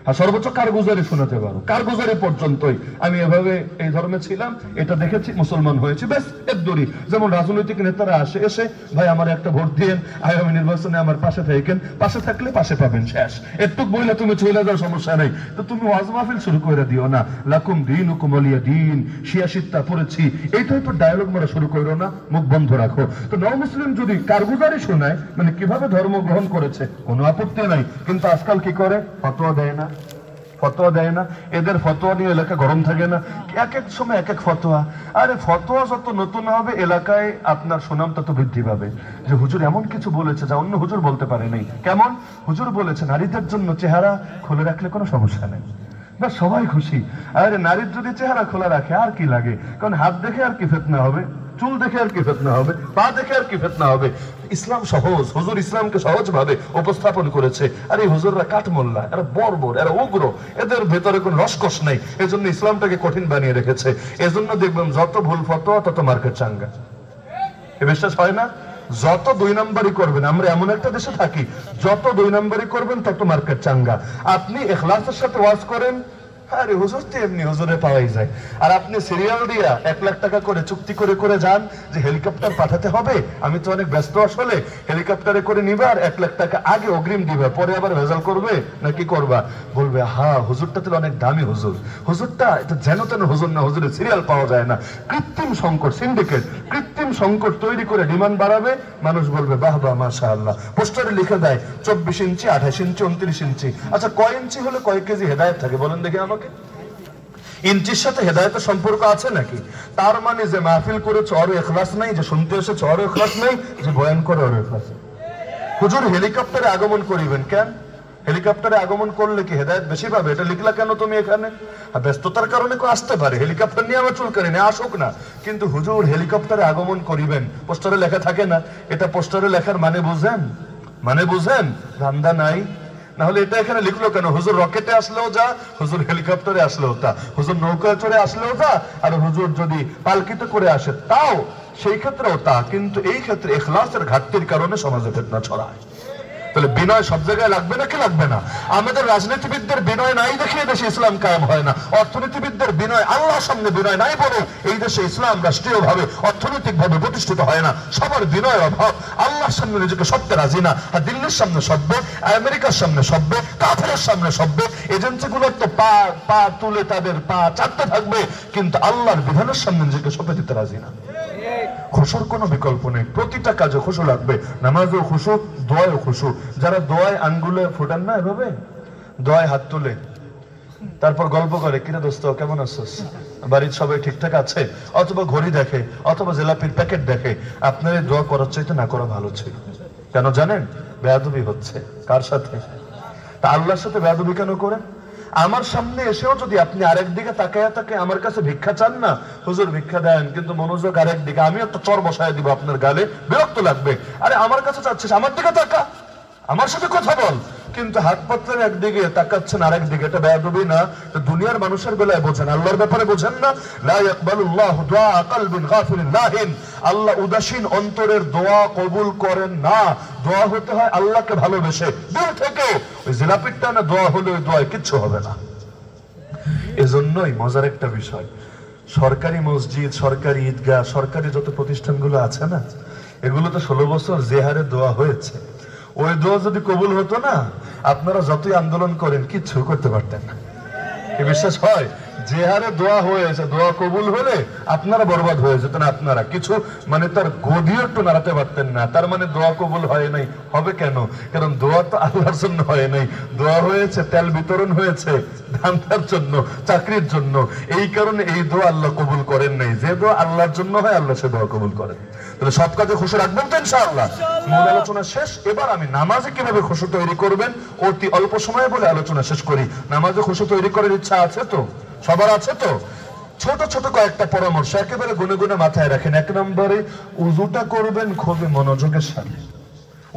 আর সর্বোচ্চ কারগুজারি শোনাতে পারো, কারগুজারি পর্যন্তই। আমি এভাবে এই ধর্মে ছিলাম, এটা দেখেছি, মুসলমান হয়েছি, ব্যাস এর দূরই। যেমন রাজনৈতিক নেতারা আসে, এসে ভাই আমার একটা ভোট দিয়েন, আগামী নির্বাচনে আমার পাশে থাকেন, পাশে থাকলে পাশে পাবেন, শেষ। একটু বইলে তুমি চলে যাও, সমস্যা নাই। তো তুমি ওয়াজ মাহফিল শুরু করে দিও না, লাকুম দীনুকুম ওয়ালিয়া দীন, শিয়া শিত্তা পড়েছি, এই টাইপের ডায়লগ মারা শুরু করো না, মুখ বন্ধ রাখো। তো নও মুসলিম যদি কারগুজারি শোনায়, মানে কিভাবে ধর্ম গ্রহণ করেছে, কোনো আপত্তি নাই। কিন্তু আজকাল কি করে, ফতোয়া দেয় না, ফতোয়া দেয় না। এদের ফতোয়া নিয়ে এলাকা গরম থাকে না, এক এক সময় এক এক ফতোয়া। আরে ফতোয়া যত নতুন হবে, এলাকায় আপনার সুনাম তত বৃদ্ধি পাবে। যে হুজুর এমন কিছু বলেছে যা অন্য হুজুর বলতে পারে নাই। কেমন? হুজুর বলেছে নারীদের জন্য চেহারা খুলে রাখলে কোনো সমস্যা নেই, বা সবাই খুশি। আরে নারীর যদি চেহারা খোলা রাখে আর কি লাগে, কারণ হাত দেখে আর কি ফিতনা হবে, চুল দেখে আর কি ফিতনা হবে, পা দেখে আর কি ফিতনা হবে। ইসলাম সহজ, হুজুর ইসলামকে সহজ ভাবে উপস্থাপন করেছে। আর এই হুজুররা কাঠমোল্লা, এরা বর্বর, এরা উগ্র, এদের ভেতরে কোন রসকস নেই। এজন্য ইসলামটাকে কঠিন বানিয়ে রেখেছে। এজন্য দেখবেন যত ভুল ফতোয়া তত মার্কেট চাঙ্গা। এ বিশ্বাস হয় না? যত 2 নম্বরই করবেন, আমরা এমন একটা দেশে থাকি, যত 2 নম্বরই করবেন তত মার্কেট চাঙ্গা। আপনি ইখলাসের সাথে ওয়াজ করেন, আরে হুজুর তো এমনি হুজুরে পাওয়াই যায়। আর আপনি সিরিয়াল দিয়া 1 লাখ টাকা করে চুক্তি করে করে যান যে হেলিকপ্টার পাঠাতে হবে, আমি তো অনেক ব্যস্ত, আসলে হেলিকপ্টারে করে নিবার 1 লাখ টাকা আগে অগ্রিম দিবা, পরে আবার ভেজাল করবে না কি করবা? বলবে হ্যাঁ হুজুরটা তো অনেক দামি হুজুর, হুজুরটা এটা যেন তেন হুজুর না, হুজুরের সিরিয়াল পাওয়া যায় না। কৃত্রিম সংকট, সিন্ডিকেট, কৃত্রিম সংকট তৈরি করে ডিমান্ড বাড়াবে। মানুষ বলবে বাহ বাহ মাশাআল্লাহ। পোস্টারে লিখে দেয় 24 ইঞ্চি, 28 ইঞ্চি, 29 ইঞ্চি। আচ্ছা কয় ইঞ্চি হলে কয় কেজি হেদায়েত থাকে বলেন দেখি আমাকে? ইঞ্চির সাথে হেদায়েতের সম্পর্ক আছে নাকি? তার মানে যে মাহফিল করেছে ওর ইখলাস নাই, যে শুনতে এসেছে ওর ইখলাস নাই, যে বয়ান করে ওর ইখলাস। হুজুর হেলিকপ্টারে আগমন করিবেন কেন? হেলিকপ্টারে আগমন করলে কি হেদায়েত বেশি পাবে? এটা লিখলা কেন তুমি এখানে? ব্যস্ততার কারণে কেউ আসতে পারে, হেলিকপ্টার নিয়ে আমার চুলকানি নেই, আসুক না। কিন্তু হুজুর হেলিকপ্টারে আগমন করিবেন পোস্টারে লেখা থাকে না? এটা পোস্টারে লেখার মানে বুঝেন? মানে বুঝেন? ধান্দা নাই। না হলে এটা এখানে লিখলো কেন? হুজুর রকেটে আসলেও যা, হুজুর হেলিকপ্টারে আসলেও তা, হুজুর নৌকায় চড়ে আসলেও তা, আর হুজুর যদি পালকিতে করে আসে তাও, সেই ক্ষেত্রেও তা। কিন্তু এই ক্ষেত্রে ইখলাসের ঘাটতির কারণে সমাজে ফিতনা ছড়ায়। তাহলে বিনয় সব জায়গায় লাগবে নাকি লাগবে না? আমাদের রাজনীতিবিদদের বিনয় নাই দেখিয়ে দেশে ইসলাম কায়েম হয় না। অর্থনীতিবিদদের বিনয়, আল্লাহর সামনে বিনয় নাই বলে এই দেশে ইসলাম রাষ্ট্রীয় ভাবে অর্থনৈতিক ভাবে প্রতিষ্ঠিত হয় না। সবার বিনয়ের অভাব, আল্লাহর সামনে নিজেকে সত্যে রাজি না। আর দিল্লির সামনে সভ্য, আমেরিকার সামনে সভ্য, কাফেরের সামনে সভ্য। এজেন্সিগুলোর তো পা পা তুলে তাদের পা চাটতে থাকবে, কিন্তু আল্লাহর বিধানের সামনে নিজেকে সঁপে দিতে রাজি না। খুশুর কোনো বিকল্প নেই, প্রতিটা কাজে খুশু লাগবে। নামাজেও খুশু, দোয়ায়ও খুশু। যারা দোয়ায় আঙ্গুলে ফোটান না, এভাবে দোয়ায় হাত তুলে তারপর গল্প করে, কিরে দোস্ত কেমন আছিস, বাড়ির সবাই ঠিকঠাক আছে, অথবা ঘড়ি দেখে, অথবা জিলাপির প্যাকেট দেখে, আপনার এই দোয়া করার চাইতে না করা ভালো ছিল। কেন জানেন? বেয়াদবি হচ্ছে। কার সাথে? তা আল্লাহর সাথে বেয়াদবি কেন করেন? আমার সামনে এসেও যদি আপনি আরেক দিকে তাকায় তাকে আমার কাছে ভিক্ষা চান না, হুজুর ভিক্ষা দেন, কিন্তু মনোযোগ আরেক দিকে, আমি একটা চর বসায় দিব আপনার গালে, বিরক্ত লাগবে। আরে আমার কাছে চাচ্ছিস, আমার দিকে তাকা, আমার সাথে কথা বল, কিন্তু হাত পাতলেন একদিকে, তাকাচ্ছেন আরেক দিকে। এটা বেয়াদবি না? দুনিয়ার মানুষের বেলায় বোঝেন, আল্লাহর ব্যাপারে বোঝেন না? লা ইয়াকবালুল্লাহু দুআ কলবিন গাফিলিন লাহিন। আল্লাহ উদাসীন অন্তরের দোয়া কবুল করেন না। দোয়া হতে হয় আল্লাহকে ভালোবেসে, দিল থেকে। ওই জিলাপির টানে দোয়া হলে ওই দোয়ায় কিচ্ছু হবে না। এজন্যই মজার একটা বিষয়, সরকারি মসজিদ, সরকারি ঈদগাহ, সরকারি যত প্রতিষ্ঠানগুলো আছে না, এগুলোতে 16 বছর যে হারে দোয়া হয়েছে, ওই দোয়া যদি কবুল হতো না, আপনারা যতই আন্দোলন করেন কিচ্ছু করতে পারতেন না। কি বিশ্বাস হয়? যে হারে দোয়া হয়েছে, দোয়া কবুল হলে আপনারা বরবাদ হয়ে যেতেন। আপনারা কিছু মানে তার গদিও একটু নাড়াতে পারতেন না। তার মানে দোয়া কবুল হয় নাই। হবে কেন? কারণ দোয়া তো আল্লাহর জন্য হয় নাই, দোয়া হয়েছে, তেল বিতরণ হয়েছে ধান্দার জন্য, চাকরির জন্য। এই কারণে এই দোয়া আল্লাহ কবুল করেন নাই। যে দোয়া আল্লাহর জন্য হয়, আল্লাহ সে দোয়া কবুল করেন। তাহলে সব কাজে খুশি রাখবেন তো ইনশাআল্লাহ। মূল আলোচনা শেষ। এবার আমি নামাজে কিভাবে খুশি তৈরি করবেন অতি অল্প সময়ে বলে আলোচনা শেষ করি। নামাজে খুশি তৈরি করার ইচ্ছা আছে তো? সবার আছে তো? ছোট ছোট কয়েকটা পরামর্শ একেবারে গুনে গুনে মাথায় রাখেন। 1 নম্বরে, উযুটা করবেন খুবই মনোযোগের সাথে।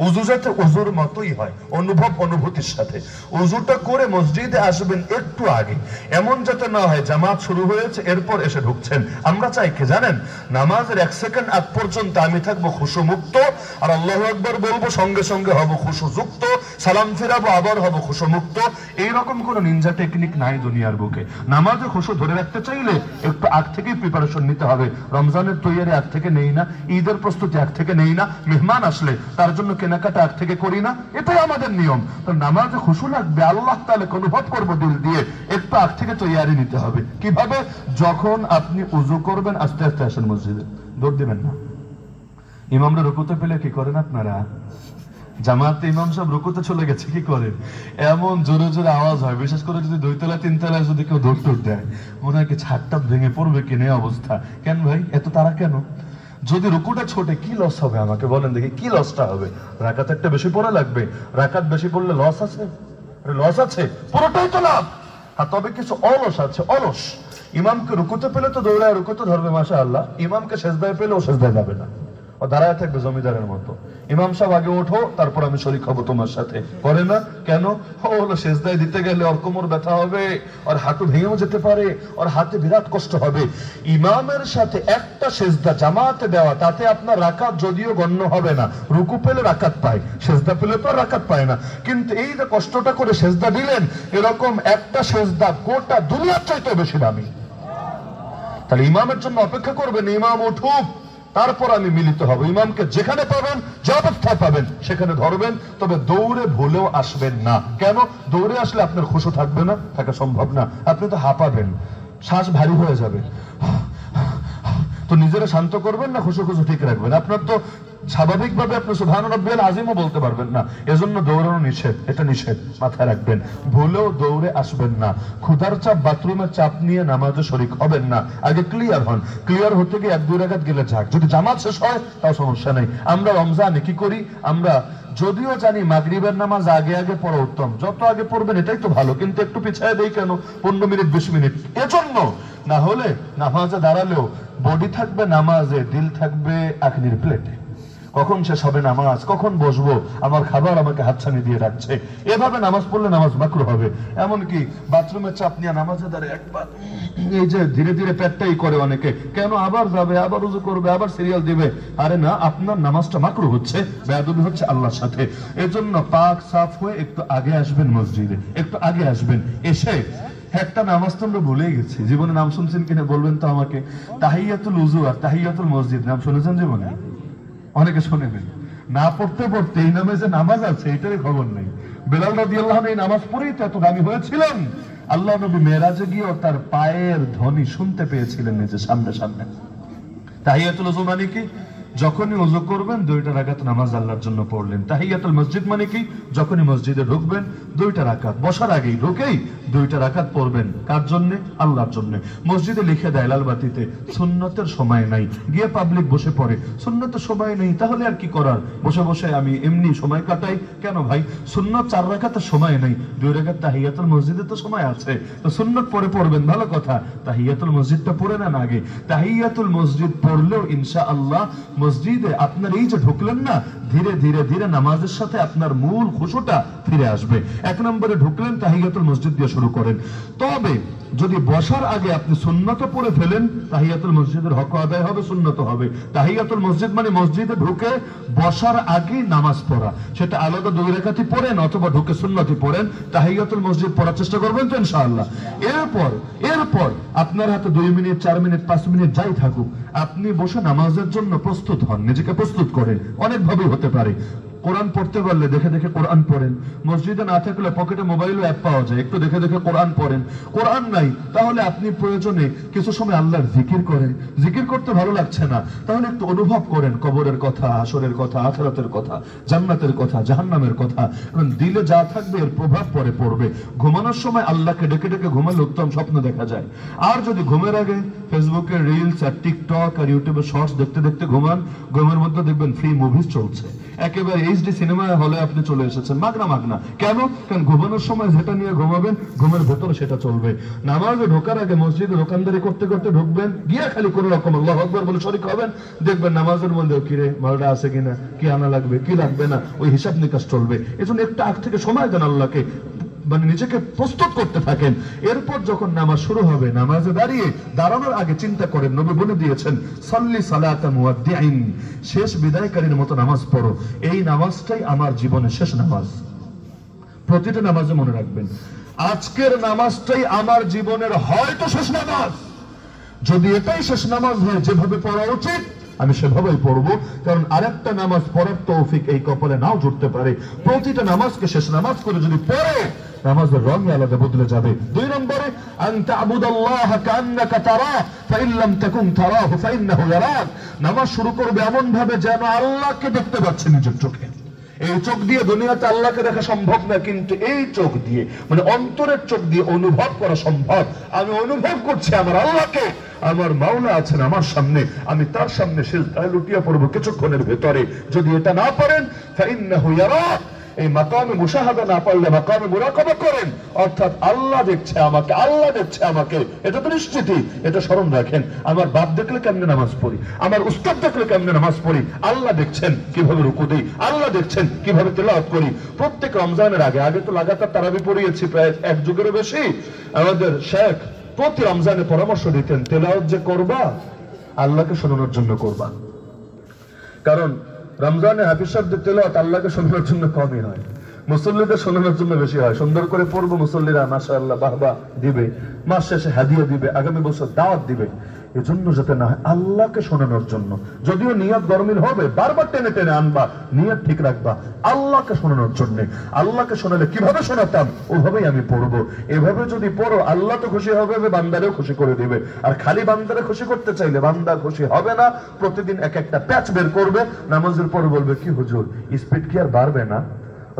উযু যাতে উযুর মতোই হয়, অনুভূতির সাথে। উযুটা করে মসজিদে আসবেন একটু আগে, এমন যাতে না হয় জামাত শুরু হয়েছে এরপর এসে ঢুকছেন। আমরা চাই কি জানেন, নামাজের 1 সেকেন্ড আগ পর্যন্ত আমি থাকবো খুশু মুক্ত, আর আল্লাহু আকবার বলবো, সঙ্গে সঙ্গে হব খুশু যুক্ত, সালাম ফিরাবো, আবার হব খুশু মুক্ত। এইরকম কোন নিনজা টেকনিক নাই দুনিয়ার বুকে। নামাজে খুশু ধরে রাখতে চাইলে একটু আগ থেকেই প্রিপারেশন নিতে হবে। রমজানের তৈয়ারি আগ থেকে নেই না, ঈদের প্রস্তুতি আগ থেকে নেই না, মেহমান আসলে তার জন্য কেনাকাটা আগ থেকে করি না, এটাই আমাদের নিয়ম। তো নামাজে খুশু লাগবে, আল্লাহ তাআলা অনুভব করবো দিল দিয়ে, একটু আগ থেকে তৈয়ারি নিতে হবে। কিভাবে? যখন আপনি উযু করবেন আস্তে আস্তে আসেন মসজিদে, দৌড় দিবেন না। ইমামরা রুকুতে পেলে কি করেন আপনারা? জামাতে ইমাম সাহেব রুকুতে চলে গেছে, কি করেন? এমন জোরে জোরে আওয়াজ হয়, বিশেষ করে যদি 2 তলা 3 তলায় যদি কেউ দৌড় টৌড় দেয়, মনে হয় কি ছাদটা ভেঙে পড়বে কিনে অবস্থা। কেন ভাই এত তারা কেন? যদি রুকুটা ছোটে কি লস হবে আমাকে বলেন দেখি, কি লসটা হবে? রাকাত একটা বেশি পড়া লাগবে, রাকাত বেশি পড়লে লস আছে? লস আছে? পুরোটাই তো লাভ। আর তবে কিছু অলস আছে, অলস। ইমামকে রুকুতে পেলে তো দৌড়ায় রুকুতে ধরবে মাশাআল্লাহ, ইমামকে সেজদায় পেলে ও সেজদায় যাবে না, ও দাঁড়ায় থাকবে জমিদারের মতো। ইমাম সাহেব আগে ওঠো, তারপর আমি শরীক হবো তোমার সাথে। করে না কেন? ও হলো সেজদায় দিতে গেলে ওর কোমর ব্যথা হবে, ওর হাঁটু ভেঙেও যেতে পারে, ওর হাতে বিরাট কষ্ট হবে। ইমামের সাথে একটা সেজদা জামাতে দেওয়া, তাতে আপনার রাকাত যদিও গণ্য হবে না। রুকু পেলে রাকাত পায়, সেজদা পেলে তো রাকাত পায় না। কিন্তু এই যে কষ্টটা করে সেজদা দিলেন, এরকম একটা সেজদা গোটা দুনিয়ার চাইতে বেশি দামি। তাহলে ইমামের জন্য অপেক্ষা করবেন, ইমাম উঠুক, তারপর আমি মিলিত হব। ইমামকে যেখানে পাবেন, যে অবস্থায় পাবেন সেখানে ধরবেন, তবে দৌড়ে ভুলেও আসবেন না। কেন? দৌড়ে আসলে আপনার খুশু থাকবে না, থাকা সম্ভব না। আপনি তো হাঁপাবেন, শ্বাস ভারী হয়ে যাবে। তো নিজেরা শান্ত করবেন না, খুশু খুশু ঠিক রাখবেন। আপনার তো স্বাভাবিকভাবে আপনি সুবহান রাব্বিয়াল আযীমও বলতে পারবেন না, এজন্য দৌড়ানো নিষেধ, এটা নিষেধ, মাথায় রাখবেন। ভুলেও দৌড়ে আসবেন না। ক্ষুধার চাপ, বাথরুমের চাপ নিয়ে নামাজে শরীক হবেন না। আগে ক্লিয়ার হন, ক্লিয়ার হতে গিয়ে 1-2 রাকাত গেলে যাক, যদি জামাত শেষ হয় তাও সমস্যা নেই। আমরা রমজানে কি করি? আমরা যদিও জানি মাগরিবের নামাজ আগে আগে পড়া উত্তম, যত আগে পড়বেন এটাই তো ভালো, কিন্তু একটু পিছায় দেই কেন? 15 মিনিট 20 মিনিট, এজন্য। না হলে নামাজে দাঁড়ালেও বডি থাকবে নামাজে, দিল থাকবে আখনির প্লেটে। কখন শেষ হবে নামাজ, কখন বসবো, আমার খাবার আমাকে হাতছানি দিয়ে রাখছে, এভাবে নামাজ পড়লে নামাজ মাকরুহ হবে। এমনকি বাথরুমের চাপ নিয়ে নামাজে দাঁড়ায় একবার এই যে ধীরে ধীরে পেটটাই করে অনেকে, কেন? আবার যাবে, আবার উযু করবে, আবার সিরিয়াল দিবে। আরে না, আপনার নামাজটা মাকরুহ হচ্ছে, বেয়াদবি হচ্ছে আল্লাহর সাথে। এজন্য পাক সাফ হয়ে একটু আগে আসবেন মসজিদে, একটু আগে আসবেন। এসে একটা নামাজ তো আমরা ভুলেই গেছি, জীবনে নাম শুনছেন কিনা বলবেন তো আমাকে। তাহিয়াতুল উযু আর তাহিয়াতুল মসজিদ নাম শুনেছেন জীবনে? অনেকে শোনেন না, পড়তে পড়তে এই নামে যে নামাজ আছে এটারই খবর নেই। বেলাল রাদিয়াল্লাহু আনহু এই নামাজ পড়েই তো এত দামি হয়েছিলেন। আল্লাহ নবী মেরাজে গিয়ে তার পায়ের ধ্বনি শুনতে পেয়েছিলেন নিজে সামনে সামনে। তাহিয়াতুল উযু মানে কি? যখনই ওযু করবেন 2টা রাকাত নামাজ আল্লাহর জন্য পড়লেন। তাহিয়াতুল মসজিদ মানে কি? যখনই মসজিদে ঢুকবেন 2টা রাকাত, বসার আগেই ঢুকেই 2টা রাকাত পড়বেন। কার জন্য? আল্লাহর জন্য। মসজিদে লিখে দেয় লালবাতিতে, সুন্নতের সময় নাই, গিয়ে পাবলিক বসে পড়ে। সুন্নতের সময় নেই, তাহলে আর কি করার? বসে বসে আমি এমনি সময় কাটাই। কেন ভাই? সুন্নত 4 রাকাতের সময় নেই, 2 রাকাত তাহিয়াতুল মসজিদে তো সময় আছে, তো সুন্নত পরে পড়বেন, ভালো কথা। তাহিয়াতুল মসজিদটা পড়ে নেন আগে। তাহিয়াতুল মসজিদ পড়লেও ইনশাআল্লাহ মসজিদে আপনার এই যে ঢুকলেন না, ধীরে ধীরে ধীরে নামাজের সাথে আপনার মূল খুশুটা ফিরে আসবে। 1 নম্বরে ঢুকলেন, তাহিয়াতুল মসজিদ দিয়ে শুরু করেন। তবে যদি বসার আগে আপনি সুন্নত পড়ে ফেলেন, তাহিয়াতুল মসজিদের হক আদায় হবে, সুন্নত হবে। তাহিয়াতুল মসজিদ মানে মসজিদে ঢুকে বসার আগে নামাজ পড়া, সেটা আলাদা 2 রাকাতই পড়েন অথবা ঢুকে সুন্নতই পড়েন। তাহিয়াতুল মসজিদ পড়ার চেষ্টা করবেন তো ইনশাআল্লাহ। এরপর আপনার হাতে 2 মিনিট 4 মিনিট 5 মিনিট যাই থাকুক, আপনি বসে নামাজের জন্য প্রস্তুত হন, নিজেকে প্রস্তুত করেন। অনেক ভাবেই হতে পারে। কোরআন পড়তে পারলে দেখে দেখে কোরআন পড়েন। মসজিদে না থাকলে পকেটে মোবাইল অ্যাপ পাওয়া যায়, একটু দেখে দেখে কোরআন পড়েন। কোরআন নাই তাহলে আপনি প্রয়োজনে কিছু সময় আল্লাহর জিকির করেন। জিকির করতে ভালো লাগছে না, তাহলে একটু অনুভব করেন কবরের কথা, হাসরের কথা, আখিরাতের কথা, জান্নাতের কথা, জাহান্নামের কথা। কারণ দিলে যা থাকবে এর প্রভাব পরে পড়বে। ঘুমানোর সময় আল্লাহকে ডেকে ডেকে ঘুমালে উত্তম স্বপ্ন দেখা যায়। আর যদি ঘুমের আগে ফেসবুকের রিলস আর টিকটক আর ইউটিউবের শর্টস দেখতে দেখতে ঘুমান, ঘুমের মধ্যে দেখবেন ফ্রি মুভিজ চলছে। একেবারে এই এইচডি সিনেমা হলে আপনি চলে এসেছেন, মাগনা কেন? কারণ ঘুমানোর সময় যেটা নিয়ে ঘুমাবেন, ঘুমের ভেতরে সেটা চলবে। নামাজে ঢোকার আগে মসজিদে দোকানদারি করতে করতে ঢুকবেন, গিয়ে খালি কোন রকম আল্লাহু আকবার বলে শরীক হবেন, দেখবেন নামাজের মধ্যে কিরে মালটা আছে কিনা, কি আনা লাগবে কি লাগবে না, ওই হিসাব নিকাশ চলবে। এজন্য একটা আগ থেকে সময় দেন আল্লাহকে, মানে নিজেকে প্রস্তুত করতে থাকেন। এরপর যখন নামাজ শুরু হবে, নামাজে দাঁড়ানোর আগে চিন্তা করেন, নবী বলে দিয়েছেন সাল্লি সালাতা মুয়াদ্দিইন, শেষ বিদায়কারীর মতো নামাজ পড়ো। এই নামাজটাই আমার জীবনের শেষ নামাজ। প্রতিটা নামাজে মনে রাখবেন, আজকের নামাজটাই আমার জীবনের হয়তো শেষ নামাজ। যদি এটাই শেষ নামাজ হয়, যেভাবে পড়া উচিত আমি সেভাবেই পড়বো, কারণ আরেকটা নামাজ পড়ার তৌফিক এই কপালে নাও জুটতে পারে। প্রতিটা নামাজকে শেষ নামাজ করে যদি পড়ে, নামাজের রং আলাদা বদলে যাবে। 2 নম্বরে আনতা আবুদাল্লাহ কান্নাকা তারা ফাইন লাম তাকুন তারাহু ফাইন্নাহু ইয়ারাক। নামাজ শুরু করবে এমন ভাবে যেন আল্লাহকে দেখতে পাচ্ছে নিজের চোখে। এই চোখ দিয়ে দুনিয়াতে আল্লাহকে দেখা সম্ভব না, কিন্তু এই চোখ দিয়ে, মানে অন্তরের চোখ দিয়ে অনুভব করা সম্ভব। আমি অনুভব করছি আমার আল্লাহকে, আমার মাওলা আছেন আমার সামনে, আমি তার সামনে সিজদায় লুটিয়ে পড়বো কিছুক্ষণের ভেতরে। যদি এটা না পারেন, ফাইন্নাহু ইয়ারাক, এই মাকামে মুশাহাদা না পারলে মাকামে মুরাকাবা করেন, অর্থাৎ আল্লাহ দেখছে আমাকে, আল্লাহ দেখছে আমাকে, এটা তো নিশ্চিতই। এটা স্মরণ রাখেন, আমার বাপ দেখলে কেমনে নামাজ পড়ি, আমার উস্তাদ দেখলে কেমনে নামাজ পড়ি, আল্লাহ দেখছেন কিভাবে রুকু দেই, আল্লাহ দেখছেন কিভাবে তেলাওয়াত করি। প্রত্যেক রমজানের আগে তো লাগাতার তারাবি পড়িয়েছি প্রায় 1 যুগেরও বেশি। আমাদের শেখ প্রতি রমজানে পরামর্শ দিতেন, তেলাওয়াত যে করবা আল্লাহকে শোনানোর জন্য করবা, কারণ রমজানে হাফিজ সাহেবদের তেলাওয়াত আল্লাহকে শোনানোর জন্য কমই হয়, মুসল্লিদের শোনানোর জন্য বেশি হয়। সুন্দর করে পড়বো, মুসল্লিরা মাশাআল্লাহ বাহবা দিবে, মাস শেষে হাদিয়া দিবে, আগামী বছর দাওয়াত দিবে। এজন্য যাতে না হয় আল্লাহকে শোনানোর জন্য, যদিও নিয়ত গরমিল হবে, বারবার টেনে টেনে আনবা, নিয়ত ঠিক রাখবা আল্লাহকে শোনানোর জন্য। আল্লাহকে শোনালে কিভাবে শোনাতাম ওভাবেই আমি পড়বো। এভাবে যদি পড়ো, আল্লাহ তো খুশি হবে, বান্দারেও খুশি করে দিবে। আর খালি বান্দারে খুশি করতে চাইলে বান্দা খুশি হবে না, প্রতিদিন এক একটা প্যাচ বের করবে। নামাজের পর বলবে, কি হুজুর স্পিড কি আর বাড়বে না?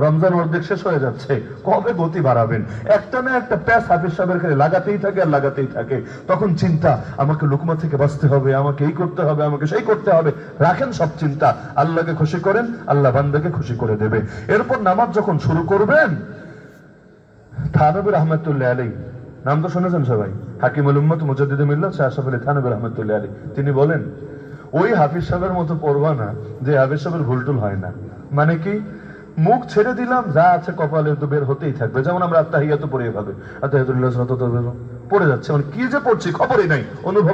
রমজান অর্ধেক শেষ হয়ে যাচ্ছে, কবে গতি বাড়াবেন? একটা না একটা প্যাচ হাফিজ সাহেবের খালি লাগাতেই থাকে আর লাগাতেই থাকে। তখন চিন্তা, আমাকে লুকমা থেকে বাঁচতে হবে, আমাকে এই করতে হবে, আমাকে সেই করতে হবে। রাখেন সব চিন্তা, আল্লাহকে খুশি করেন, আল্লাহ বান্দাকে খুশি করে দেবে। এরপর নামাজ যখন শুরু করবেন, থানবী রহমতুল্লাহ আলাইহি, নাম তো শুনেছেন সবাই, হাকিমুল উম্মত মুজাদ্দিদ মিল্লাত শাহ আশরাফ আলী থানবী রহমতুল্লাহ আলাইহি, তিনি বলেন, ওই হাফিজ সাহেবের মতো পড়বা না যে হাফিজ সাহেবের ভুলটুল হয় না। মানে কি, মুখ ছেড়ে দিলাম, যা আছে কপালে তো বের হতেই থাকবে। যেমন আমরা আত্তাহিয়াত পড়ে ভাবে পড়ে যাচ্ছে, মানে কি যে পড়ছি খবরই নাই,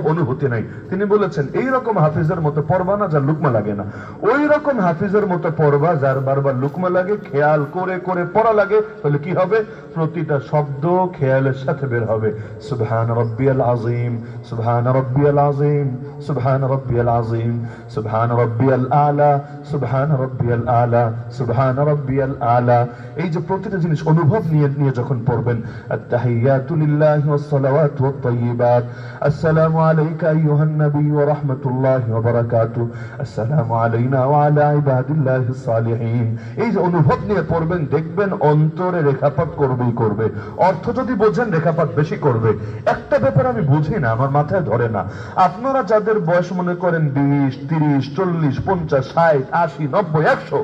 অনুভূতি নাই। তিনি বলেছেন এই রকম হাফিজের মতো পড়বা না যার লুকমা লাগে না, ওই রকম হাফিজের মতো পড়বা যার বারবার লুকমা লাগে, খেয়াল করে করে পড়া লাগে। তাহলে কি হবে? প্রতিটা শব্দ খেয়ালের সাথে বের হবে। সুবহান রাব্বিয়াল আযীম, সুবহান রাব্বিয়াল আযীম, সুবহান রাব্বিয়াল আযীম, সুবহান রাব্বিয়াল আলা, সুবহান রাব্বিয়াল আলা, সুবহান রাব্বিয়াল আলা। এই যে প্রতিটা জিনিস অনুভব নিয়ে যখন পড়বেন, আত-তাহিয়াতু লিল্লাহি ওয়াস-সালাওয়াতু ওয়াত-তাইয়্যিবাত, আসসালামু আলাইকা আইয়ুহান নবী ওয়া রাহমাতুল্লাহি ওয়া বারাকাতুহু, আসসালামু আলাইনা ওয়া আলা ইবাদিল্লাহিস সালিহিন। এই যে অনুভব নিয়ে পড়বেন, দেখবেন অন্তরে রেখাপাত করবেই করবে। অর্থ যদি বোঝেন, রেখাপাত বেশি করবে। একটা ব্যাপার আমি বুঝি না, আমার মাথায় ধরে না, আপনারা যাদের বয়স মনে করেন 20, 30, 40, 50, 60, 80, 90, 100,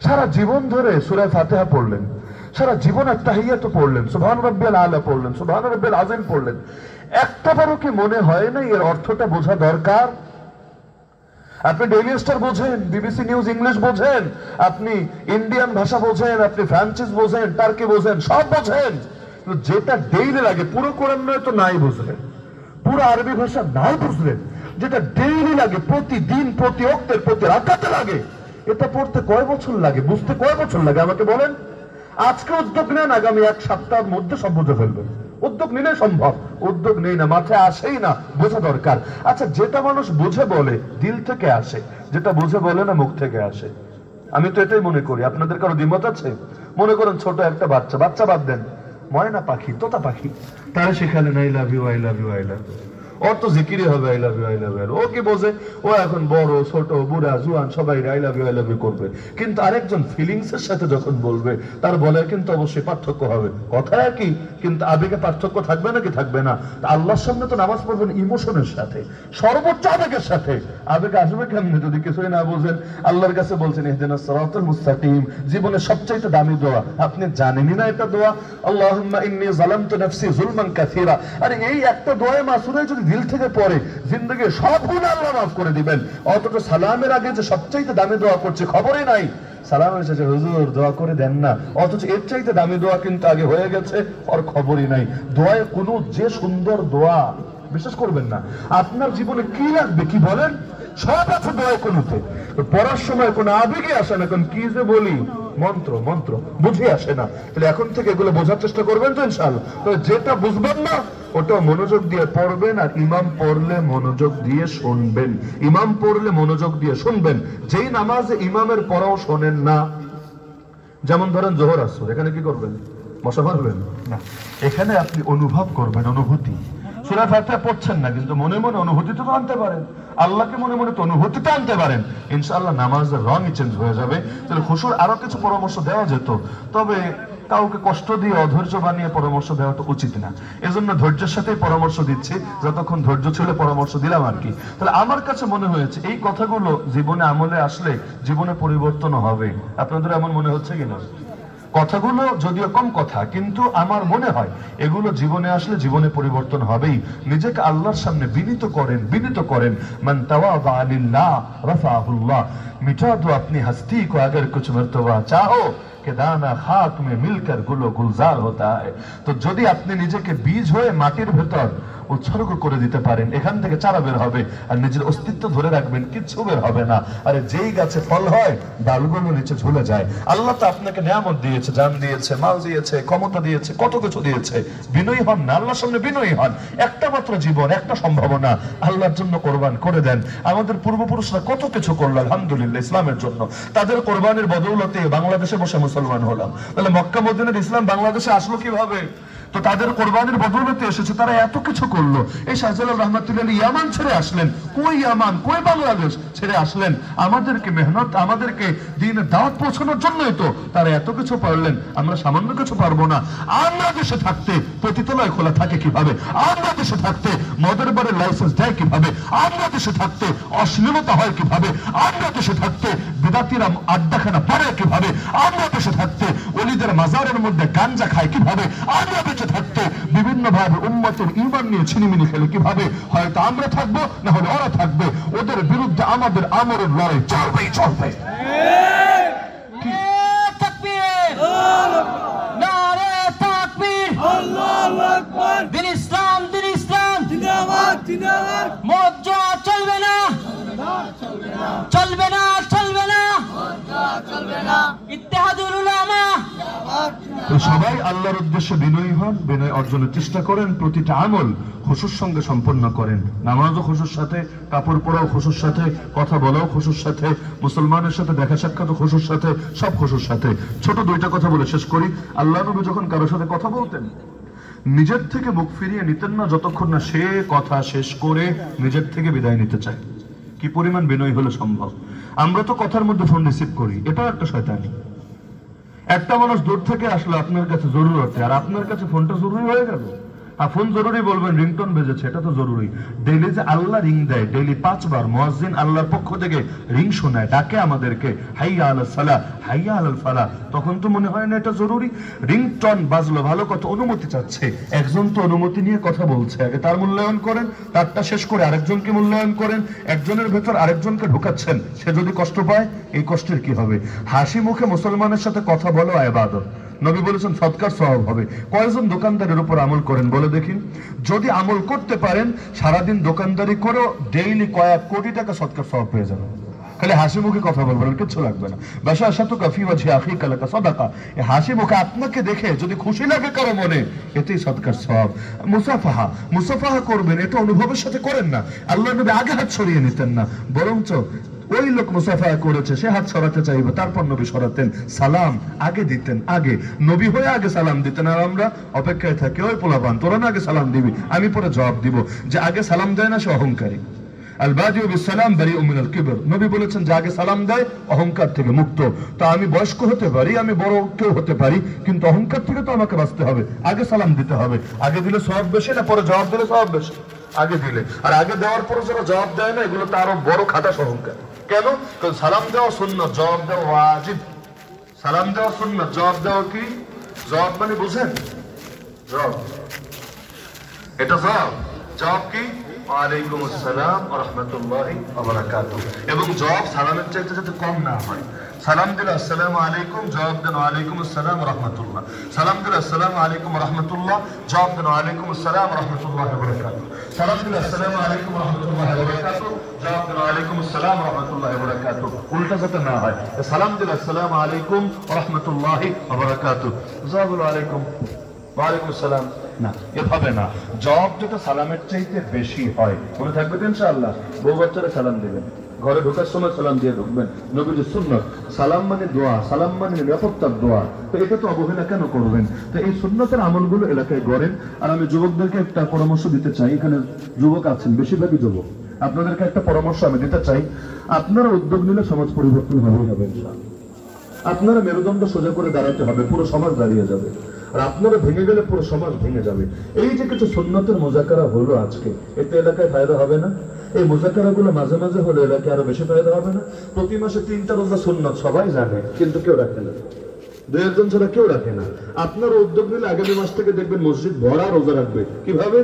সারা জীবন ধরে সূরা ফাতিহা পড়লেন, সারা জীবন আত-তাহিয়াত পড়লেন, সুবহান রাব্বিয়াল আলা পড়লেন, সুবহান রাব্বিয়াল আযীম পড়লেন, একটাবারও কি মনে হয় না এর অর্থটা বোঝা দরকার? আপনি ডেইলি স্টার বোঝেন, বিবিসি নিউজ ইংলিশ বোঝেন, আপনি ইন্ডিয়ান ভাষা বোঝেন, আপনি ফ্রান্সিস বোঝেন, টার্কি বোঝেন, সব বোঝেন, যেটা ডেইলি লাগে, পুরো কোরআন নয় তো নাই বুঝলেন, পুরো আরবি ভাষা নাই বুঝলেন, যেটা ডেইলি লাগে, প্রতিদিন, প্রতি ওয়াক্তের, প্রতি রাকাতে লাগে, এটা পড়তে কয় বছর লাগে, বুঝতে কয় বছর লাগে আমাকে বলেন? আজকে উদ্যোগ নেন, আগামী 1 সপ্তাহের মধ্যে সব বুঝে ফেলবেন। উদ্যোগ নিলে সম্ভব, উদ্যোগ নেই না, মাথায় আসেই না, বোঝা দরকার। আচ্ছা, যেটা মানুষ বুঝে বলে দিল থেকে আসে, যেটা বুঝে বলে না মুখ থেকে আসে। আমি তো এটাই মনে করি। আপনাদের কারো দ্বিমত আছে? মনে করেন ছোট একটা বাচ্চা বাদ দেন, ময়না পাখি, তোতা পাখি, তারা শেখালেন I love you, I love you, I love you. ওর তো জিকিরি হবে I love you I love you. ও কি বোঝে? ও এখন বড় ছোট বুড়া জুয়ান সবাই আই লাভ ইউ করবে, কিন্তু আরেকজন ফিলিংস এর সাথে যখন বলবে তার বলে কিন্তু অবশ্যই পার্থক্য হবে। কথা একই, কিন্তু আবেগে পার্থক্য থাকবে নাকি থাকবে না? আল্লাহর সামনে তো নামাজ পড়বেন ইমোশনের সাথে, সর্বোচ্চ আবেগের সাথে। আবেগ আসবে কেমনে যদি কিছুই না বোঝেন? আল্লাহর কাছে বলছেন ইহদিনাস সিরাতাল মুস্তাকিম, জীবনের সবচেয়ে দামি দোয়া। আপনি জানেনই না এটা দোয়া? আল্লাহুম্মা ইন্নী যালামতু নাফসি যুলমান কাসীরা। আরে এই একটা দোয়া মাসুরে যদি দিল থেকে পড়ে, জিন্দেগীর সব গুনাহ আল্লাহ মাফ করে দিবেন। অথচ সালামের আগে যে সবচেয়ে দামি দোয়া করছে খবরই নাই। সালামের শেষে হুজুর দোয়া করে দেন না, অথচ এর চাইতে দামি দোয়া কিন্তু আগে হয়ে গেছে, ওর খবরই নাই। দোয়ায় কোনো যে সুন্দর দোয়া, বিশ্বাস করবেন না, আপনার জীবনে কি লাগবে কি বলেন, সব আছে দোয়ায় কোনোতে। পড়ার সময় কোনো আবেগে আসে না, এখন কি যে বলি মন্ত্র মন্ত্র বুঝে আসে না। তাহলে এখন থেকে এগুলো বোঝার চেষ্টা করবেন তো ইনশাআল্লাহ। তো যেটা বুঝবেন না ওটা মনোযোগ দিয়ে পড়বেন, আর ইমাম পড়লে মনোযোগ দিয়ে শুনবেন। ইমাম পড়লে মনোযোগ দিয়ে শুনবেন। যেই নামাজে ইমামের পড়াও শোনেন না, যেমন ধরেন জোহর আসর, এখানে কি করবেন? বসা পারবেন না। এখানে আপনি অনুভব করবেন, অনুভূতি। সূরা ফাতিহা পড়ছেন না, কিন্তু মনে মনে অনুভূতি তো আনতে পারেন। আল্লাহকে মনে মনে তো অনুভূতিটা আনতে পারেন, ইনশাআল্লাহ নামাজের রঙই চেঞ্জ হয়ে যাবে। তাহলে খুশুর আরো কিছু পরামর্শ দেওয়া যেত, তবে কাউকে কষ্ট দিয়ে অধৈর্য বানিয়ে পরামর্শ দেওয়াটা উচিত না। এজন্য ধৈর্যের সাথেই পরামর্শ দিচ্ছি, যতক্ষণ ধৈর্য ছিল পরামর্শ দিলাম আর কি। তাহলে আমার কাছে মনে হয়েছে এই কথাগুলো জীবনে আমলে আসলে জীবনে পরিবর্তন হবে। আপনাদের এমন মনে হচ্ছে কিনা? কথাগুলো যদিও কম কথা, কিন্তু আমার মনে হয় এগুলো জীবনে আসলে জীবনে পরিবর্তন হবেই। নিজেকে আল্লাহর সামনে বিনীত করেন, বিনীত করেন। মান তাওয়াযা লিল্লাহ রাফাহুল্লাহ। मिटा दो अपनी हस्ती को अगर कुछ मर्तबा चाहो कि दाना खाक में मिलकर गुलो गुलजार होता है। तो যদি আপনি নিজেকে বীজ হয়ে মাটির ভেতর উৎসর্গ করে দিতে পারেন, এখান থেকে চারা বের হবে, আর নিজের অস্তিত্ব ধরে রাখবেন, কিচ্ছু বের হবে না। আরে যেই গাছে ফল হয় ডালগুলো নিচে ঝুলে যায়। আল্লাহ তো আপনাকে নিয়ামত দিয়েছে, জান দিয়েছে, মাল দিয়েছে, ক্ষমতা দিয়েছে, কত কিছু দিয়েছে। বিনয়ী হন না, আল্লাহর সামনে বিনয়ী হন। একটা মাত্র জীবন, একটা সম্ভাবনা, আল্লাহর জন্য কোরবান করে দেন। আমাদের পূর্বপুরুষরা কত কিছু করলো আলহামদুলিল্লাহ ইসলামের জন্য। তাদের কোরবানির বদৌলতে বাংলাদেশে বসে মুসলমান হলাম। তাহলে মক্কা মদিনার ইসলাম বাংলাদেশে আসলো কিভাবে? তো তাদের কোরবানির বদৌলতে এসেছে, তারা এত কিছু করলো। এই শাহজালাল রহমাতুল্লাহ ইয়ামান ছেড়ে আসলেন, কই ইয়ামান কই বাংলাদেশ ছেড়ে আসলেন আমাদেরকে মেহনত, আমাদেরকে দ্বীনের দাওয়াত পৌঁছানোর জন্যই তো তারা এত কিছু পারলেন। আমরা সামান্য কিছু পারবো না। আমরা দেশে থাকতে পতিতালয় খোলা থাকে কিভাবে? আমরা দেশে থাকতে মদের বারের লাইসেন্স দেয় কিভাবে? আমরা দেশে থাকতে অশ্লীলতা হয় কিভাবে? আমরা দেশে থাকতে বিদাতিরা আড্ডাখানা পড়ে কিভাবে? আমরা দেশে থাকতে ওলিদের মাজারের মধ্যে গাঞ্জা খায় কিভাবে? আমরা বেঁচে থাকতে বিভিন্ন ভাবে উম্মতের ঈমান নিয়ে ছিনিমিনি খেলে কিভাবে? হয়তো আমরা থাকবো, না হলে ওরা থাকবে। ওদের বিরুদ্ধে আমাদের আমরের লড়াই চলবেই চলবে। দিন ইসলাম, দিন ইসলাম, মজ্জা চলবে না, চলবে না, চলবে না, ইত্তেহাদুল উলামা। সবাই আল্লাহর উদ্দেশ্যে বিনয়ী হন, বিনয় অর্জনের চেষ্টা করেন, প্রতিটা আমল খুশুর সঙ্গে সম্পন্ন করেন। নামাজও খুশুর সাথে, কাপড় পরাও খুশুর সাথে, কথা বলাও খুশুর সাথে, মুসলমানের সাথে দেখা সাক্ষাৎ খুশুর সাথে, সব খুশুর সাথে। ছোট দুইটা কথা বলে শেষ করি। আল্লাহ নবী যখন কারোর সাথে কথা বলতেন, নিজের থেকে মুখ ফিরিয়ে নিতেন না যতক্ষণ না সে কথা শেষ করে নিজের থেকে বিদায় নিতে চায়। কি পরিমাণ বিনয় হলে সম্ভব? আমরা তো কথার মধ্যে ফোন রিসিভ করি, এটাও একটা শয়তানি। একটা মানুষ দূর থেকে আসলে আপনার কাছে জরুরি, আর আপনার কাছে ফোনটা জরুরি হয়ে গেল। আর ফোন জরুরি বলবেন, রিংটোন বেজেছে, এটা তো জরুরি। ডেইলি যে আল্লাহ রিং দেয়, ডেইলি 5 বার মুয়াজ্জিন আল্লাহর পক্ষ থেকে রিং শোনায়, ডাকে আমাদেরকে হাইয়া আলাস সালাহ, হাইয়া আলাল ফালাহ, তখন তো মনে হয় না এটা জরুরি? রিংটোন বাজলো, ভালো কথা, অনুমতি চাচ্ছে। একজন তো অনুমতি নিয়ে কথা বলছে, আগে তার মূল্যায়ন করেন, তারটা শেষ করে আরেকজনকে মূল্যায়ন করেন। একজনের ভেতর আরেকজনকে ঢোকাচ্ছেন, সে যদি কষ্ট পায় এই কষ্টের কি হবে? হাসি মুখে মুসলমানের সাথে কথা বলো ইবাদত। নবী বলেছেন সদকার সওয়াব হবে। কয়জন দোকানদারের উপর আমল করেন বলে দেখি? যদি আমল করতে পারেন, সারাদিন দোকানদারি করে ডেইলি কয়েক কোটি টাকা সদকার সওয়াব পেয়ে যাবেন। খালি হাসি মুখে কথা বলবেন, কিছু লাগবে না। বাসা সাথে কফি ওয়াজি আখিকা লাকা সাদাকা। এই হাসি মুখে আপনাকে দেখে যদি খুশি লাগে কারো মনে, এতেই সদকার সওয়াব। মুসাফাহা, মুসাফাহা করবেন, এটা অনুভবের সাথে করেন না। আল্লাহ নবী আগে হাত ছড়িয়ে নিতেন না, বরঞ্চ ওই লোক মুসাফা করেছে, সে হাত সরাতে চাইবে, তারপর নবী সরাতেন। সালাম আগে দিতেন, আগে নবী হয়ে আগে সালাম দিতেন। আর আমরা অপেক্ষায় থাকি, ওই পোলাপান তোরা না আগে সালাম দিবি, আমি পরে জবাব দিব। যে আগে সালাম দেয় না সে অহংকারী। আল বাদিউ বিসসালাম বারিউম মিনাল কিবর, নবী বলেছেন যে আগে সালাম দেয় অহংকার থেকে মুক্ত। তা আমি বয়স্ক হতে পারি, আমি বড় কেউ হতে পারি, কিন্তু অহংকার থেকে তো আমাকে বাঁচতে হবে। আগে সালাম দিতে হবে। আগে দিলে সওয়াব বেশি না পরে জবাব দিলে সওয়াব বেশি? আগে দিলে। আর আগে দেওয়ার পরে যারা জবাব দেয় না, এগুলো তো আরো বড় খাটাস অহংকার। কেন? কারণ সালাম দেওয়া সুন্নাত, জবাব দেওয়া ওয়াজিব। সালাম দেওয়া সুন্নাত, জবাব দেওয়া কি? জবাব মানে বুঝেন? জবাব, এটা জবাব। জবাব কি? ওয়ালাইকুম আসসালাম ওয়া রাহমাতুল্লাহি ওয়া বারাকাতুহু। এবং জবাব সালামের চাইতে যাতে কম না হয়। সালাম দিলে আসসালামু আলাইকুম, জবাব দেন ওয়ালাইকুম আসসালাম ওয়া রাহমাতুল্লাহ। সালাম দিলে আসসালামু আলাইকুম ওয়া রাহমাতুল্লাহ, জবাব দেন ওয়ালাইকুম আসসালাম ওয়া রাহমাতুল্লাহি ওয়া বারাকাতুহু। সালাম দিলে আসসালামু আলাইকুম ওয়া রাহমাতুল্লাহি ওয়া বারাকাতুহু, জবাব দেন ওয়ালাইকুম আসসালাম ওয়া রাহমাতুল্লাহি ওয়া বারাকাতুহু। উল্টা যাতে না হয়। সালাম দিলে আসসালামু আলাইকুম ওয়া রাহমাতুল্লাহি ওয়া বারাকাতুহু, জবাব ওয়ালাইকুম ওয়ালাইকুম আসসালাম না, এভাবে না। জবাব যেটা সালামের চাইতে বেশি হয়। মনে থাকবে তো ইনশাআল্লাহ। বউ বাচ্চারা সালাম দিবেন, ঘরে ঢোকার সময় সালাম দিয়ে ঢুকবেন। নবীর সুন্নাত। সালাম মানে দোয়া, সালাম মানে নিরাপত্তার দোয়া। তো এটা তো অবহেলা কেন করবেন? তো এই সুন্নাতের আমলগুলো এলাকায় গড়েন। আর আমি যুবকদেরকে একটা পরামর্শ দিতে চাই, এখানে যুবক আছেন, বেশিরভাগই যুবক। আপনাদেরকে একটা পরামর্শ আমি দিতে চাই, আপনারা উদ্যোগ নিলে সমাজ পরিবর্তন হবেই হবে ইনশাআল্লাহ। আপনারা মেরুদণ্ড সোজা করে দাঁড়াতে হবে, পুরো সমাজ দাঁড়িয়ে যাবে। আর আপনারা ভেঙে গেলে পুরো সমাজ ভেঙে যাবে। এই যে কিছু সুন্নতের মুজাকারা হলো আজকে, এতে এলাকায় ফায়দা হবে না? এই মুজাকারা গুলো মাঝে মাঝে হলে এলাকায় আরো বেশি ফায়দা হবে না? প্রতি মাসে 3টা রোজা সুন্নত সবাই জানে, কিন্তু কেউ রাখে না। 2-1 ছাড়া কেউ রাখে না। আপনারা উদ্যোগ নিলে আগামী মাস থেকে দেখবেন মসজিদ ভরা রোজা রাখবে। কিভাবে?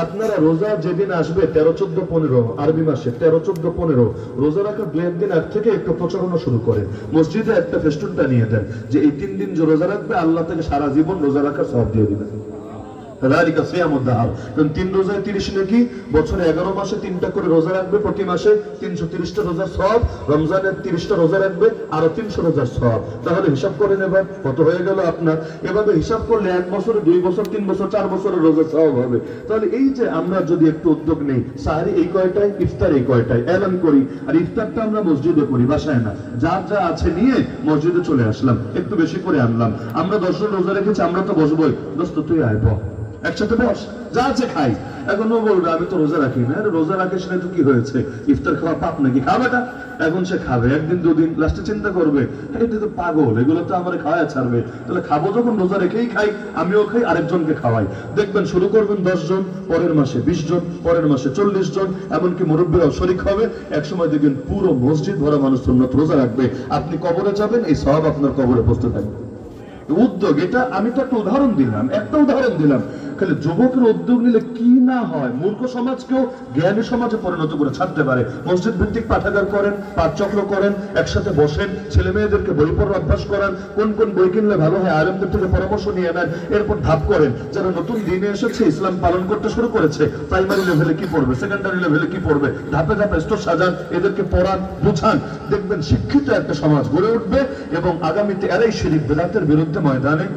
আপনারা রোজা যেদিন আসবে 13, 14, 15 আরবি মাসে 13, 14, 15 রোজা রাখার 2-1 দিন আগ থেকে একটু প্রচারণা শুরু করেন। মসজিদে একটা ফেস্টুনটা নিয়ে দেন যে এই 3 দিন যে রোজা রাখবে আল্লাহ থেকে সারা জীবন রোজা রাখার সওয়াব দিয়ে দিবেন। তাআলিকা সিয়ামুদ দাহর। কারণ 3 রোজায় 30 নাকি, বছরে 11 মাসে 3টা করে রোজা রাখবে, প্রতি মাসে 330টা রোজার সওয়াব। রমজানের 30টা রোজা রাখবে, আরো 300 রোজার সওয়াব। তাহলে হিসাব করেন এবার কত হয়ে গেল আপনার। এভাবে হিসাব করলে 1 বছরে, 2 বছর, 3 বছর, 4 বছরের রোজার সওয়াব হবে। তাহলে এই যে আমরা যদি একটু উদ্যোগ নেই, সাহারি এই কয়টায়, ইফতার এই কয়টায় এলান করি, আর ইফতারটা আমরা মসজিদে করি, বাসায় না। যার যা আছে নিয়ে মসজিদে চলে আসলাম, একটু বেশি করে আনলাম। আমরা 10 জন রোজা রেখেছি, আমরা তো বসবোই। দোস্ত তুই আয়, বস, একসাথে বস, যা আছে খাই। এখন ও বলবে আমি তো রোজা রাখি না। রোজা রাখিস না তো কি হয়েছে? ইফতার খাওয়া পাপ নাকি? খাবেটা। এখন সে খাবে 1 দিন 2 দিন, লাস্টে চিন্তা করবে এটা তো পাগল, এগুলো তো আমার খাওয়া ছাড়বে। তাহলে খাবো যখন রোজা রেখেই খাই, আমিও খাই, আরেকজনকে খাওয়াই। দেখবেন শুরু করবেন 10 জন, পরের মাসে 20 জন, পরের মাসে 40 জন, এমনকি মুরব্বীরাও শরীক হবে। একসময় দেখবেন পুরো মসজিদ ভরা মানুষ সুন্নাত রোজা রাখবে। আপনি কবরে যাবেন, এই সওয়াব আপনার কবরে বসতে থাকবে। উদ্যোগ এটা আমি তো একটা উদাহরণ দিলাম, খালি যুবকের উদ্যোগ নিলে কি না হয়। মূর্খ সমাজকেও জ্ঞানী সমাজে পরিণত করে ছাড়তে পারে। মসজিদ ভিত্তিক পাঠাগার করেন, পাঠচক্র করেন, একসাথে বসেন, ছেলে মেয়েদেরকে বই পড়ার অভ্যাস করান, কোন কোন বই কিনলে ভালো হয় আলেমদের থেকে পরামর্শ নিয়ে নেন। এরপর ধাপ করেন, যারা নতুন দিনে এসেছে, ইসলাম পালন করতে শুরু করেছে, প্রাইমারি লেভেলে কি পড়বে, সেকেন্ডারি লেভেলে কি পড়বে, ধাপে ধাপে স্তর সাজান, এদেরকে পড়ান, বুঝান। দেখবেন শিক্ষিত একটা সমাজ গড়ে উঠবে এবং আগামীতে এরাই শিরক বিদআতের বিরুদ্ধে ময়দানে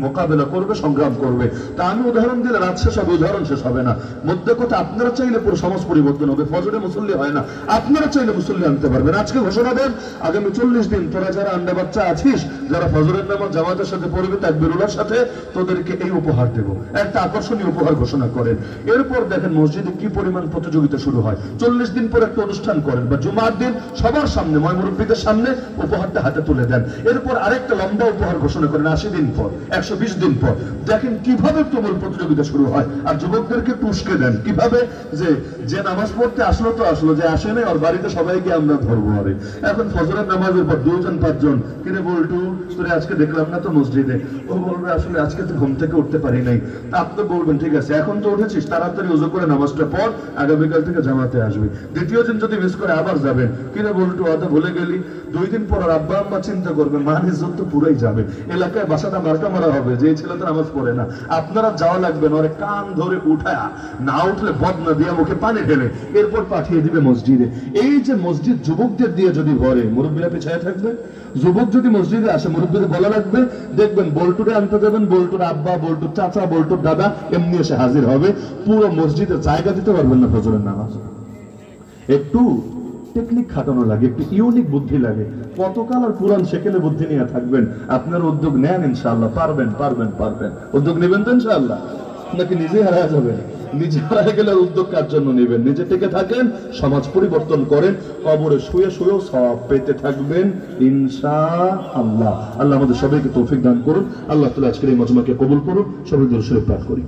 মোকাবেলা করবে, সংগ্রাম করবে। তা আমি উদাহরণ দিলে রাত শেষ হবে, উদাহরণ শেষ হবে না। মধ্যে কথা, আপনারা চাইলে পুরো সমাজ পরিবর্তন হবে। ফজরে মুসল্লি হয় না, আপনারা চাইলে মুসল্লি আনতে পারবেন। আজকে ঘোষণা দেন, আগামী 40 দিন তোরা যারা আন্ডা বাচ্চা আছিস, যারা ফজরের নামাজ জামাতের সাথে পড়বে, তাকবীরুল্লাহর সাথে, তোদেরকে এই উপহার দেব। একটা আকর্ষণীয় উপহার ঘোষণা করেন। এরপর দেখেন মসজিদে কি পরিমাণ প্রতিযোগিতা শুরু হয়। 40 দিন পর একটা অনুষ্ঠান করেন, বা জুমার দিন সবার সামনে, ময় মুরব্বীদের সামনে উপহারটা হাতে তুলে দেন। এরপর আরেকটা লম্বা উপহার ঘোষণা করেন 80 দিন পর, 120 দিন পর। দেখেন কিভাবে তুমুল প্রতিযোগিতা শুরু হয়। আর যুবকদেরকে টুসকে দেন কিভাবে, যে নামাজ পড়তে আসলো তো আসলো, যে আসে নাই ওর বাড়িতে সবাইকে আমরা ধরবো। আরে এখন ফজরের নামাজের পর 2 জন 5 জন, কিরে বলটু তোরে আজকে দেখলাম না তো মসজিদে। ও বলবে আসলে আজকে তো ঘুম থেকে উঠতে পারি নাই। তা আপনি বলবেন ঠিক আছে, এখন তো উঠেছিস, তাড়াতাড়ি ওযু করে নামাজটা পড়, আগামীকাল থেকে জামাতে আসবি। দ্বিতীয় দিন যদি মিস করে আবার যাবেন, কিরে বলটু আদা ভুলে গেলি। 2 দিন পর আর আব্বা আম্মা চিন্তা করবে, মান ইজ্জত তো পুরাই যাবে, এলাকায় বাসাটা মার্কা মারা হবে যে এই ছেলে তো নামাজ পড়ে না। আপনারা যাওয়া লাগবে না, ওরে কান ধরে উঠায়া, না উঠলে বদনা দিয়ে মুখে পানি ঢেলে এরপর পাঠিয়ে দিবে মসজিদে। এই যে মসজিদ যুবকদের দিয়ে যদি ভরে, মুরব্বীরা পিছায় থাকবে। যুবক যদি মসজিদে আসে, মুরব্বীদের বলা লাগবে, দেখবেন বল্টুরে আনতে দেবেন, বল্টুর আব্বা, বল্টুর চাচা, বল্টুর দাদা এমনি এসে হাজির হবে। পুরো মসজিদে জায়গা দিতে পারবেন না ফজরের নামাজ। একটু টেকনিক খাটানো লাগে, একটু ইউনিক বুদ্ধি লাগে। কতকাল আর পুরান সেকেলে বুদ্ধি নিয়ে থাকবেন? আপনার উদ্যোগ নেন, ইনশাআল্লাহ পারবেন পারবেন পারবেন। উদ্যোগ নেবেন তো ইনশাআল্লাহ, নাকি নিজে হারা যাবেন? নিজে হারা গেলে উদ্যোগ কার জন্য নেবেন? নিজে থেকে থাকেন, সমাজ পরিবর্তন করেন, কবরে শুয়ে শুয়েও সওয়াব পেতে থাকবেন ইনশাআল্লাহ। আল্লাহ আমাদের সবাইকে তৌফিক দান করুন। আল্লাহ তাআলা আজকের এই মজমাকে কবুল করুন। সবাই দরুদ শরীফ পাঠ করি।